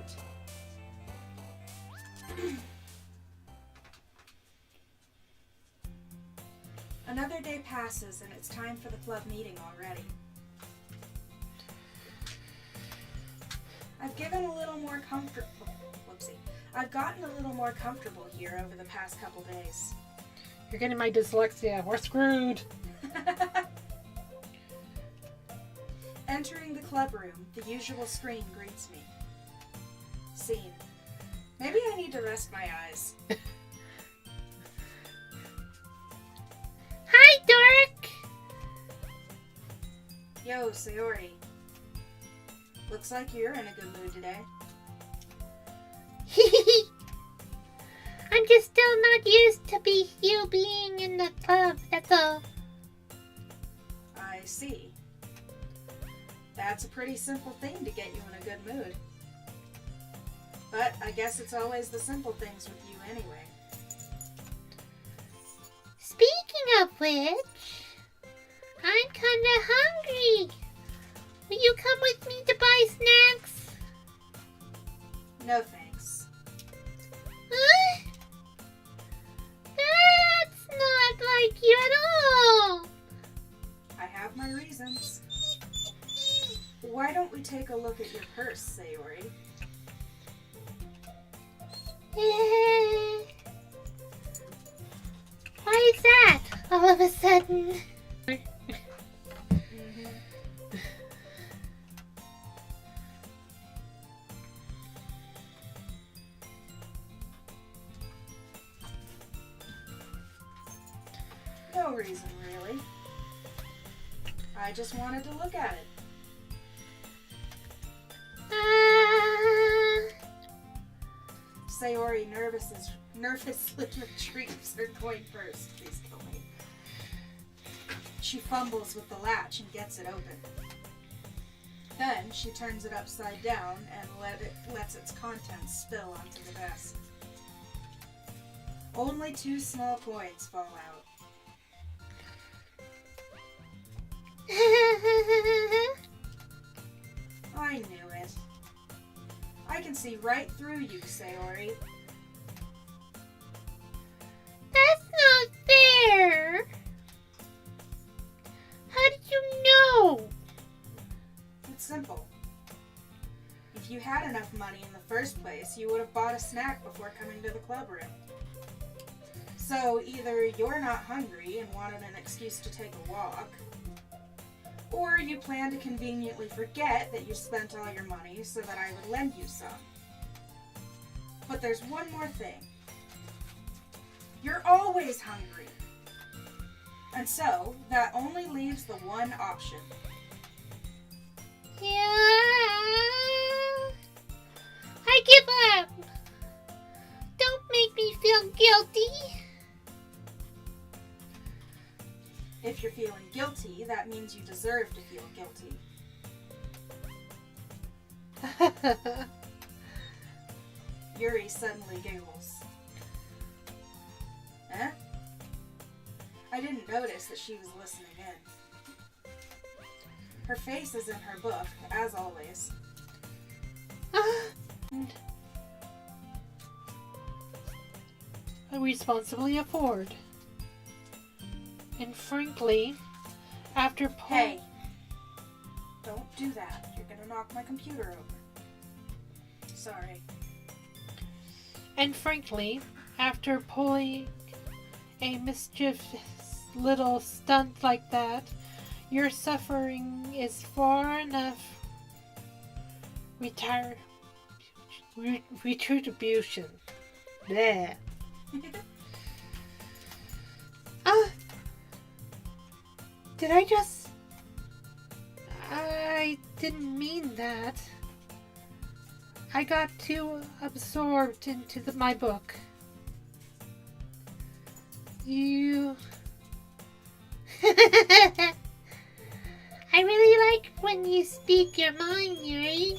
Another day passes and it's time for the club meeting already. I've gotten a little more comfortable here over the past couple days. You're getting my dyslexia. We're screwed. Entering the club room, the usual screen greets me. Scene. Maybe I need to rest my eyes. Hi, Dork! Yo, Sayori. Looks like you're in a good mood today. I'm just still not used to you being in the club, that's all. I see. That's a pretty simple thing to get you in a good mood. But I guess it's always the simple things with you anyway. Speaking of which, I'm kinda hungry. Will you come with me to buy snacks? No thanks. Huh? That's not like you at all. I have my reasons. Why don't we take a look at your purse, Sayori? Why is that all of a sudden? no reason, really. I just wanted to look at it. Sayori nervously retrieves her coin purse. Please kill me. She fumbles with the latch and gets it open. Then she turns it upside down and lets its contents spill onto the desk. Only 2 small coins fall out. I knew it. I can see right through you, Sayori. That's not fair. How did you know? It's simple. If you had enough money in the first place, you would have bought a snack before coming to the club room. So either you're not hungry and wanted an excuse to take a walk, or you plan to conveniently forget that you spent all your money so that I would lend you some. But there's one more thing. You're always hungry. And so, that only leaves the one option. Yeah. I give up. Don't make me feel guilty. If you're feeling guilty, that means you deserve to feel guilty. Yuri suddenly giggles. Eh? I didn't notice that she was listening in. Her face is in her book, as always. I responsibly afford. And frankly, after Hey! Don't do that. You're gonna knock my computer over. Sorry. And frankly, after pulling a mischievous little stunt like that, your suffering is far enough retribution. Bleh. Did I just... I didn't mean that. I got too absorbed into my book. You... I really like when you speak your mind, Yuri.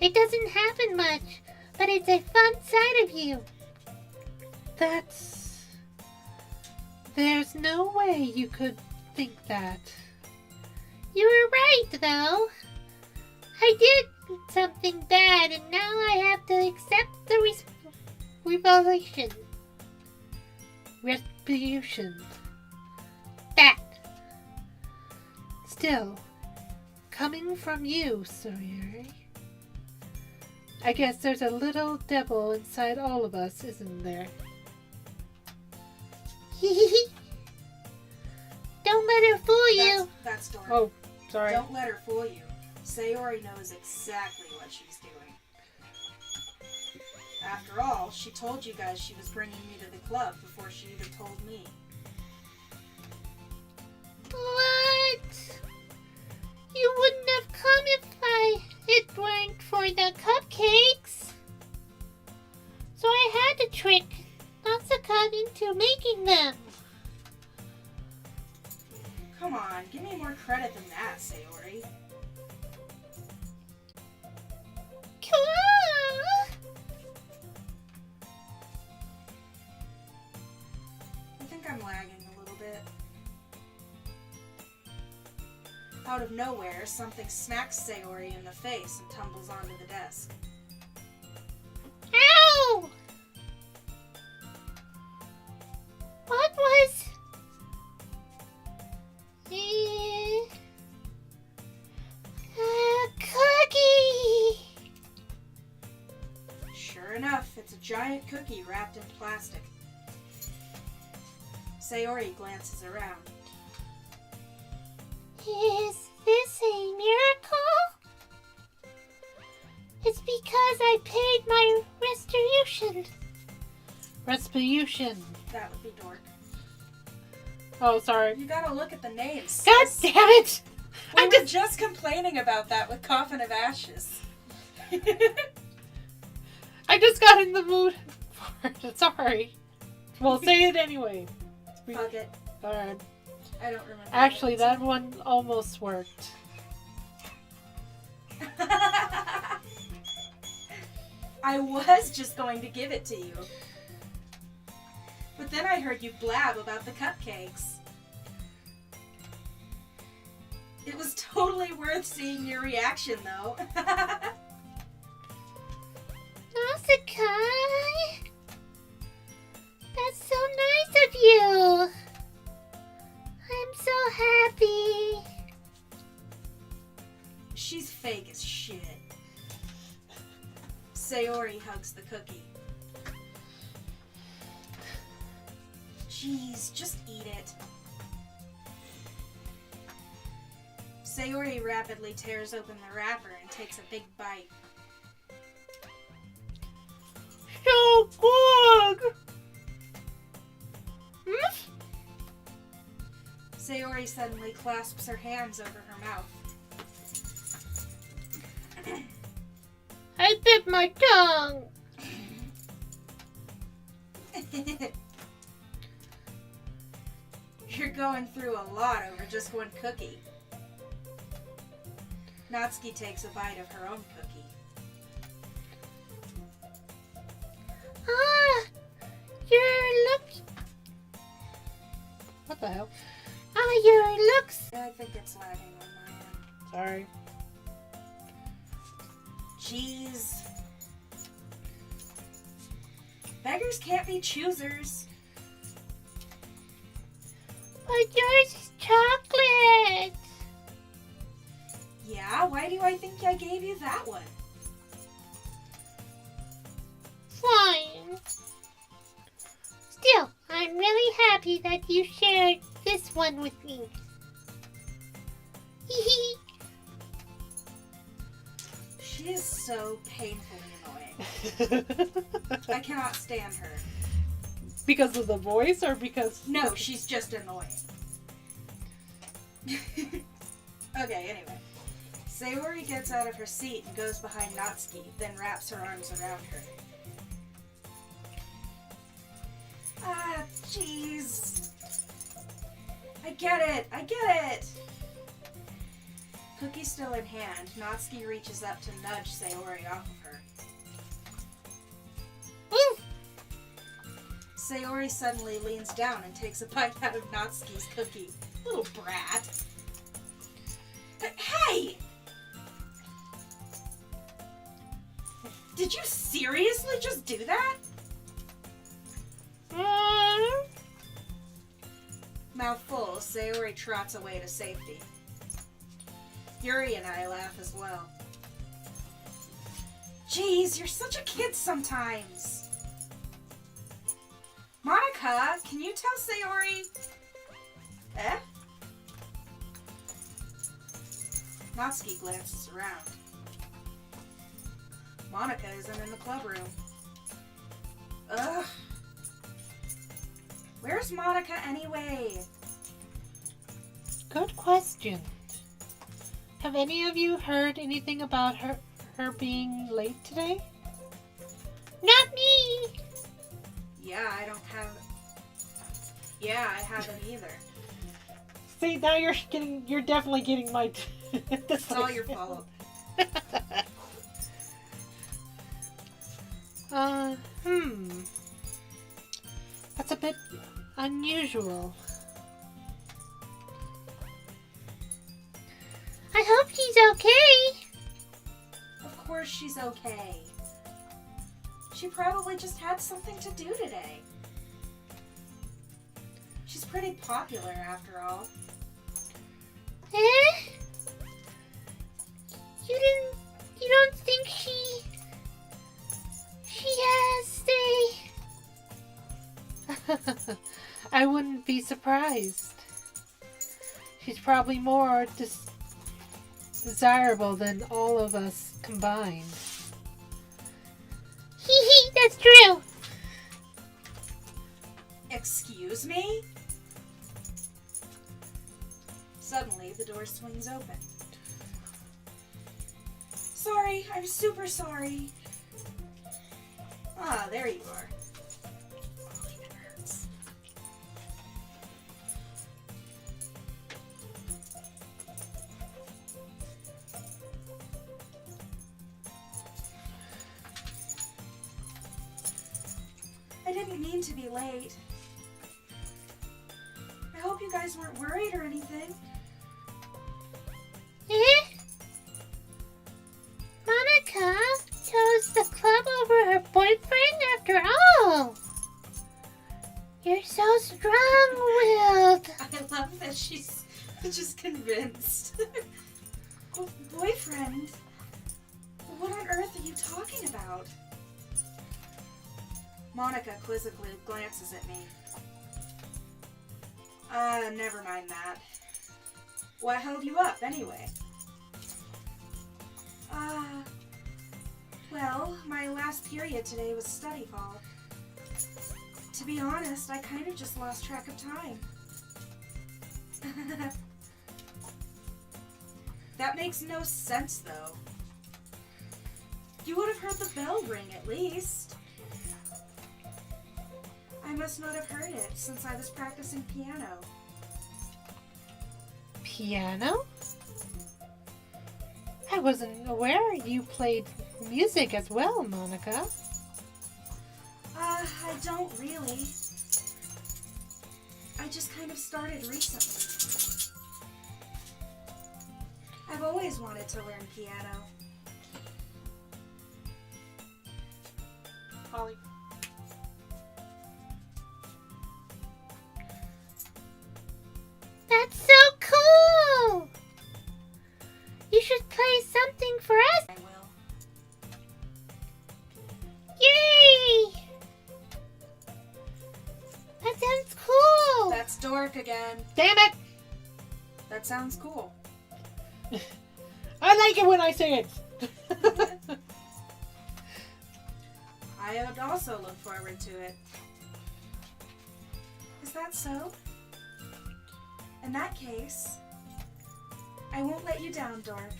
It doesn't happen much, but it's a fun side of you. There's no way you could think that. You were right, though. I did something bad, and now I have to accept the revelation. Retribution. That. Still, coming from you, Sayori. I guess there's a little devil inside all of us, isn't there? Don't let her fool you. That's Dory. Oh, sorry. Don't let her fool you. Sayori knows exactly what she's doing. After all, she told you guys she was bringing me to the club before she even told me. What? You wouldn't have come if it weren't for the cupcakes. So I had to trick Natsuka into making them. Come on, give me more credit than that, Sayori. I think I'm lagging a little bit. Out of nowhere, something smacks Sayori in the face and tumbles onto the desk. Ow! What was... a cookie! Sure enough, it's a giant cookie wrapped in plastic. Sayori glances around. Is this a miracle? It's because I paid my restitution. Respution. That would be dork. Oh, sorry. You gotta look at the names. God damn it! We were just complaining about that with Coffin of Ashes. I just got in the mood for it. Sorry. Well, say it anyway. Fuck it. Alright. I don't remember. Actually, that one almost worked. I was just going to give it to you. But then I heard you blab about the cupcakes. It was totally worth seeing your reaction, though. Nausicaa! That's so nice of you! I'm so happy! She's fake as shit. Sayori hugs the cookie. Jeez, just eat it. Sayori rapidly tears open the wrapper and takes a big bite. So good! Sayori suddenly clasps her hands over her mouth. I bit my tongue! You're going through a lot over just one cookie. Natsuki takes a bite of her own cookie. Ah! Your looks... What the hell? Ah, your looks... I think it's lagging on my end. Sorry. Jeez. Beggars can't be choosers. But yours is chocolate! Yeah, why do I think I gave you that one? Fine. Still, I'm really happy that you shared this one with me. Hee She is so painfully annoying. I cannot stand her. Because of the voice or because... No, she's just annoying. Okay, anyway. Sayori gets out of her seat and goes behind Natsuki, then wraps her arms around her. Ah, jeez. I get it! Cookie still in hand, Natsuki reaches up to nudge Sayori off of her. Woo! Sayori suddenly leans down and takes a bite out of Natsuki's cookie. Little brat. But hey! Did you seriously just do that? Mouth full, Sayori trots away to safety. Yuri and I laugh as well. Jeez, you're such a kid sometimes. Monica, can you tell Sayori? Eh? Natsuki glances around. Monica isn't in the club room. Ugh. Where's Monica anyway? Good question. Have any of you heard anything about her being late today? Not me! Yeah, I don't have... Yeah, I haven't either. See, now you're definitely getting my... It's all your fault. That's a bit unusual. I hope she's okay. Of course she's okay. She probably just had something to do today. She's pretty popular after all. Eh? You don't think she has a... I wouldn't be surprised. She's probably more desirable than all of us combined. Hee hee, that's true. Excuse me? Suddenly, the door swings open. Sorry, I'm super sorry. Ah, there you are. Oh, it hurts. I didn't mean to be late. I hope you guys weren't worried or anything. Monica chose the club over her boyfriend after all. You're so strong-willed. I love that she's just convinced. Oh, boyfriend? What on earth are you talking about? Monica quizzically glances at me. Never mind that. What held you up, anyway? Well, my last period today was study hall. To be honest, I kind of just lost track of time. That makes no sense, though. You would have heard the bell ring, at least. I must not have heard it, since I was practicing piano. Piano? I wasn't aware you played music as well, Monica. I don't really. I just kind of started recently. I've always wanted to learn piano. Holly. That's so cool! You should play something for us. I will. Yay! That sounds cool! That's Dork again. Damn it! That sounds cool. I like it when I say it. I would also look forward to it. Is that so? In that case, I won't let you down, Dork.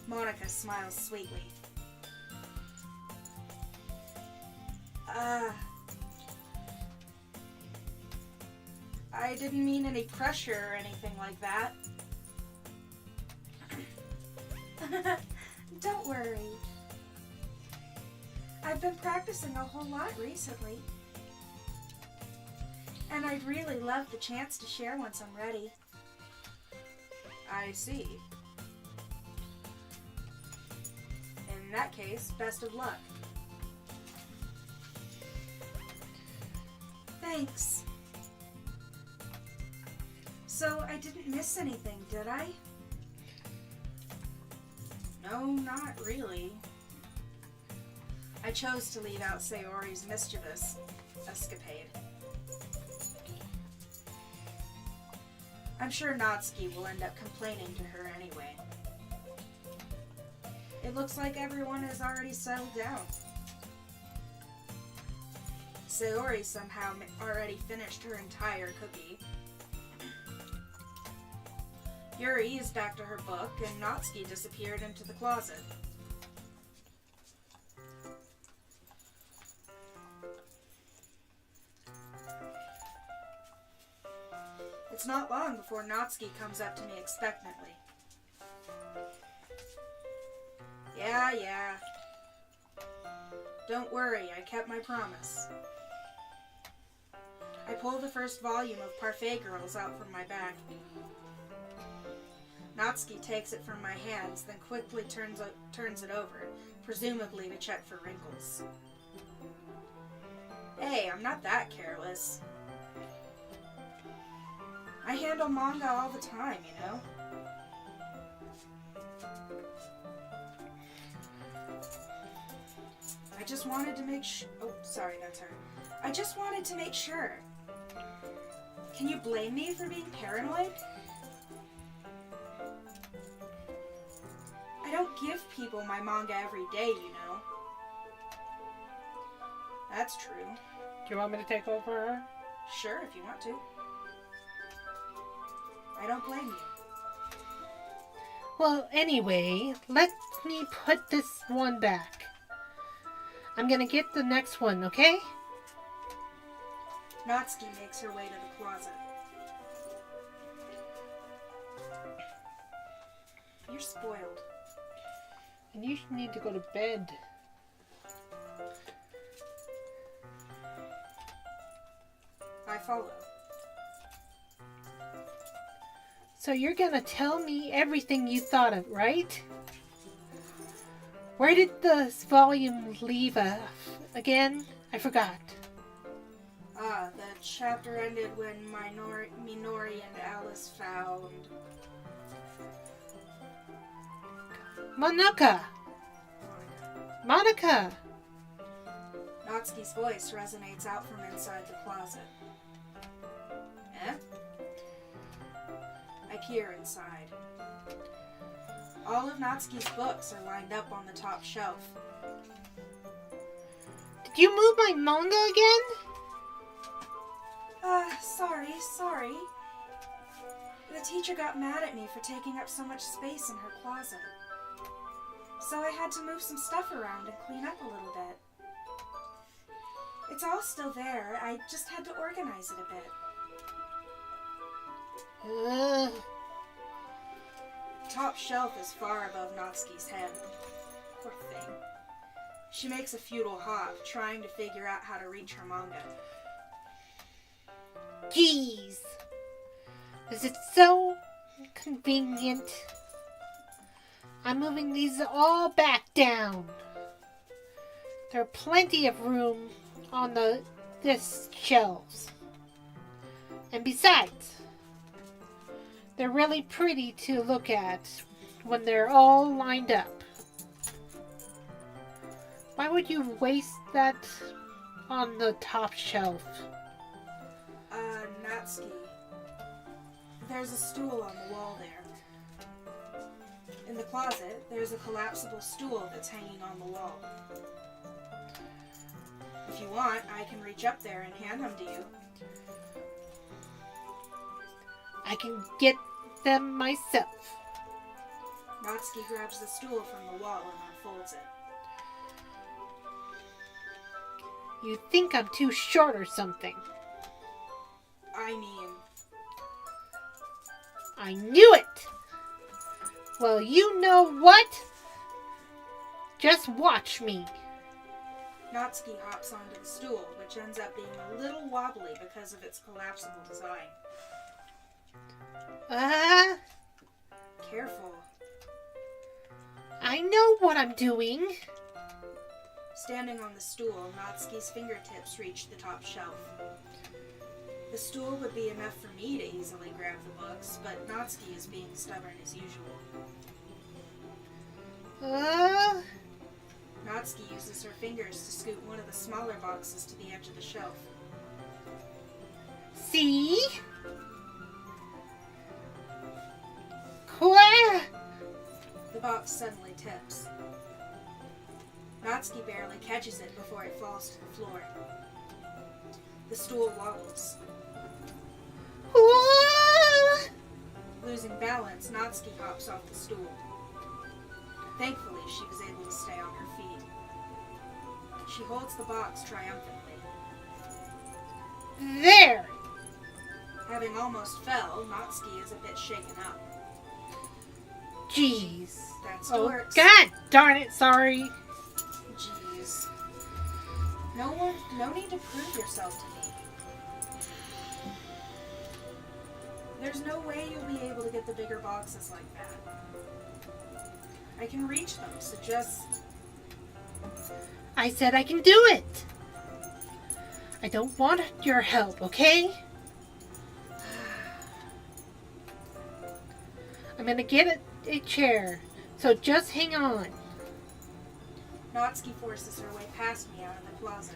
Monica smiles sweetly. I didn't mean any pressure or anything like that. Don't worry. I've been practicing a whole lot recently. And I'd really love the chance to share once I'm ready. I see. In that case, best of luck. Thanks. So, I didn't miss anything, did I? No, not really. I chose to leave out Sayori's mischievous escapade. I'm sure Natsuki will end up complaining to her anyway. It looks like everyone has already settled down. Sayori somehow already finished her entire cookie. Yuri is back to her book, and Natsuki disappeared into the closet. It's not long before Natsuki comes up to me expectantly. Yeah. Don't worry, I kept my promise. I pull the first volume of Parfait Girls out from my bag. Natsuki takes it from my hands, then quickly turns it over, presumably to check for wrinkles. Hey, I'm not that careless. I handle manga all the time, you know? I just wanted to make sure. Oh, sorry, that's her. I just wanted to make sure. Can you blame me for being paranoid? I don't give people my manga every day, you know. That's true. Do you want me to take over her? Sure, if you want to. I don't blame you. Well, anyway, let me put this one back. I'm gonna get the next one, okay? Natsuki makes her way to the closet. You're spoiled. And you need to go to bed. I follow. So you're gonna tell me everything you thought of, right? Where did this volume leave again? I forgot. The chapter ended when Minori and Alice found... Monica! Monica! Natsuki's voice resonates out from inside the closet. Eh? I peer inside. All of Natsuki's books are lined up on the top shelf. Did you move my manga again? Sorry. The teacher got mad at me for taking up so much space in her closet. So I had to move some stuff around and clean up a little bit. It's all still there, I just had to organize it a bit. Top shelf is far above Natsuki's head. Poor thing. She makes a futile hop, trying to figure out how to reach her manga. Jeez. Is it so convenient? I'm moving these all back down. There are plenty of room on this shelves. And besides, they're really pretty to look at when they're all lined up. Why would you waste that on the top shelf? Natsuki. There's a stool on the wall there. In the closet, there's a collapsible stool that's hanging on the wall. If you want, I can reach up there and hand them to you. I can get them myself. Natsuki grabs the stool from the wall and unfolds it. You think I'm too short or something. I knew it! Well, you know what? Just watch me. Natsuki hops onto the stool, which ends up being a little wobbly because of its collapsible design. Careful. I know what I'm doing. Standing on the stool, Natsuki's fingertips reach the top shelf. The stool would be enough for me to easily grab the books, but Natsuki is being stubborn as usual. Natsuki uses her fingers to scoot one of the smaller boxes to the edge of the shelf. See? Quoi? The box suddenly tips. Natsuki barely catches it before it falls to the floor. The stool wobbles. Losing balance, Natsuki hops off the stool. Thankfully, she was able to stay on her feet. She holds the box triumphantly. There! Having almost fell, Natsuki is a bit shaken up. Jeez. That Oh, works. God darn it, sorry. Jeez. No need to prove yourself to me. There's no way you'll be able to get the bigger boxes like that. I can reach them, so just... I said I can do it. I don't want your help, okay? I'm gonna get a chair, so just hang on. Natsuki forces her way past me out of the closet.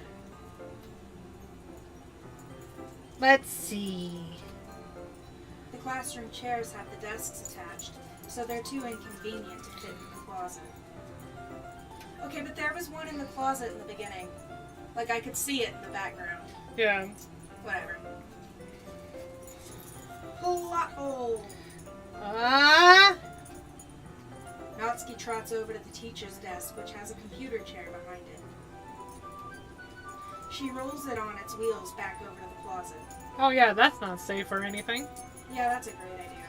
Let's see. The classroom chairs have the desks attached, so they're too inconvenient to fit in the closet. Okay, but there was one in the closet in the beginning. Like, I could see it in the background. Yeah. Whatever. Plot hole. Natsuki trots over to the teacher's desk, which has a computer chair behind it. She rolls it on its wheels back over to the closet. Oh yeah, that's not safe or anything. Yeah, that's a great idea.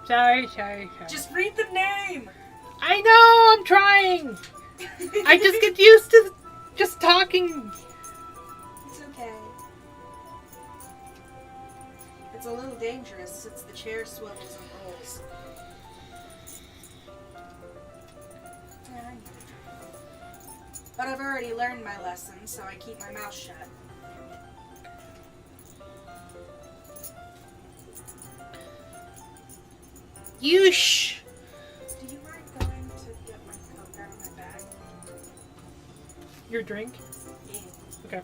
Sorry. Just read the name! I know, I'm trying! I just get used to just talking. It's okay. It's a little dangerous since the chair swivels and rolls. Yeah, I get it. But I've already learned my lesson, so I keep my mouth shut. You shh. Do you mind going to get my coat out of my bag? Your drink? Yeah. Okay.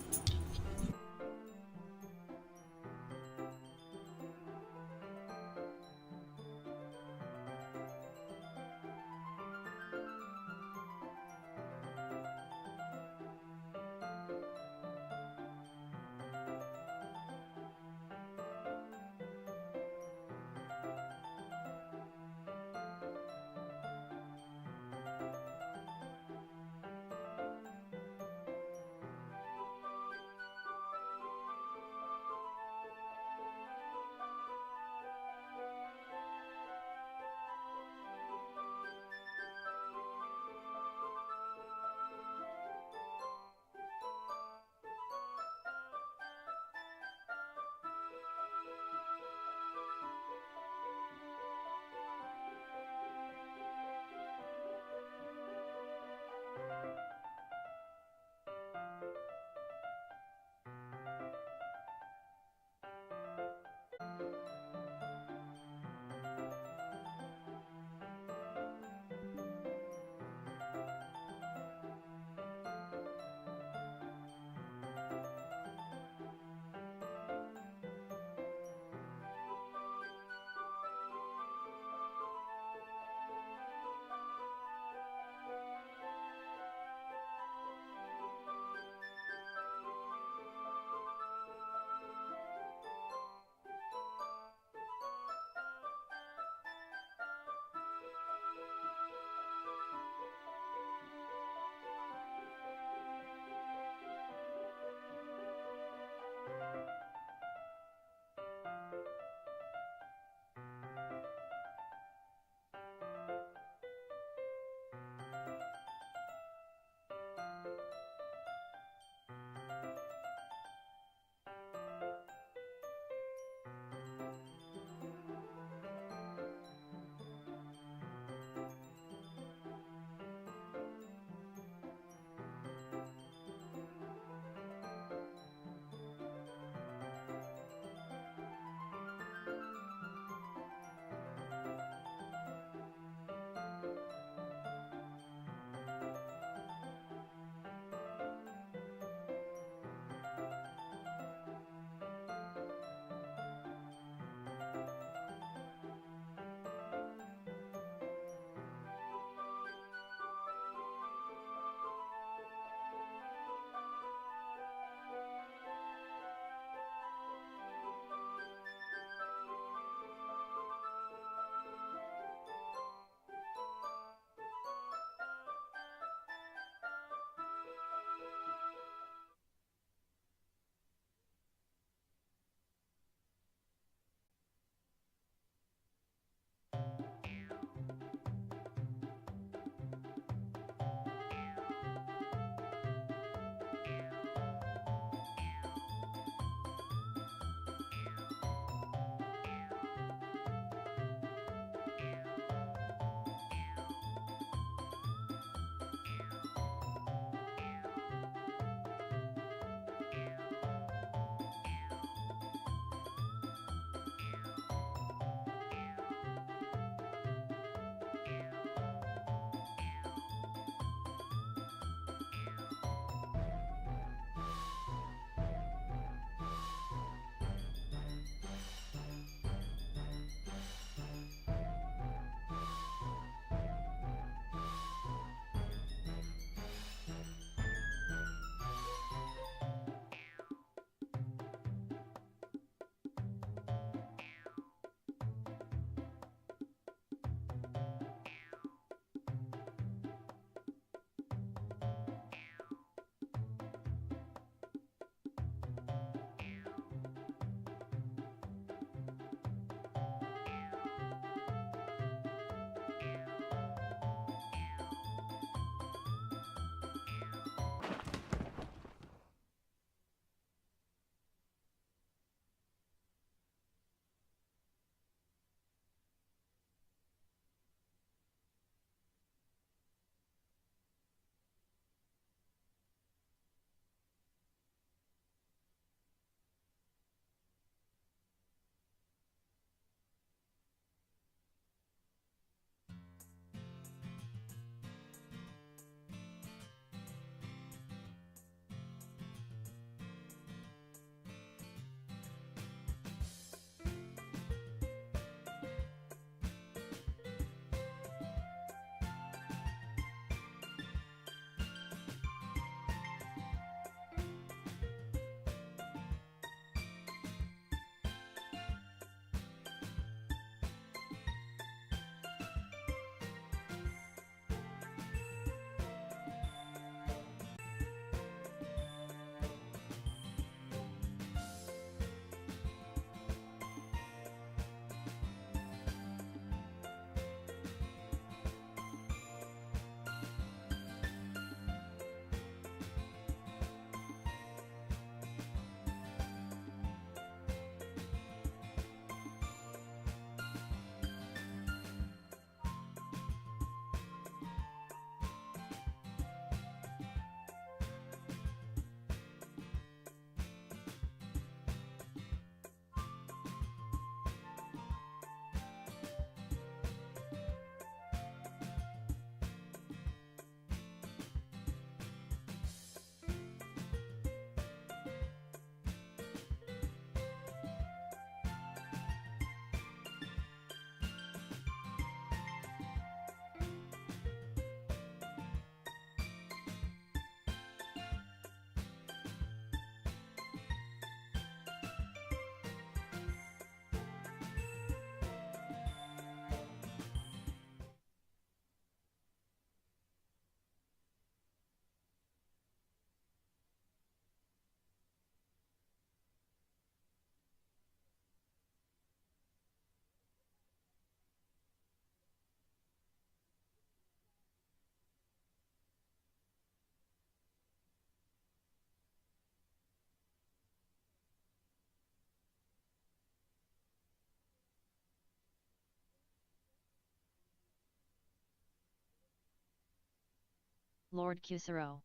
Lord Kusuro.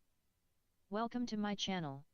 Welcome to my channel.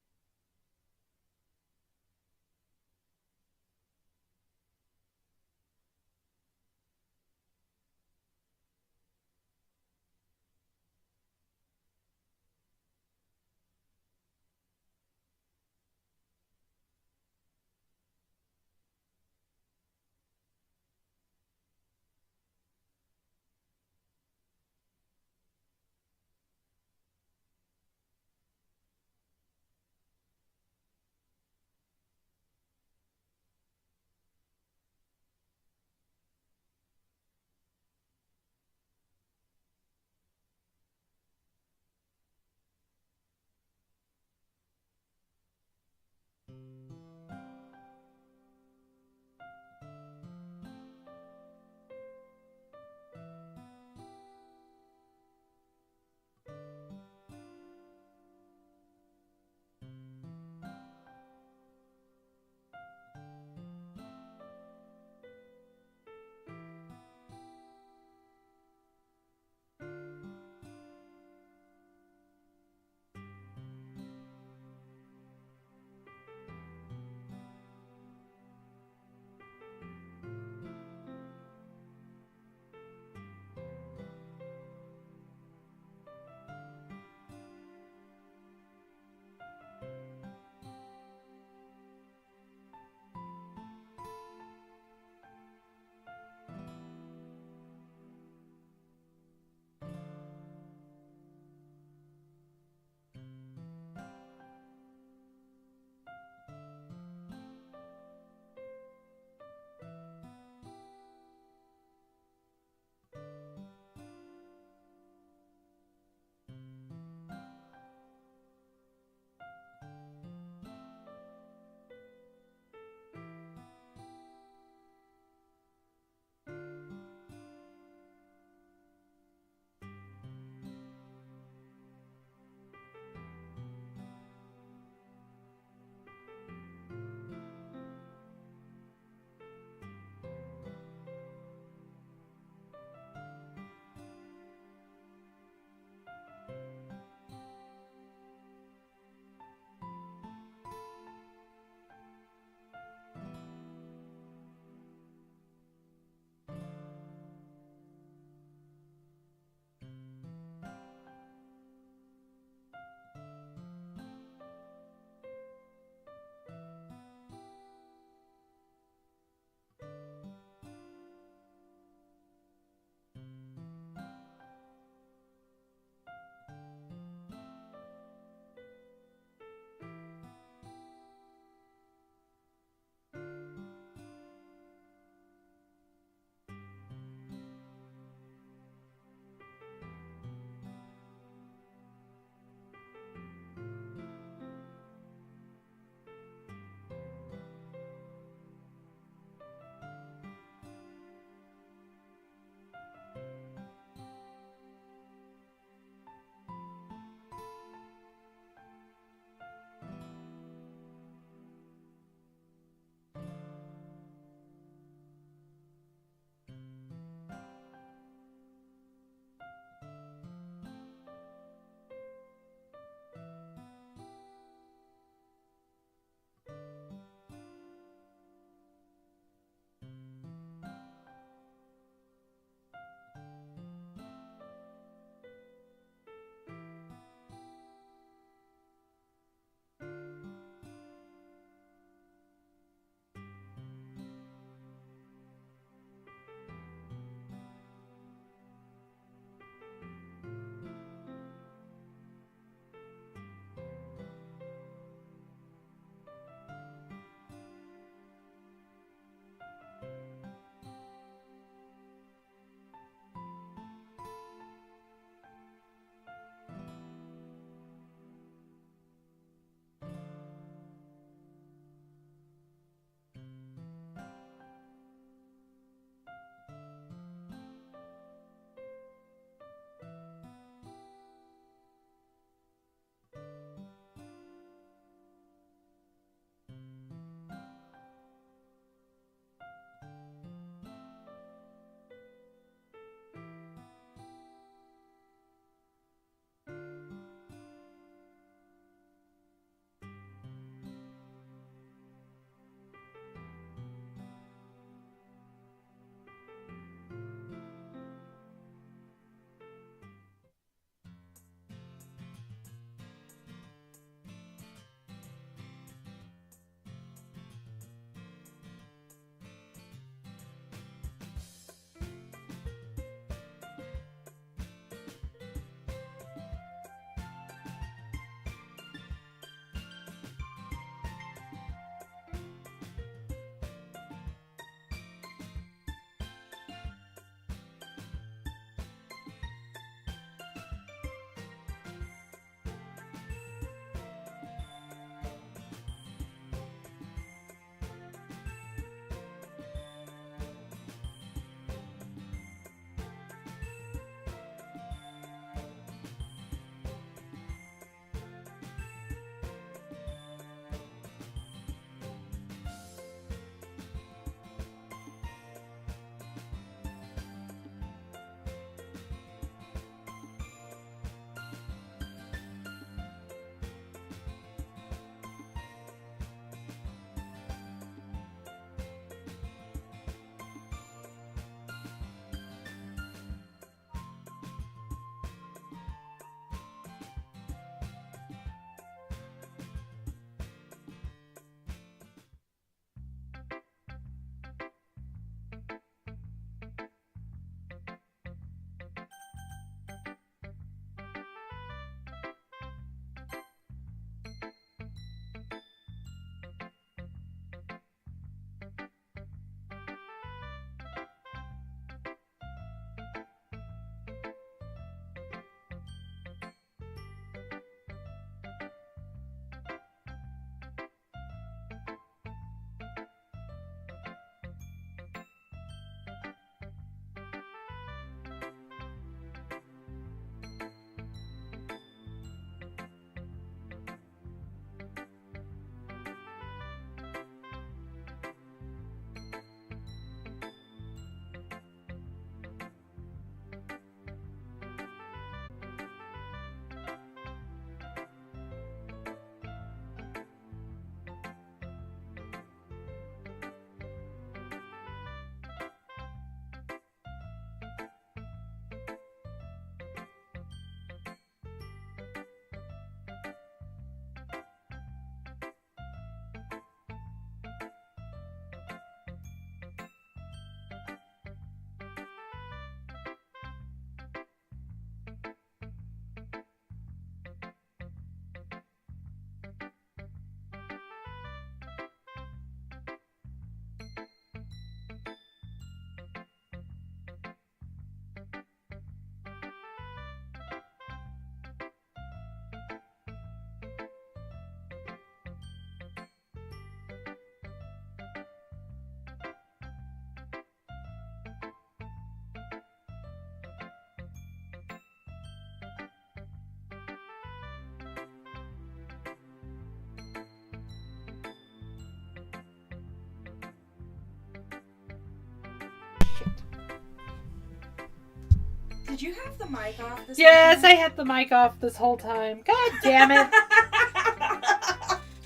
Did you have the mic off this Yes, I time? had the mic off this whole time. God damn it.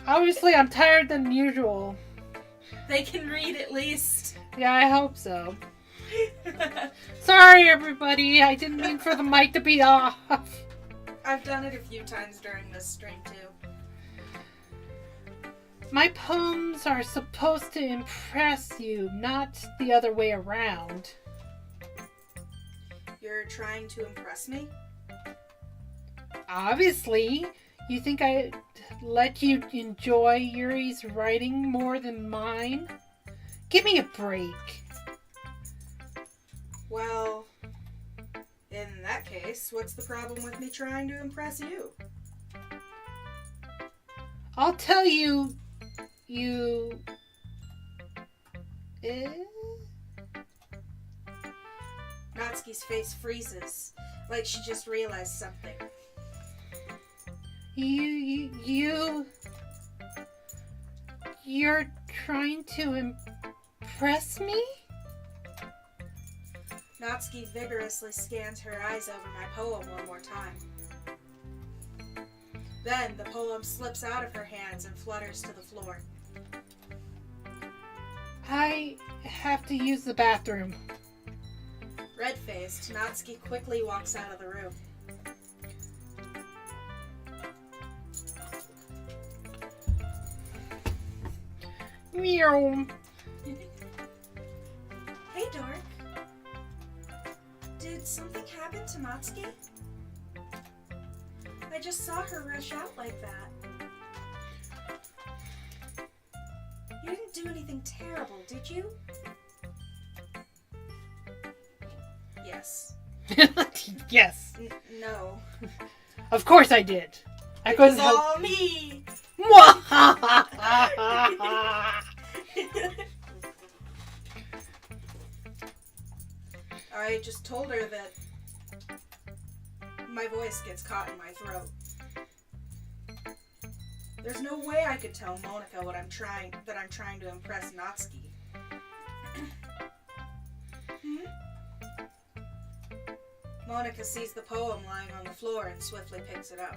Obviously, I'm tired than usual. They can read at least. Yeah, I hope so. Sorry, everybody. I didn't mean for the mic to be off. I've done it a few times during this stream, too. My poems are supposed to impress you, not the other way around. You're trying to impress me? Obviously, you think I'd let you enjoy Yuri's writing more than mine? Give me a break. Well, in that case, what's the problem with me trying to impress you? I'll tell you... Natsuki's face freezes, like she just realized something. You're trying to impress me? Natsuki vigorously scans her eyes over my poem one more time. Then the poem slips out of her hands and flutters to the floor. I have to use the bathroom. Red-faced, Natsuki quickly walks out of the room. Meow. Hey, Dork. Did something happen to Natsuki? I just saw her rush out like that. You didn't do anything terrible, did you? Yes. Yes. No. Of course I did. I It couldn't was help. all me! I just told her that my voice gets caught in my throat. There's no way I could tell Monica that I'm trying to impress Natsuki. Monica sees the poem lying on the floor and swiftly picks it up.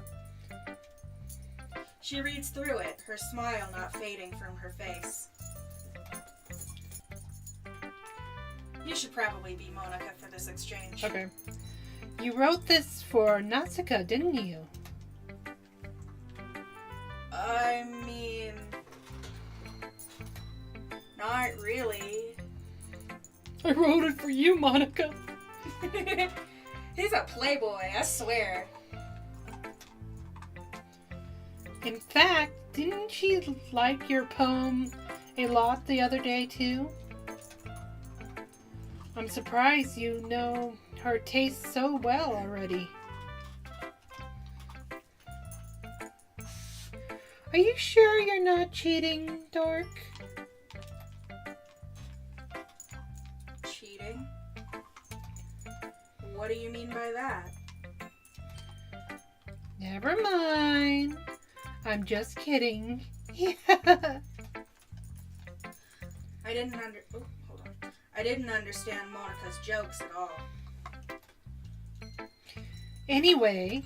She reads through it, her smile not fading from her face. You should probably be Monica for this exchange. Okay. You wrote this for Natsuka, didn't you? I mean... not really. I wrote it for you, Monica. He's a playboy, I swear. In fact, didn't she like your poem a lot the other day, too? I'm surprised you know her taste so well already. Are you sure you're not cheating, Dork? Cheating? What do you mean by that? Never mind. I'm just kidding. I didn't understand Monica's jokes at all. Anyway,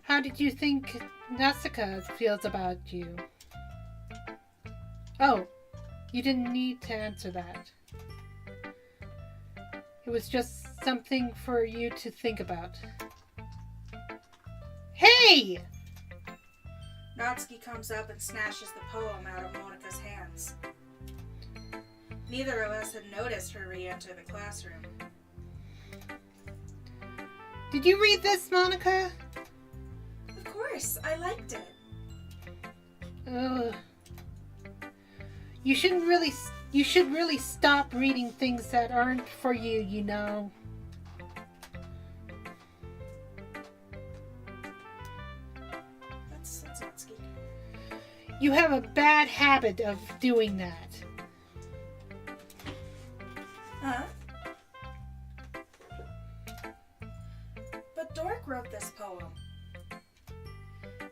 how did you think Natsuka feels about you? Oh, you didn't need to answer that. It was just something for you to think about. Hey! Natsuki comes up and snatches the poem out of Monica's hands. Neither of us had noticed her re-enter the classroom. Did you read this, Monica? Of course, I liked it. Ugh. You should really stop reading things that aren't for you, you know. That's Natsuki. You have a bad habit of doing that. Huh? But Dork wrote this poem.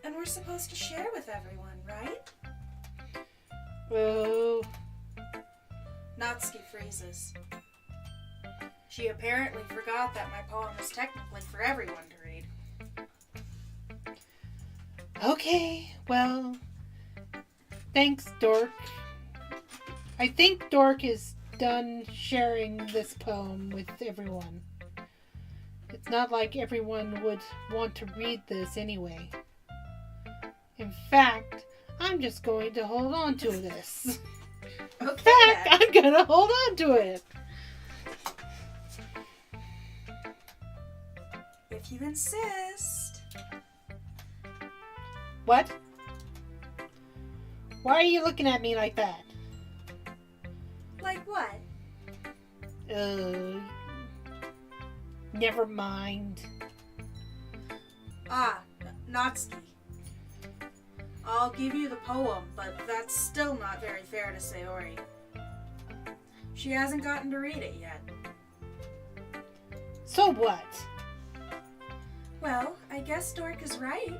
And we're supposed to share with everyone, right? Oh, Natsuki freezes. She apparently forgot that my poem is technically for everyone to read. Okay, well, thanks, Dork. I think Dork is done sharing this poem with everyone. It's not like everyone would want to read this anyway. In fact, I'm just going to hold on to this. Okay, In fact, then. I'm going to hold on to it. If you insist. What? Why are you looking at me like that? Like what? Never mind. Natsuki. I'll give you the poem, but that's still not very fair to Sayori. She hasn't gotten to read it yet. So what? Well, I guess Dork is right.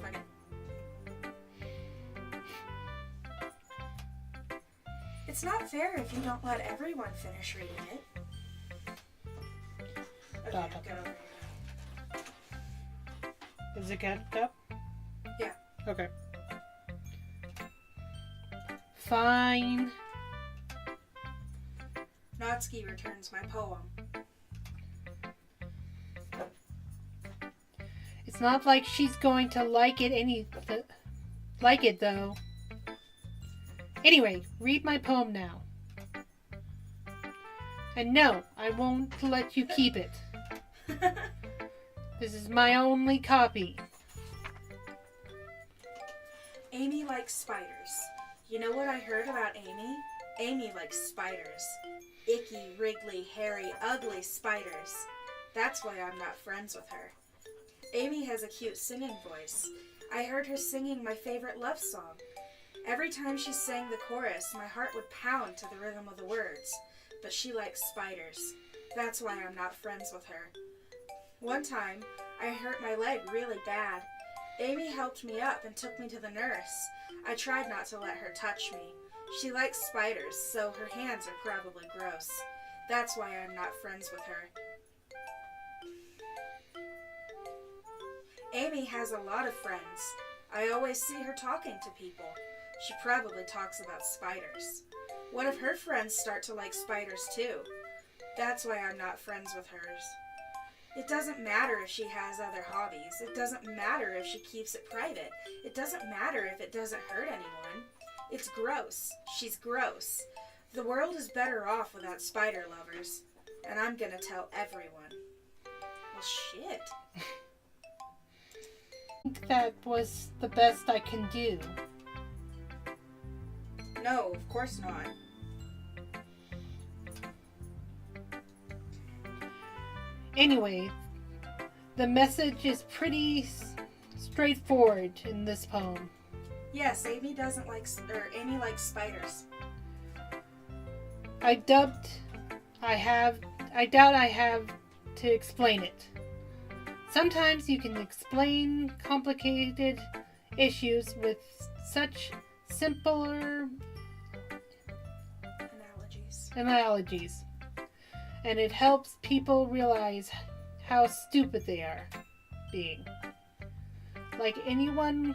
Fuck it. It's not fair if you don't let everyone finish reading it. Okay, I'll get over here. Is it got up? Yeah. Okay. Fine. Natsuki returns my poem. It's not like she's going to like it though. Anyway, read my poem now. And no, I won't let you keep it. This is my only copy. Amy likes spiders. You know what I heard about Amy? Amy likes spiders. Icky, wriggly, hairy, ugly spiders. That's why I'm not friends with her. Amy has a cute singing voice. I heard her singing my favorite love song. Every time she sang the chorus, my heart would pound to the rhythm of the words. But she likes spiders. That's why I'm not friends with her. One time, I hurt my leg really bad. Amy helped me up and took me to the nurse. I tried not to let her touch me. She likes spiders, so her hands are probably gross. That's why I'm not friends with her. Amy has a lot of friends. I always see her talking to people. She probably talks about spiders. What if her friends start to like spiders too? That's why I'm not friends with hers. It doesn't matter if she has other hobbies. It doesn't matter if she keeps it private. It doesn't matter if it doesn't hurt anyone. It's gross. She's gross. The world is better off without spider lovers. And I'm gonna tell everyone. Well, shit. I think that was the best I can do. No, of course not. Anyway, the message is pretty straightforward in this poem. Yes, Amy Amy likes spiders. I doubt I have to explain it. Sometimes you can explain complicated issues with such simpler analogies. And it helps people realize how stupid they are being. Like anyone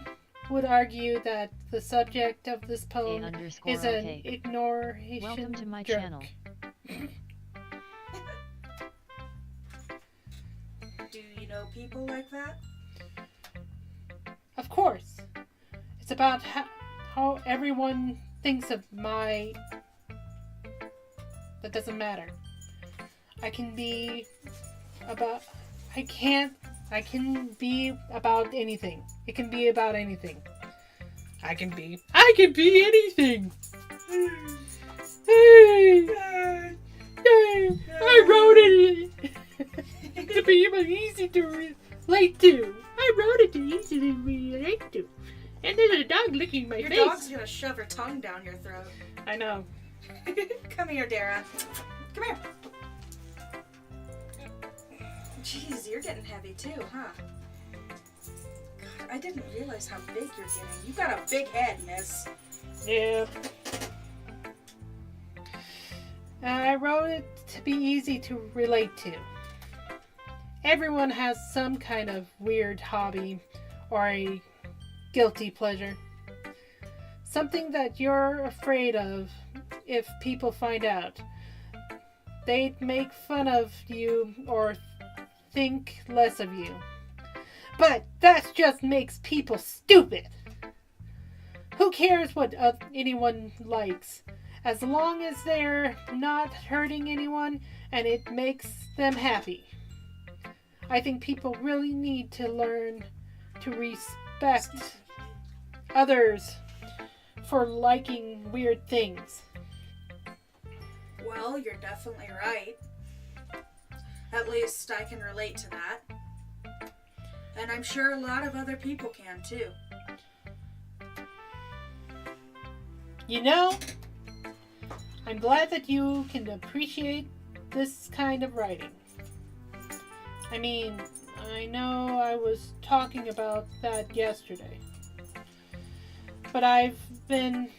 would argue that the subject of this poem is an ignoration. Welcome to my jerk. channel. Do you know people like that? Of course. It's about how everyone thinks of my... That doesn't matter. I can be about anything. It can be about anything. I can be anything. Hey, I wrote it to be easy to relate to. I wrote it to easy to relate to. And there's a dog licking my face. Your dog's gonna shove her tongue down your throat. I know. Come here, Dara. Come here. Jeez, you're getting heavy too, huh? God, I didn't realize how big you're getting. You got a big head, miss. Yeah. I wrote it to be easy to relate to. Everyone has some kind of weird hobby or a guilty pleasure. Something that you're afraid of if people find out. They'd make fun of you or think less of you. But that just makes people stupid. Who cares what anyone likes? As long as they're not hurting anyone and it makes them happy. I think people really need to learn to respect others for liking weird things. Well, you're definitely right. At least I can relate to that. And I'm sure a lot of other people can too. You know, I'm glad that you can appreciate this kind of writing. I mean, I know I was talking about that yesterday. But I've been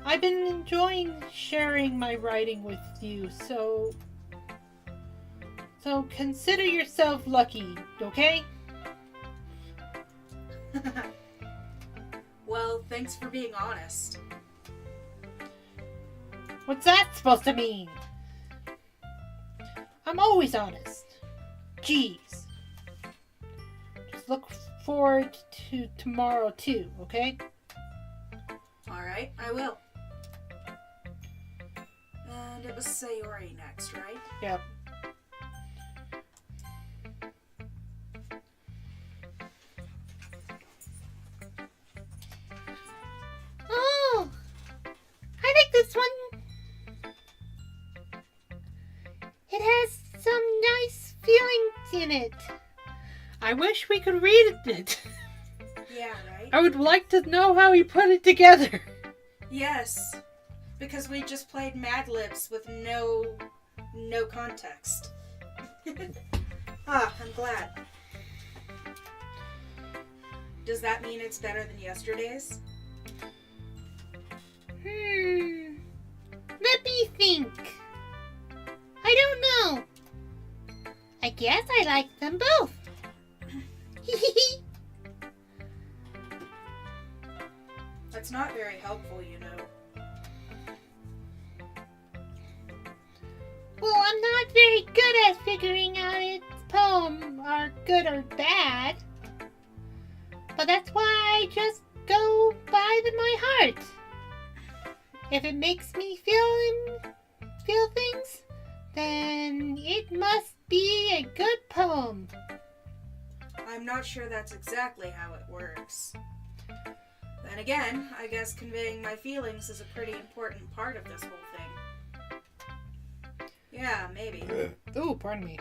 enjoying sharing my writing with you, so consider yourself lucky, okay? Well, thanks for being honest. What's that supposed to mean? I'm always honest. Jeez. Just look forward to tomorrow too, okay? Alright, I will. And it was Sayori next, right? Yep. Oh, I like this one. It has some nice feelings in it. I wish we could read it. Yeah, right? I would like to know how he put it together. Yes. Because we just played Mad Libs with no context. I'm glad. Does that mean it's better than yesterday's? Let me think. I don't know. I guess I like them both. That's not very helpful, you know. Well, I'm not very good at figuring out if a poem are good or bad. But that's why I just go by my heart. If it makes me feel things, then it must be a good poem. I'm not sure that's exactly how it works. Then again, I guess conveying my feelings is a pretty important part of this whole thing. Yeah, maybe. Ooh, pardon me.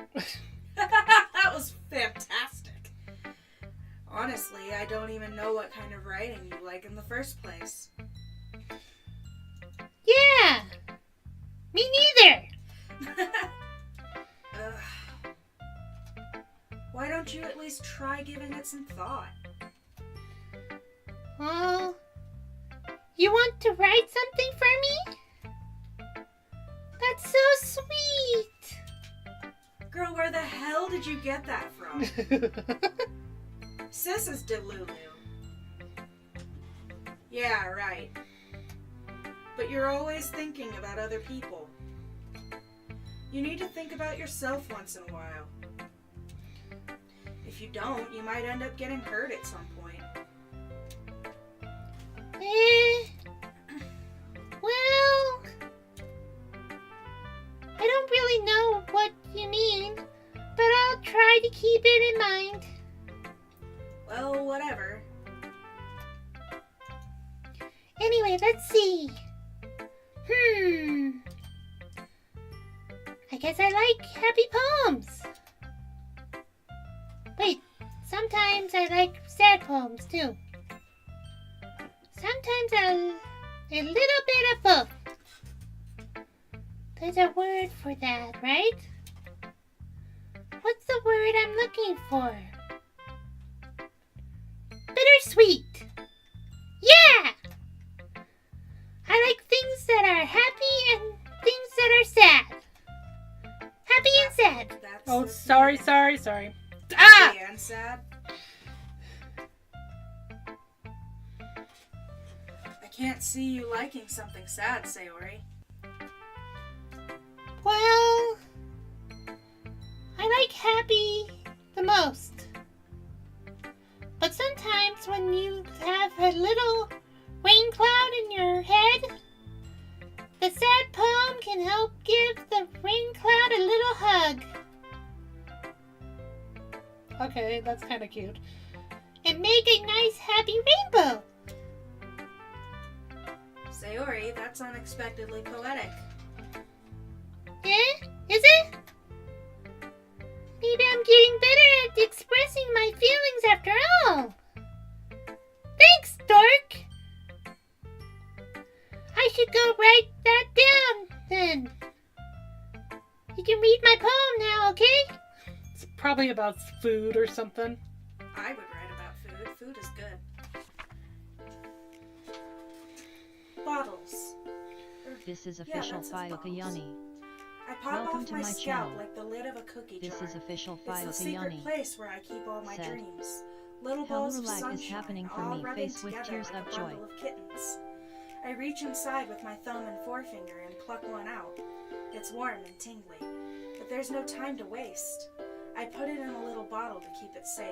That was fantastic. Honestly, I don't even know what kind of writing you like in the first place. Yeah, me neither. Ugh. Why don't you at least try giving it some thought? Well, you want to write something for me? That's so sweet. Girl, where the hell did you get that from? Sis is Delulu. Yeah, right. But you're always thinking about other people. You need to think about yourself once in a while. If you don't, you might end up getting hurt at some point. Well, I don't really know what you mean, but I'll try to keep it in mind. Well, whatever. Anyway, let's see. I guess I like happy poems. Wait, sometimes I like sad poems too. Sometimes a little bit of both. There's a word for that, right? What's the word I'm looking for? Bittersweet. Yeah! I like things that are happy and Oh, that's sorry. happy Ah! and sad. I can't see you liking something sad, Sayori. Well, I like happy the most. But sometimes when you have a little rain cloud in your head, the sad poem can help give the rain cloud a little hug. Okay, that's kind of cute. And make a nice happy rainbow. Sayori, that's unexpectedly poetic. Eh? Is it? Maybe I'm getting better at expressing my feelings after all. Thanks, Dork. I should go write that down, then. You can read my poem now, okay? It's probably about food or something. I would write about food. Food is good. Bottles. This is Yeah, official that says bottles. Fayokayani. I pop Welcome off to my my scalp channel. like the lid of a cookie This jar. is official It's the secret Fayokayani. place where I keep all my Said. dreams. Little Hell balls of lag is sunshine, happening for all me, rubbing face with together tears like of a joy. bundle of kittens. I reach inside with my thumb and forefinger and pluck one out. It's warm and tingly, but there's no time to waste. I put it in a little bottle to keep it safe,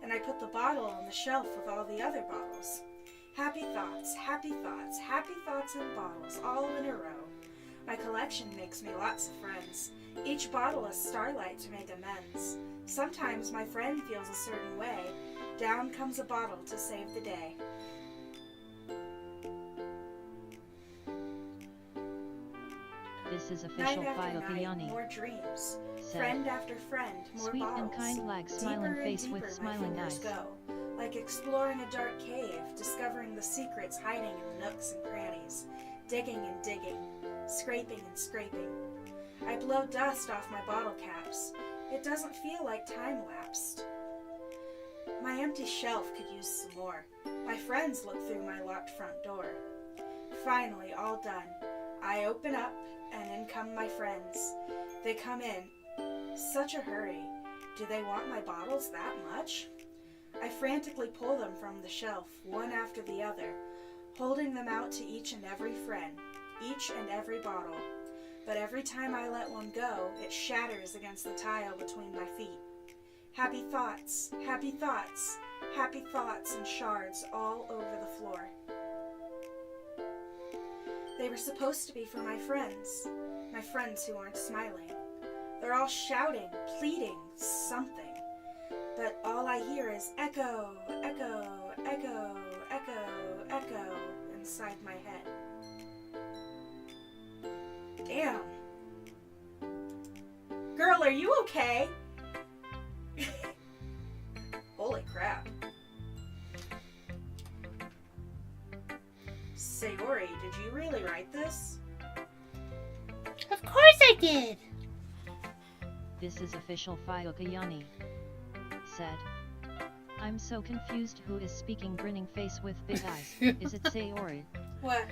and I put the bottle on the shelf with all the other bottles. Happy thoughts, happy thoughts, happy thoughts in bottles, all in a row. My collection makes me lots of friends. Each bottle a starlight to make amends. Sometimes my friend feels a certain way. Down comes a bottle to save the day. This is official Night after night, Fayokayani. more dreams. Said. Friend after friend, more Sweet bottles. and kind lag smiling Deeper face and with deeper smiling my fingers eyes. go, like exploring a dark cave, discovering the secrets hiding in the nooks and crannies, digging and digging, scraping and scraping. I blow dust off my bottle caps. It doesn't feel like time lapsed. My empty shelf could use some more. My friends look through my locked front door. Finally, all done. I open up, and in come my friends. They come in. Such a hurry. Do they want my bottles that much? I frantically pull them from the shelf, one after the other, holding them out to each and every friend, each and every bottle. But every time I let one go, it shatters against the tile between my feet. Happy thoughts, happy thoughts, happy thoughts and shards all over the floor. They were supposed to be for my friends who aren't smiling. They're all shouting, pleading, something. But all I hear is echo, echo, echo, echo, echo inside my head. Damn. Girl, are you okay? Holy crap. Sayori, did you really write this? Of course I did. This is official Fayokayani. Said. I'm so confused who is speaking grinning face with big eyes. Is it Sayori? What?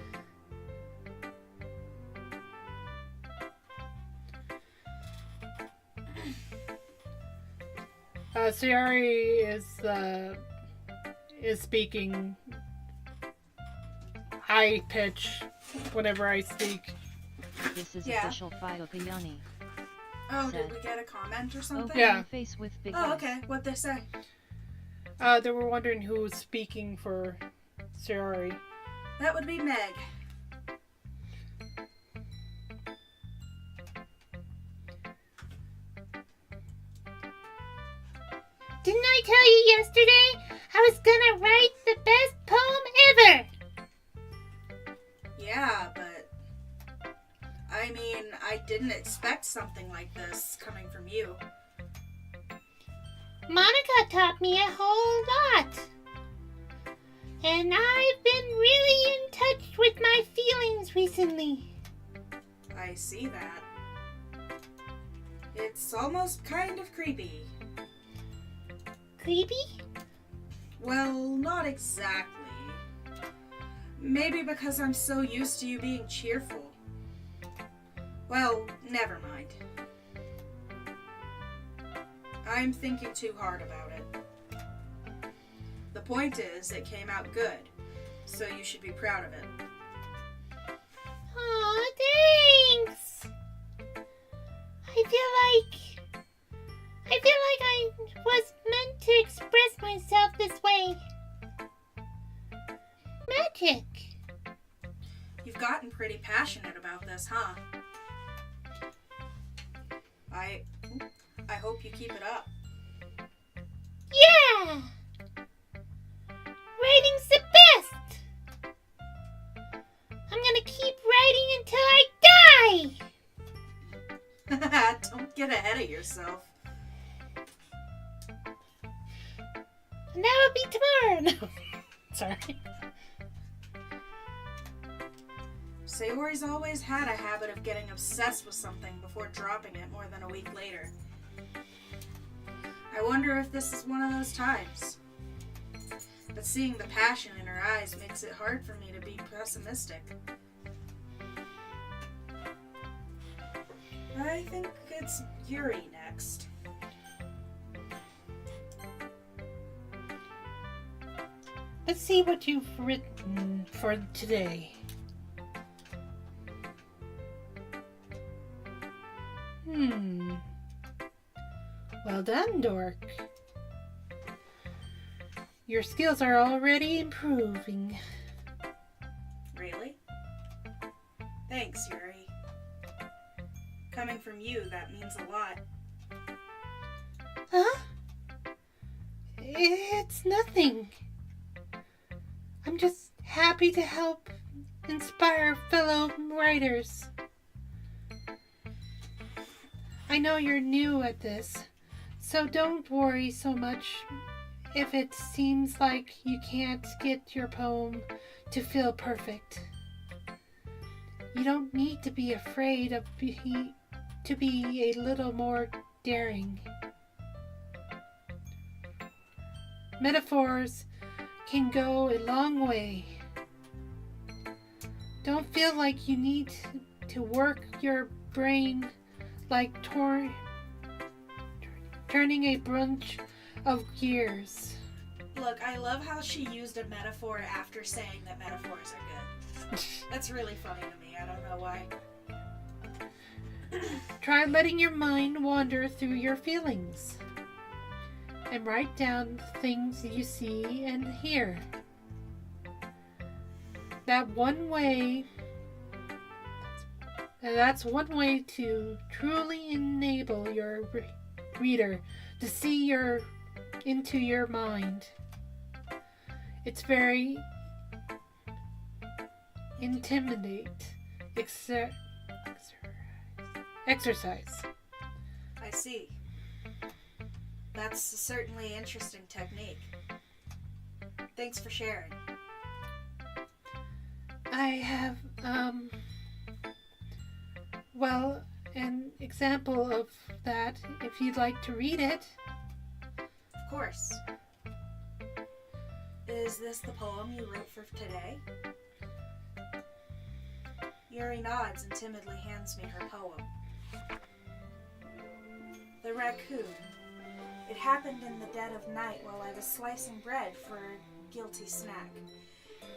Sayori is speaking high pitch whenever I speak. This is Yeah. official Fayokayani. Oh, Said. did we get a comment or something? Okay, Yeah. face with big Oh, eyes. okay. What'd they say? They were wondering who was speaking for Sayori. That would be Meg. Didn't I tell you yesterday I was gonna write the best poem ever? Yeah, but I mean, I didn't expect something like this coming from you. Monica taught me a whole lot. And I've been really in touch with my feelings recently. I see that. It's almost kind of creepy. Creepy? Well, not exactly. Maybe because I'm so used to you being cheerful. Well, never mind. I'm thinking too hard about it. The point is, it came out good, so you should be proud of it. Aw, thanks! I feel like I was meant to express myself this way. Magic! You've gotten pretty passionate about this, huh? I hope you keep it up. Yeah! Writing's the best! I'm gonna keep writing until I die! Don't get ahead of yourself. And that will be tomorrow. No. Sorry. Sayori's always had a habit of getting obsessed with something before dropping it more than a week later. I wonder if this is one of those times. But seeing the passion in her eyes makes it hard for me to be pessimistic. I think it's Yuri next. Let's see what you've written for today. Well done, Dork. Your skills are already improving. Really? Thanks, Yuri. Coming from you, that means a lot. Huh? It's nothing. I'm just happy to help inspire fellow writers. I know you're new at this, so don't worry so much if it seems like you can't get your poem to feel perfect. You don't need to be afraid of to be a little more daring. Metaphors can go a long way. Don't feel like you need to work your brain like turning a bunch of gears. Look, I love how she used a metaphor after saying that metaphors are good. That's really funny to me. I don't know why. Try letting your mind wander through your feelings and write down the things you see and hear. That's one way to truly enable your reader to see into your mind. It's very exercise. I see. That's a certainly interesting technique. Thanks for sharing. I have, an example of that if you'd like to read it. Of course. Is this the poem you wrote for today? Yuri nods and timidly hands me her poem. The raccoon. It happened in the dead of night while I was slicing bread for a guilty snack.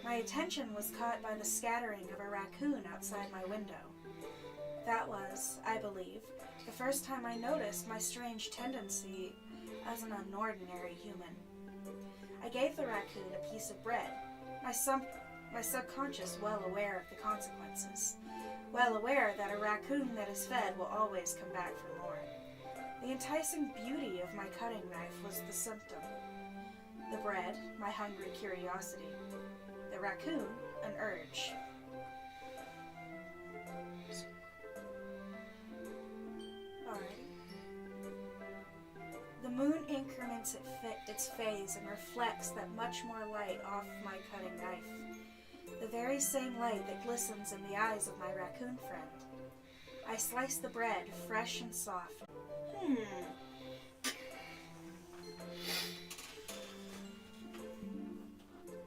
My attention was caught by the scattering of a raccoon outside my window. That was, I believe, the first time I noticed my strange tendency as an unordinary human. I gave the raccoon a piece of bread, my subconscious well aware of the consequences, well aware that a raccoon that is fed will always come back for more. The enticing beauty of my cutting knife was the symptom. The bread, my hungry curiosity. The raccoon, an urge. The moon increments its phase and reflects that much more light off my cutting knife. The very same light that glistens in the eyes of my raccoon friend. I slice the bread, fresh and soft.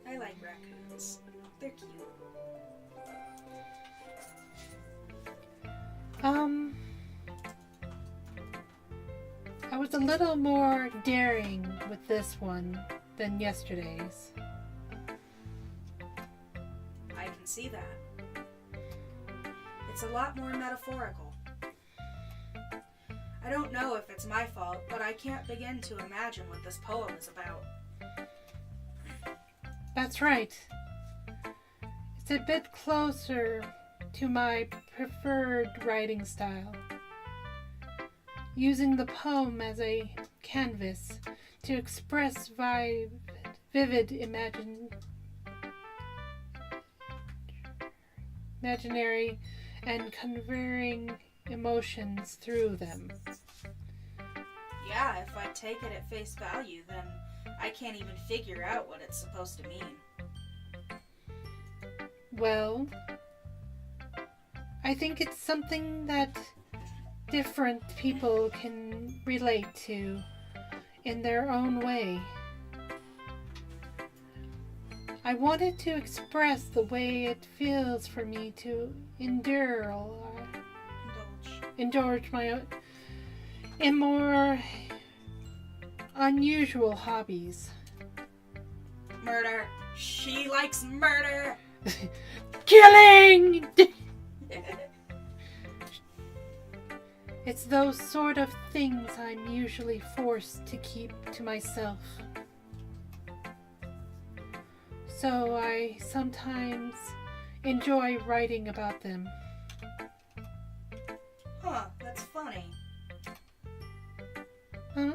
I like raccoons. They're cute. I would was a little more daring with this one than yesterday's. I can see that. It's a lot more metaphorical. I don't know if it's my fault, but I can't begin to imagine what this poem is about. That's right. It's a bit closer to my preferred writing style. Using the poem as a canvas to express vivid imaginary and conveying emotions through them. Yeah, if I take it at face value, then I can't even figure out what it's supposed to mean. Well, I think it's something that different people can relate to in their own way. I wanted to express the way it feels for me to indulge my own in more unusual hobbies. Murder. She likes murder. Killing! It's those sort of things I'm usually forced to keep to myself. So I sometimes enjoy writing about them. Huh, that's funny. Huh?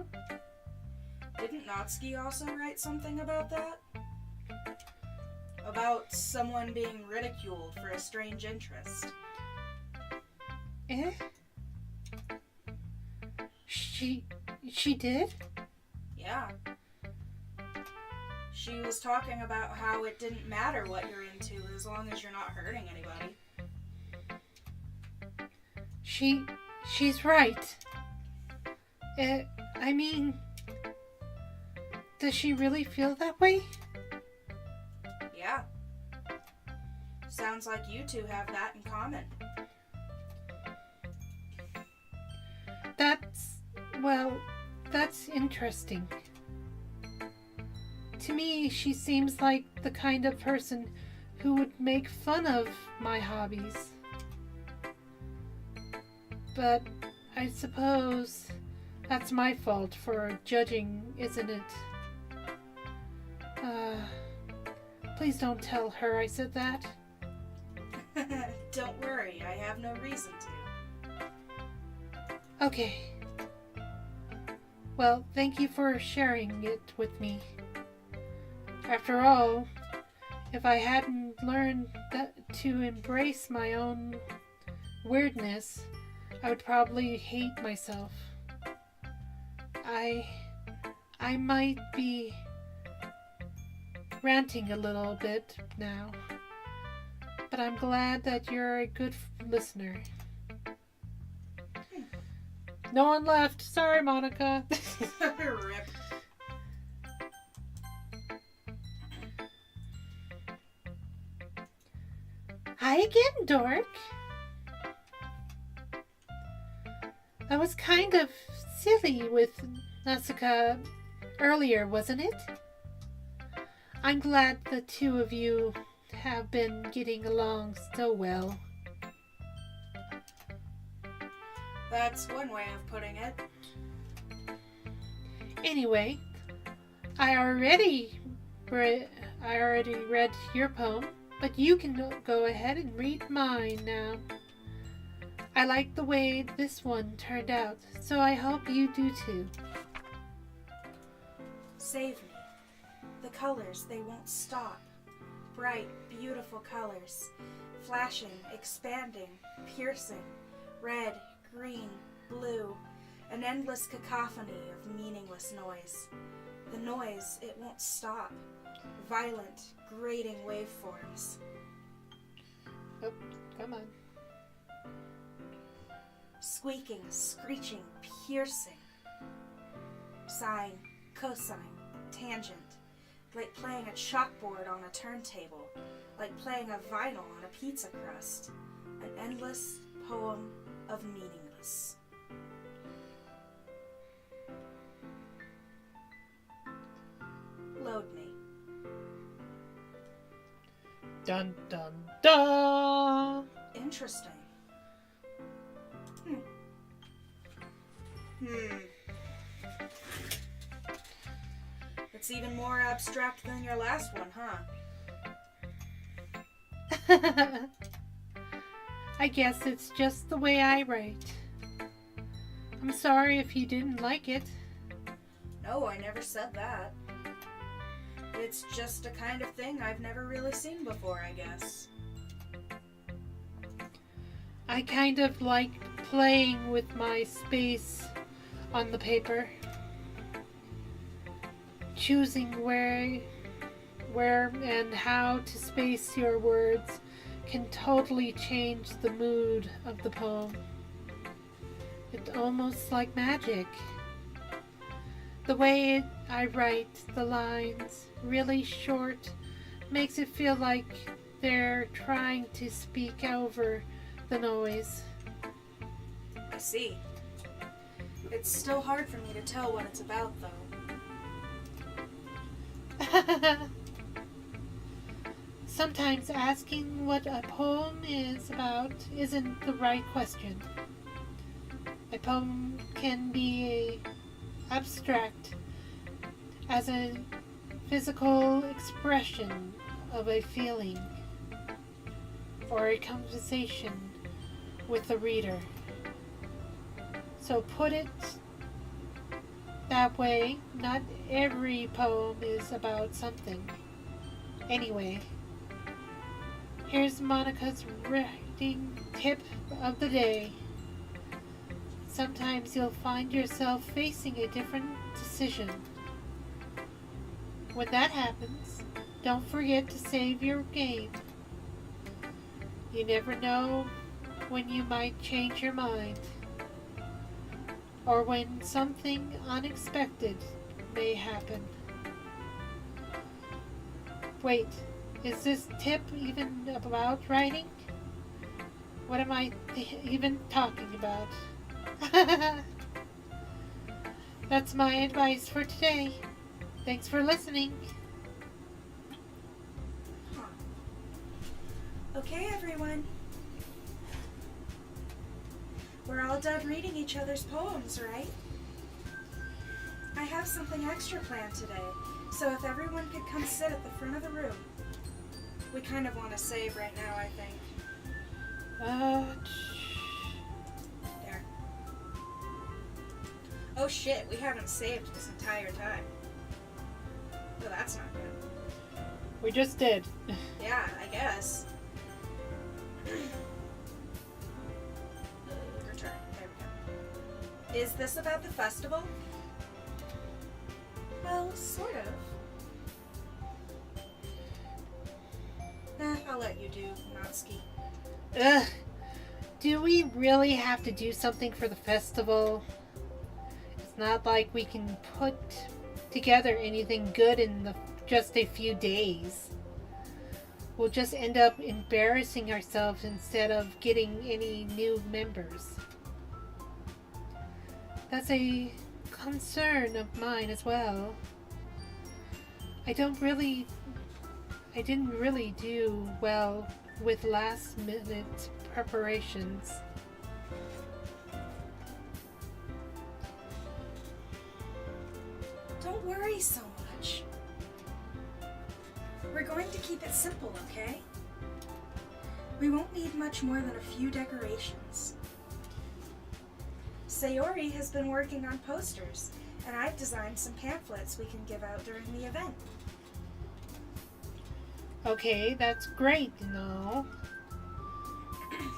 Didn't Natsuki also write something about that? About someone being ridiculed for a strange interest. Eh? She did? Yeah. She was talking about how it didn't matter what you're into as long as you're not hurting anybody. She's right. I mean, does she really feel that way? Yeah. Sounds like you two have that in common. That's interesting. To me, she seems like the kind of person who would make fun of my hobbies. But I suppose that's my fault for judging, isn't it? Please don't tell her I said that. Don't worry, I have no reason to. Okay. Well, thank you for sharing it with me. After all, if I hadn't learned to embrace my own weirdness, I would probably hate myself. I might be ranting a little bit now, but I'm glad that you're a good listener. No one left. Sorry, Monica. Rip. Hi again, Dork. That was kind of silly with Nasuka earlier, wasn't it? I'm glad the two of you have been getting along so well. That's one way of putting it. Anyway, I already read your poem, but you can go ahead and read mine now. I like the way this one turned out, so I hope you do too. Save me. The colors, they won't stop. Bright, beautiful colors. Flashing, expanding, piercing. Red, green, blue. An endless cacophony of meaningless noise. The noise, it won't stop. Violent, grating waveforms. Oh, come on. Squeaking, screeching, piercing. Sine, cosine, tangent. Like playing a chalkboard on a turntable. Like playing a vinyl on a pizza crust. An endless poem of meaningless. Dun dun dun! Interesting. It's even more abstract than your last one, huh? I guess it's just the way I write. I'm sorry if you didn't like it. No, I never said that. It's just a kind of thing I've never really seen before, I guess. I kind of like playing with my space on the paper. Choosing where and how to space your words can totally change the mood of the poem. It's almost like magic. The way I write the lines really short makes it feel like they're trying to speak over the noise. I see. It's still hard for me to tell what it's about, though. Sometimes asking what a poem is about isn't the right question. A poem can be abstract as a physical expression of a feeling or a conversation with the reader. So put it that way, not every poem is about something. Anyway, here's Monica's writing tip of the day. Sometimes you'll find yourself facing a different decision. When that happens, don't forget to save your game. You never know when you might change your mind, or when something unexpected may happen. Wait, is this tip even about writing? What am I even talking about? That's my advice for today. Thanks for listening. Okay, everyone. We're all done reading each other's poems, right? I have something extra planned today, so if everyone could come sit at the front of the room. We kind of want to save right now, I think. There. Oh shit, we haven't saved this entire time. Oh, that's not good. We just did. Yeah, I guess. Return. There we go. Is this about the festival? Well, sort of. I'll let you do, Natsuki. Ugh. Do we really have to do something for the festival? It's not like we can put together anything good in just a few days. We'll just end up embarrassing ourselves instead of getting any new members. That's a concern of mine as well. I didn't really do well with last minute preparations. Don't worry so much. We're going to keep it simple, okay? We won't need much more than a few decorations. Sayori has been working on posters, and I've designed some pamphlets we can give out during the event. Okay, that's great,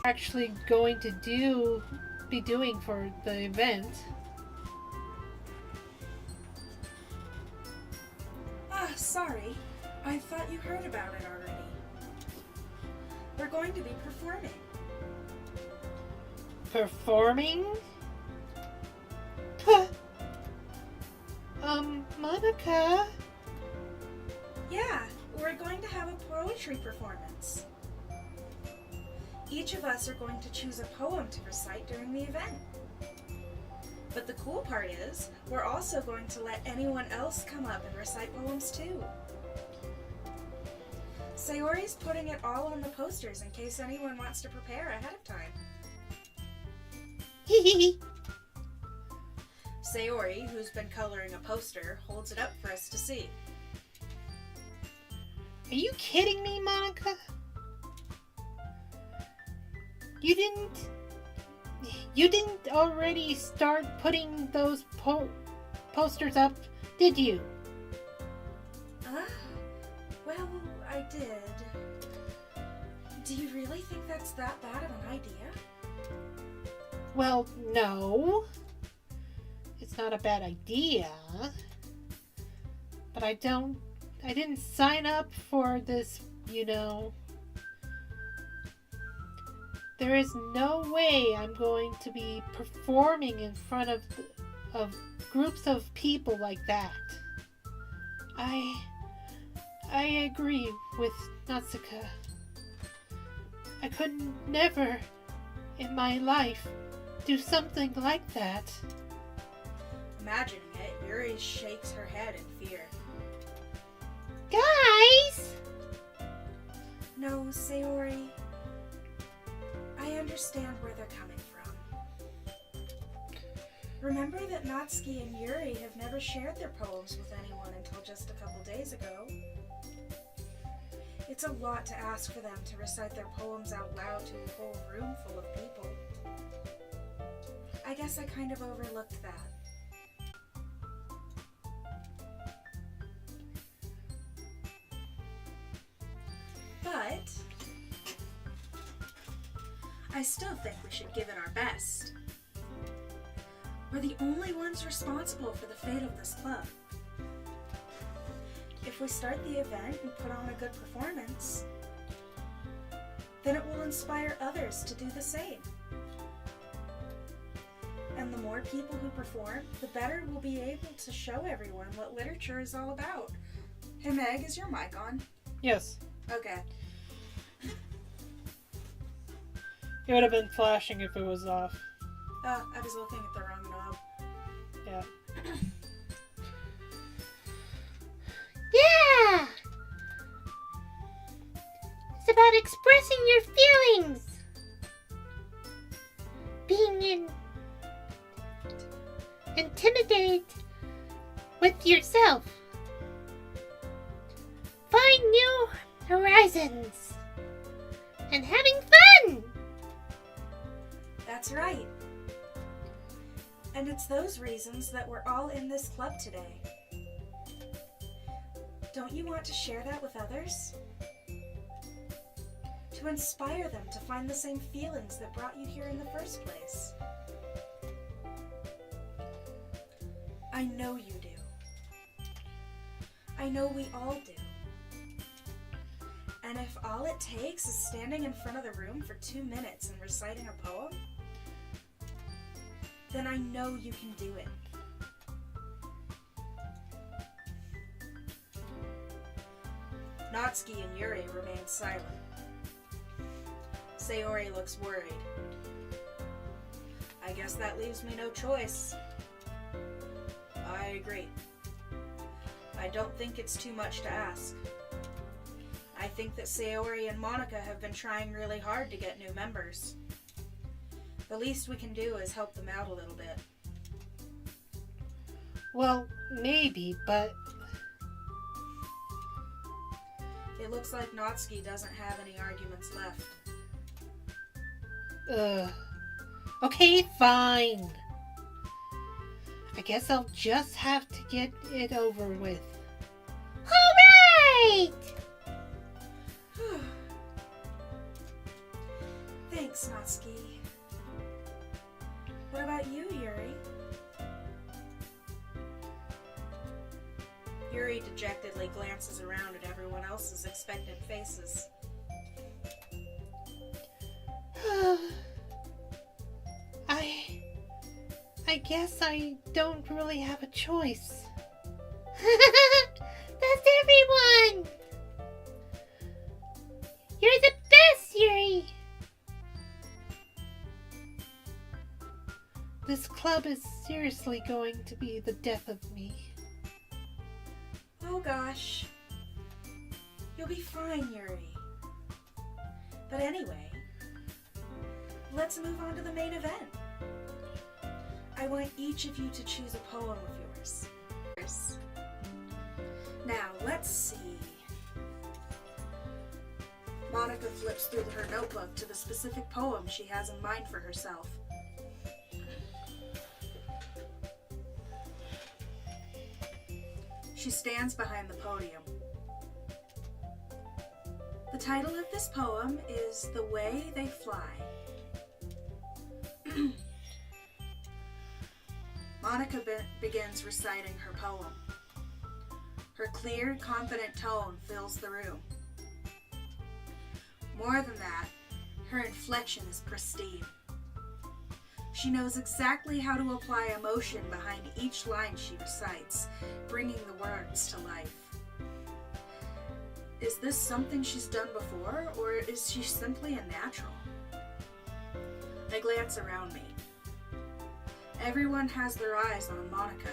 Actually going to be doing for the event. Ah, sorry. I thought you heard about it already. We're going to be performing. Performing? Monica? Yeah, we're going to have a poetry performance. Each of us are going to choose a poem to recite during the event. But the cool part is, we're also going to let anyone else come up and recite poems too. Sayori's putting it all on the posters in case anyone wants to prepare ahead of time. Sayori, who's been coloring a poster, holds it up for us to see. Are you kidding me, Monica? You didn't already start putting those posters up, did you? Well, I did. Do you really think that's that bad of an idea? Well, no. It's not a bad idea. But I didn't sign up for this, you know. There is no way I'm going to be performing in front of groups of people like that. I agree with Natsuka. I could never in my life do something like that. Imagining it, Yuri shakes her head in fear. Guys! No, Sayori. I understand where they're coming from. Remember that Natsuki and Yuri have never shared their poems with anyone until just a couple days ago. It's a lot to ask for them to recite their poems out loud to a whole room full of people. I guess I kind of overlooked that. But I still think we should give it our best. We're the only ones responsible for the fate of this club. If we start the event and put on a good performance, then it will inspire others to do the same. And the more people who perform, the better we'll be able to show everyone what literature is all about. Hey Meg, is your mic on? Yes. Okay. It would have been flashing if it was off. I was looking at the wrong knob. Yeah. Yeah! It's about expressing your feelings. Being intimidated with yourself. Find new horizons. And having fun! That's right. And it's those reasons that we're all in this club today. Don't you want to share that with others? To inspire them to find the same feelings that brought you here in the first place. I know you do. I know we all do. And if all it takes is standing in front of the room for 2 minutes and reciting a poem, then I know you can do it. Natsuki and Yuri remain silent. Sayori looks worried. I guess that leaves me no choice. I agree. I don't think it's too much to ask. I think that Sayori and Monica have been trying really hard to get new members. The least we can do is help them out a little bit. Well, maybe, but It looks like Natsuki doesn't have any arguments left. okay, fine. I guess I'll just have to get it over with. Alright! Thanks, Natsuki. What about you, Yuri? Yuri dejectedly glances around at everyone else's expectant faces. I guess I don't really have a choice. That's everyone! You're the best, Yuri! This club is seriously going to be the death of me. Oh gosh. You'll be fine, Yuri. But anyway, let's move on to the main event. I want each of you to choose a poem of yours. Now, let's see. Monica flips through her notebook to the specific poem she has in mind for herself. She stands behind the podium. The title of this poem is The Way They Fly. Monica begins reciting her poem. Her clear, confident tone fills the room. More than that, her inflection is pristine. She knows exactly how to apply emotion behind each line she recites, bringing the words to life. Is this something she's done before, or is she simply a natural? I glance around me. Everyone has their eyes on Monica.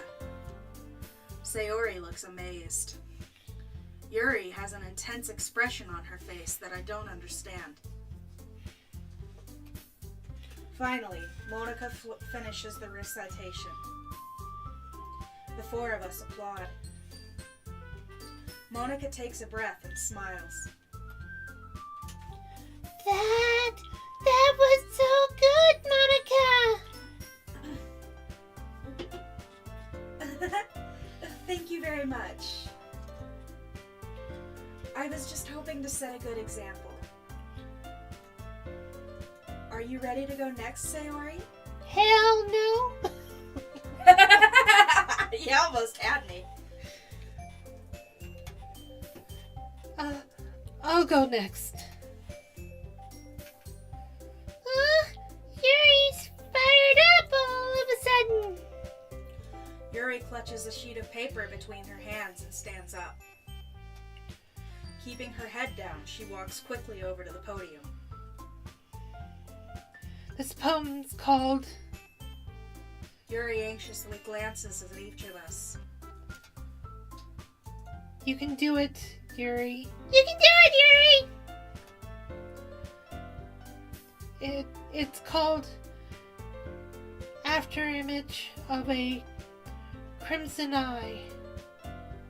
Sayori looks amazed. Yuri has an intense expression on her face that I don't understand. Finally, Monica finishes the recitation. The four of us applaud. Monica takes a breath and smiles. That was so good, Monica! Thank you very much. I was just hoping to set a good example. Are you ready to go next, Sayori? Hell no! You almost had me. I'll go next. Yuri's fired up all of a sudden. Yuri clutches a sheet of paper between her hands and stands up. Keeping her head down, she walks quickly over to the podium. This poem's called... Yuri anxiously glances at each of us. You can do it, Yuri. You can do it, Yuri! It's called Afterimage of a Crimson Eye.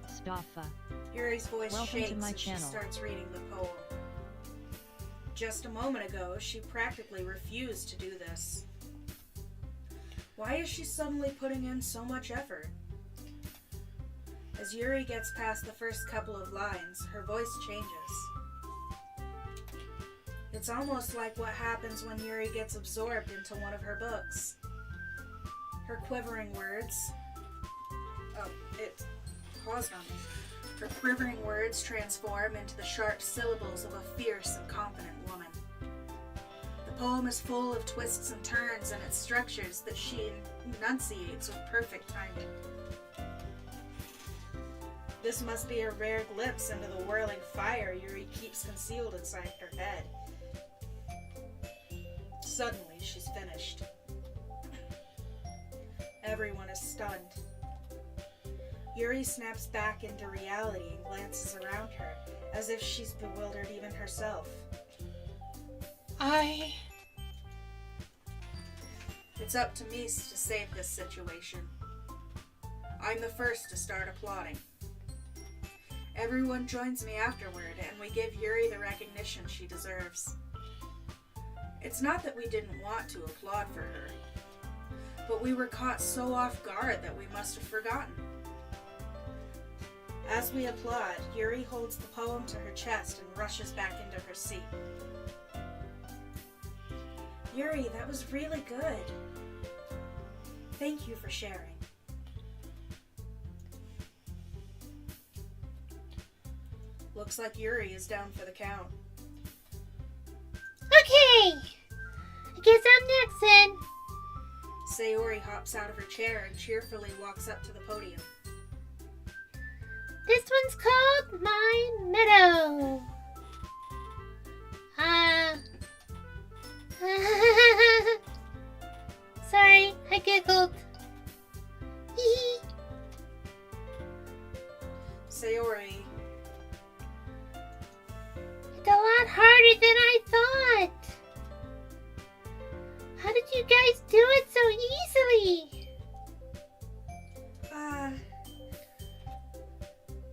Staffa. Yuri's voice Welcome shakes to my as she channel. starts reading the poem. Just a moment ago, she practically refused to do this. Why is she suddenly putting in so much effort? As Yuri gets past the first couple of lines, her voice changes. It's almost like what happens when Yuri gets absorbed into one of her books. Her quivering words... Oh, it paused on me. Her quivering words transform into the sharp syllables of a fierce and confident woman. The poem is full of twists and turns in its structures that she enunciates with perfect timing. This must be a rare glimpse into the whirling fire Yuri keeps concealed inside her head. Suddenly, she's finished. Everyone is stunned. Yuri snaps back into reality and glances around her, as if she's bewildered even herself. It's up to me to save this situation. I'm the first to start applauding. Everyone joins me afterward, and we give Yuri the recognition she deserves. It's not that we didn't want to applaud for her, but we were caught so off guard that we must have forgotten. As we applaud, Yuri holds the poem to her chest and rushes back into her seat. Yuri, that was really good. Thank you for sharing. Looks like Yuri is down for the count. Okay! I guess I'm next then. Sayori hops out of her chair and cheerfully walks up to the podium. This one's called My Meadow. Sorry, I giggled. Hee. Sayori see.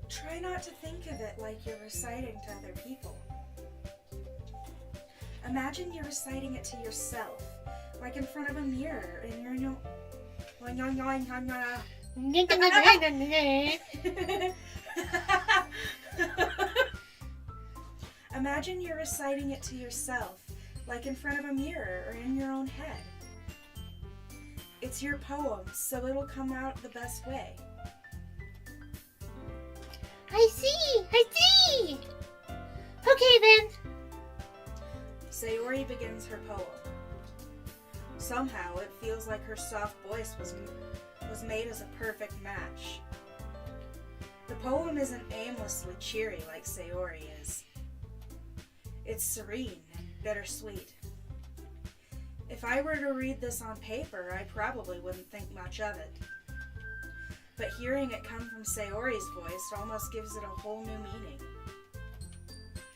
Try not to think of it like you're reciting to other people. Imagine you're reciting it to yourself, like in front of a mirror, and you're Imagine you're reciting it to yourself, like in front of a mirror or in your own head. It's your poem, so it'll come out the best way. I see. Okay then. Sayori begins her poem. Somehow it feels like her soft voice was made as a perfect match. The poem isn't aimlessly cheery like Sayori is. It's serene and bittersweet. If I were to read this on paper, I probably wouldn't think much of it. But hearing it come from Sayori's voice almost gives it a whole new meaning.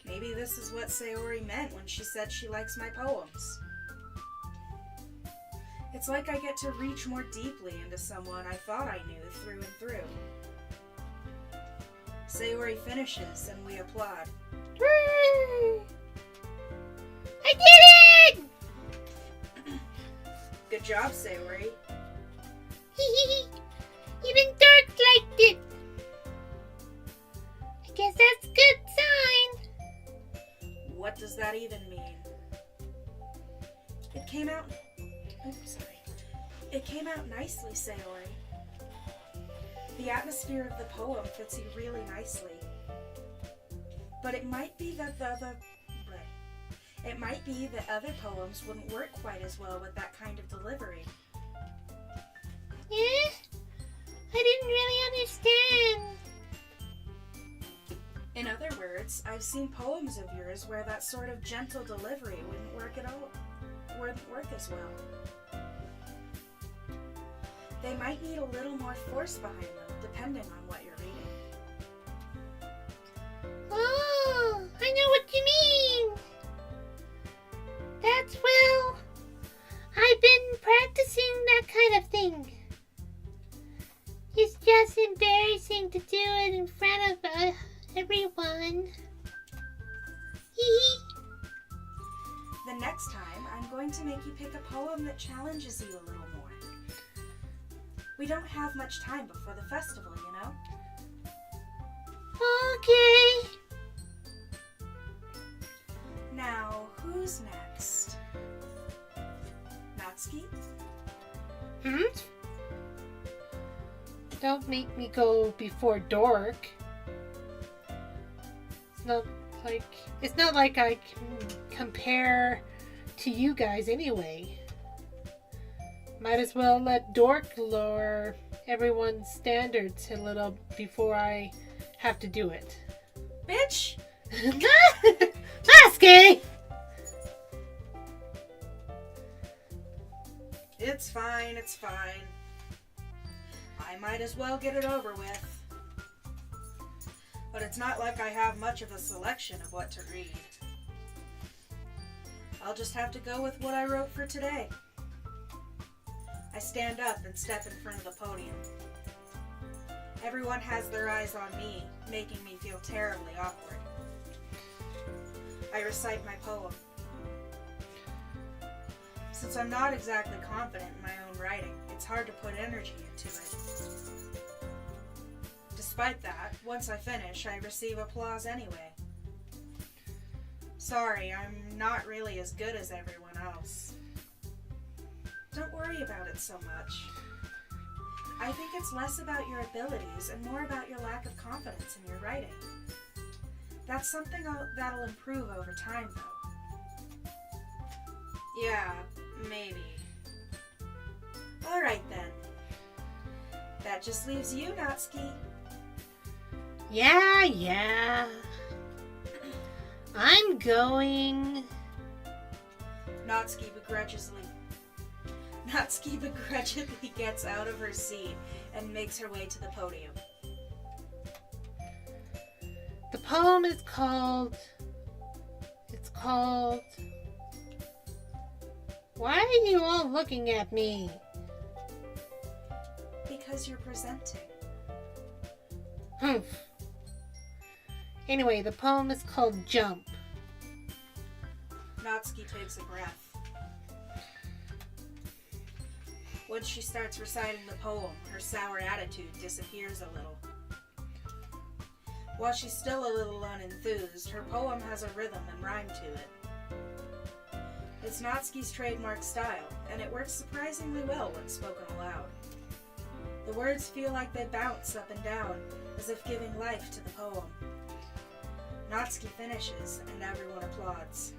Maybe this is what Sayori meant when she said she likes my poems. It's like I get to reach more deeply into someone I thought I knew through and through. Sayori finishes and we applaud. Woo! I did it! Good job, Sayori. Even Dork liked it. I guess that's a good sign. What does that even mean? It came out nicely, Sayori. The atmosphere of the poem fits you really nicely. But it might be that other poems wouldn't work quite as well with that kind of delivery. Yeah? I didn't really understand. In other words, I've seen poems of yours where that sort of gentle delivery wouldn't work as well. They might need a little more force behind them, depending on what you're reading. Oh, I know what you mean. Well, I've been practicing that kind of thing. It's just embarrassing to do it in front of everyone. The next time, I'm going to make you pick a poem that challenges you a little more. We don't have much time before the festival, you know? Okay. Now, who's next? Natsuki? Don't make me go before Dork. It's not like I can compare to you guys anyway. Might as well let Dork lower everyone's standards a little before I have to do it. Bitch! Masky! It's fine. I might as well get it over with. But it's not like I have much of a selection of what to read. I'll just have to go with what I wrote for today. I stand up and step in front of the podium. Everyone has their eyes on me, making me feel terribly awkward. I recite my poem. Since I'm not exactly confident in my own writing, it's hard to put energy into it. Despite that, once I finish, I receive applause anyway. Sorry, I'm not really as good as everyone else. Don't worry about it so much. I think it's less about your abilities and more about your lack of confidence in your writing. That's something that'll improve over time, though. Yeah, maybe. Alright then. That just leaves you, Natsuki. Yeah. I'm going. Natsuki begrudgingly gets out of her seat and makes her way to the podium. The poem is called... Why are you all looking at me? because you're presenting. Anyway, the poem is called Jump. Natsuki takes a breath. Once she starts reciting the poem, her sour attitude disappears a little. While she's still a little unenthused, her poem has a rhythm and rhyme to it. It's Natsuki's trademark style, and it works surprisingly well when spoken aloud. The words feel like they bounce up and down, as if giving life to the poem. Natsuki finishes, and everyone applauds.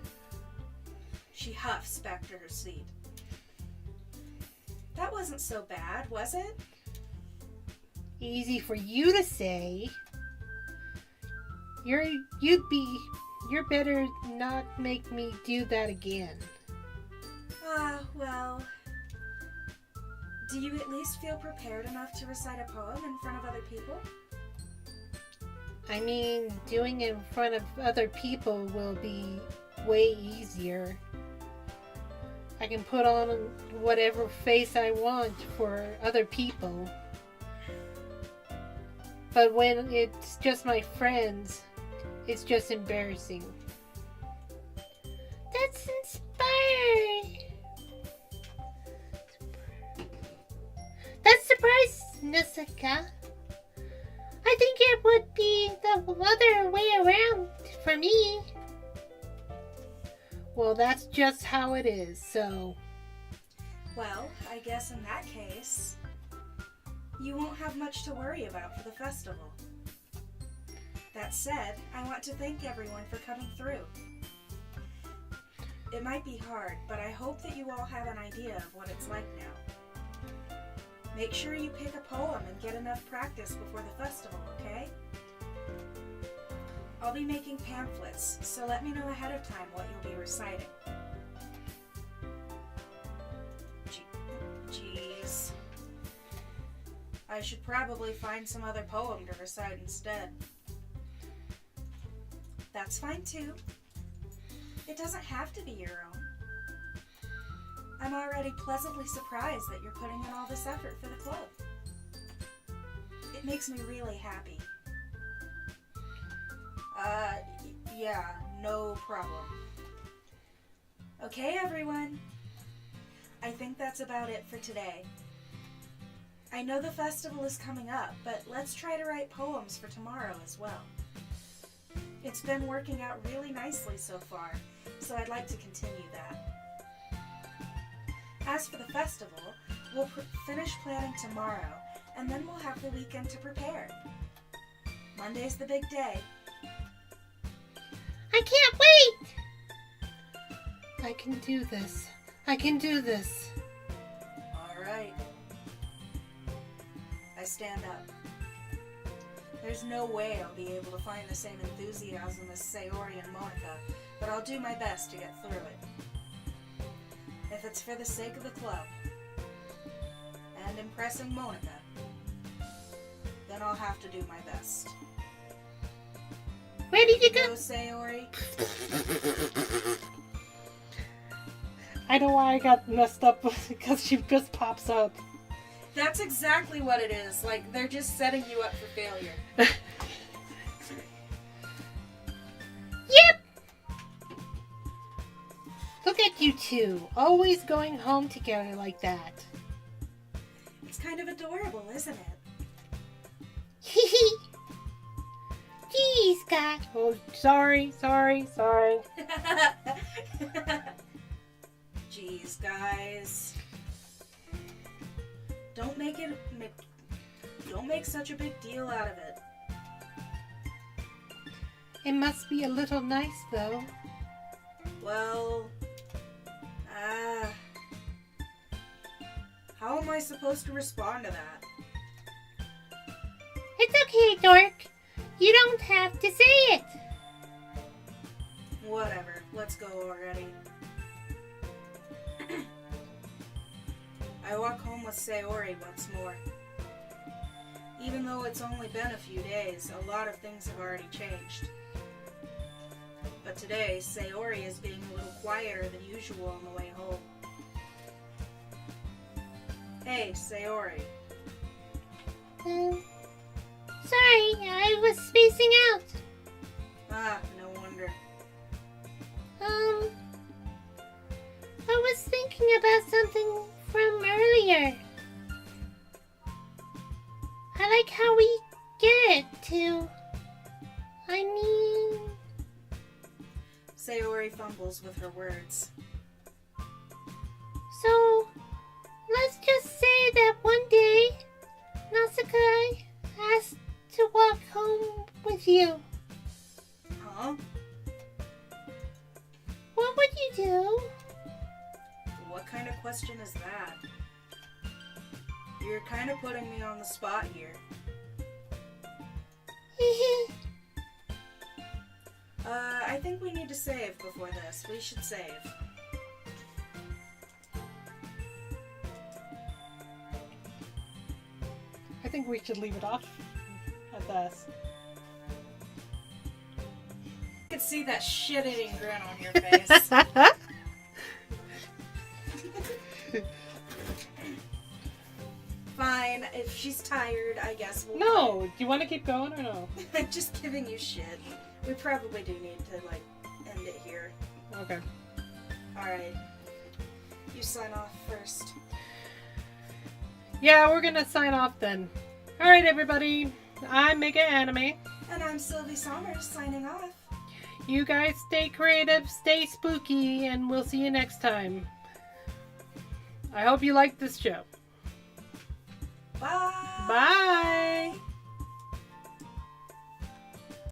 She huffs back to her seat. That wasn't so bad, was it? Easy for you to say. You're better not make me do that again. Well, do you at least feel prepared enough to recite a poem in front of other people? I mean, doing it in front of other people will be way easier. I can put on whatever face I want for other people. But when it's just my friends, it's just embarrassing. That's inspired. That's surprise, Nasuka. I think it would be the other way around for me. Well, that's just how it is, so... Well, I guess in that case, you won't have much to worry about for the festival. That said, I want to thank everyone for coming through. It might be hard, but I hope that you all have an idea of what it's like now. Make sure you pick a poem and get enough practice before the festival, okay? I'll be making pamphlets, so let me know ahead of time what you'll be reciting. Jeez. I should probably find some other poem to recite instead. That's fine too. It doesn't have to be your own. I'm already pleasantly surprised that you're putting in all this effort for the club. It makes me really happy. Yeah, no problem. Okay, everyone. I think that's about it for today. I know the festival is coming up, but let's try to write poems for tomorrow as well. It's been working out really nicely so far, so I'd like to continue that. As for the festival, we'll finish planning tomorrow, and then we'll have the weekend to prepare. Monday's the big day. I can't wait! I can do this. I can do this. All right. I stand up. There's no way I'll be able to find the same enthusiasm as Sayori and Monica, but I'll do my best to get through it. If it's for the sake of the club, and impressing Monica, then I'll have to do my best. Ready to go? Go, Sayori. I know why I got messed up because she just pops up. That's exactly what it is. Like, they're just setting you up for failure. Yep! Look at you two, always going home together like that. It's kind of adorable, isn't it? Hee hee. Jeez, Scott. Oh, sorry. Jeez, guys. Don't make such a big deal out of it. It must be a little nice, though. Well, how am I supposed to respond to that? It's okay, Dork. You don't have to say it. Whatever, let's go already. I walk home with Sayori once more. Even though it's only been a few days, a lot of things have already changed. But today, Sayori is being a little quieter than usual on the way home. Hey, Sayori. Sorry, I was spacing out. Ah, no wonder. I was thinking about something from earlier. I like how we get it to. I mean... Sayori fumbles with her words. So, let's just say that one day, Nasuka asked to walk home with you. Huh? What would you do? What kind of question is that? You're kind of putting me on the spot here. I think we need to save before this. We should save. I think we should leave it off at this. I could see that shit-eating grin on your face. Fine, if she's tired, I guess we'll... No! Do you want to keep going or no? I'm just giving you shit. We probably do need to, like, end it here. Okay. Alright. You sign off first. Yeah, we're gonna sign off then. Alright, everybody. I'm Mega Anime. And I'm Sylvie Sommers, signing off. You guys stay creative, stay spooky, and we'll see you next time. I hope you liked this show. Bye! Bye!